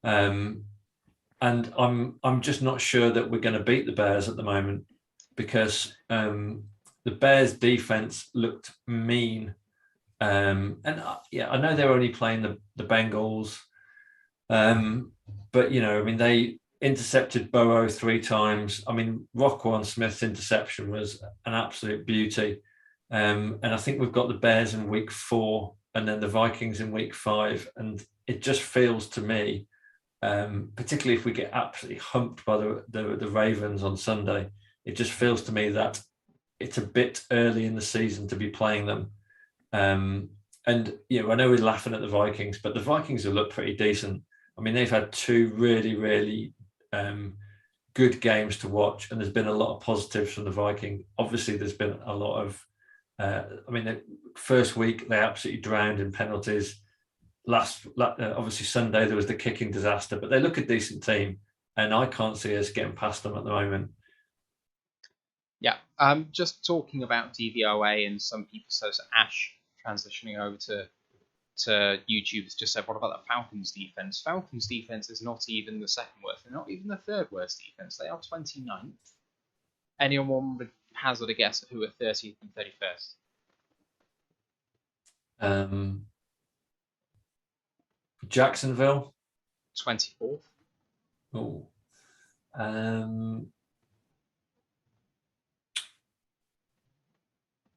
and I'm just not sure that we're going to beat the Bears at the moment because the Bears' defense looked mean, and I know they're only playing the Bengals, but I mean they intercepted Burrow 3 times. I mean, Roquan Smith's interception was an absolute beauty. And I think we've got the Bears in week 4 and then the Vikings in week 5. And it just feels to me, particularly if we get absolutely humped by the Ravens on Sunday, it just feels to me that it's a bit early in the season to be playing them. And, I know we're laughing at the Vikings, but the Vikings have looked pretty decent. I mean, they've had 2 really, really good games to watch, and there's been a lot of positives from the Viking. Obviously, there's been a lot of the first week they absolutely drowned in penalties. Obviously Sunday there was the kicking disaster, but they look a decent team, and I can't see us getting past them at the moment. Yeah, just talking about DVOA and some people, so Ash transitioning over to YouTube has just said, what about the Falcons defense? Falcons defense is not even the second worst. They're not even the third worst defense. They are 29th. Anyone would hazard a guess at who are 30th and 31st? Jacksonville. 24th. Oh.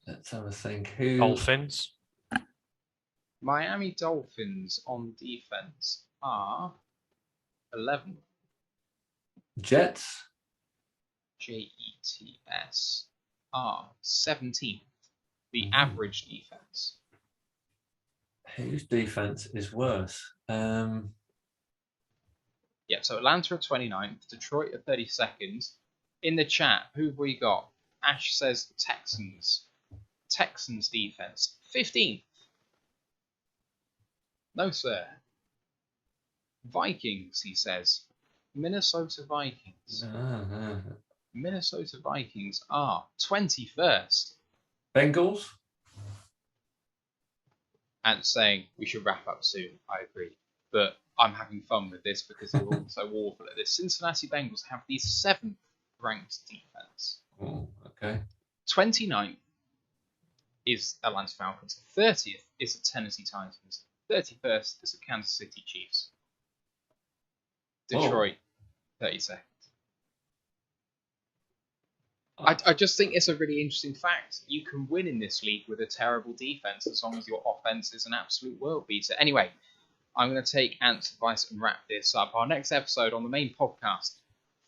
Let's have a think. Who? Dolphins. Miami Dolphins on defense are 11th. Jets. Jets are 17th. The average defense. Whose defense is worse? Yeah, so Atlanta are 29th, Detroit are 32nd. In the chat, who have we got? Ash says Texans. Texans defense, 15th. No, sir. Vikings, he says. Minnesota Vikings. Minnesota Vikings are 21st. Bengals? And saying we should wrap up soon. I agree. But I'm having fun with this because they're all so awful at this. Cincinnati Bengals have the 7th ranked defense. Oh, okay. 29th is Atlanta Falcons. 30th is the Tennessee Titans. 31st is the Kansas City Chiefs. Detroit, 32nd. I just think it's a really interesting fact. You can win in this league with a terrible defense as long as your offense is an absolute world beater. Anyway, I'm going to take Ant's advice and wrap this up. Our next episode on the main podcast,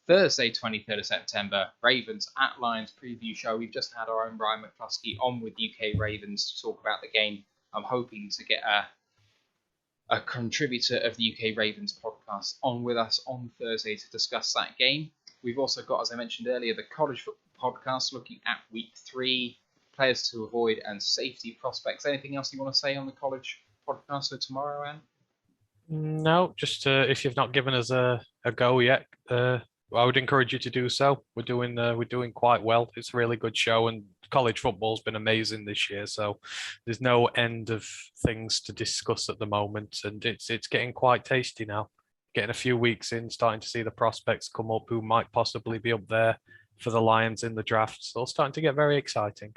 Thursday, 23rd of September, Ravens at Lions preview show. We've just had our own Brian McCluskey on with UK Ravens to talk about the game. I'm hoping to get a contributor of the UK Ravens podcast on with us on Thursday to discuss that game. We've also got, as I mentioned earlier, the college football podcast looking at week 3, players to avoid and safety prospects. Anything else you want to say on the college podcast for tomorrow, Anne? No, just if you've not given us a go yet, I would encourage you to do so. We're doing quite well. It's a really good show, and college football's been amazing this year. So there's no end of things to discuss at the moment, and it's getting quite tasty now. Getting a few weeks in, starting to see the prospects come up who might possibly be up there for the Lions in the draft. So it's starting to get very exciting.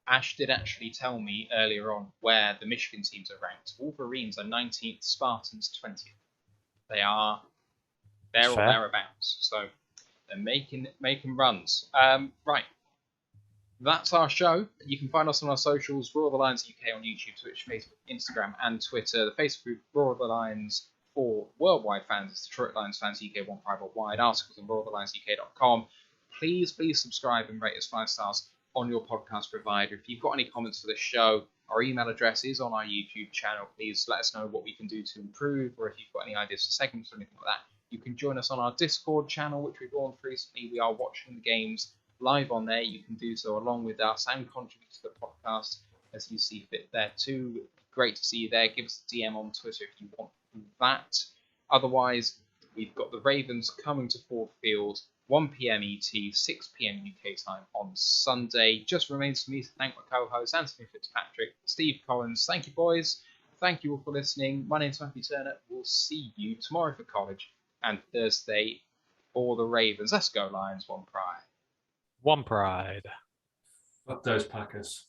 Ash did actually tell me earlier on where the Michigan teams are ranked. Wolverines are 19th, Spartans 20th. They're or thereabouts. So they're making runs. Right. That's our show. You can find us on our socials, Roar of the Lions UK on YouTube, Twitch, Facebook, Instagram, and Twitter. The Facebook group, Roar of the Lions for worldwide fans, it's Detroit Lions Fans UK 15 worldwide. Articles on roarofthelionsuk.com. Please subscribe and rate us 5 stars on your podcast provider. If you've got any comments for the show, our email address is on our YouTube channel. Please let us know what we can do to improve, or if you've got any ideas for segments or anything like that. You can join us on our Discord channel, which we've launched recently. We are watching the games live on there, you can do so along with us and contribute to the podcast as you see fit there too. Great to see you there. Give us a DM on Twitter if you want that. Otherwise, we've got the Ravens coming to Ford Field, 1 p.m. ET, 6 p.m. UK time on Sunday. Just remains for me to thank my co-host, Anthony Fitzpatrick, Steve Collins. Thank you, boys. Thank you all for listening. My name's Matthew Turner. We'll see you tomorrow for college and Thursday for the Ravens. Let's go, Lions. One pride. One pride. Fuck those Packers.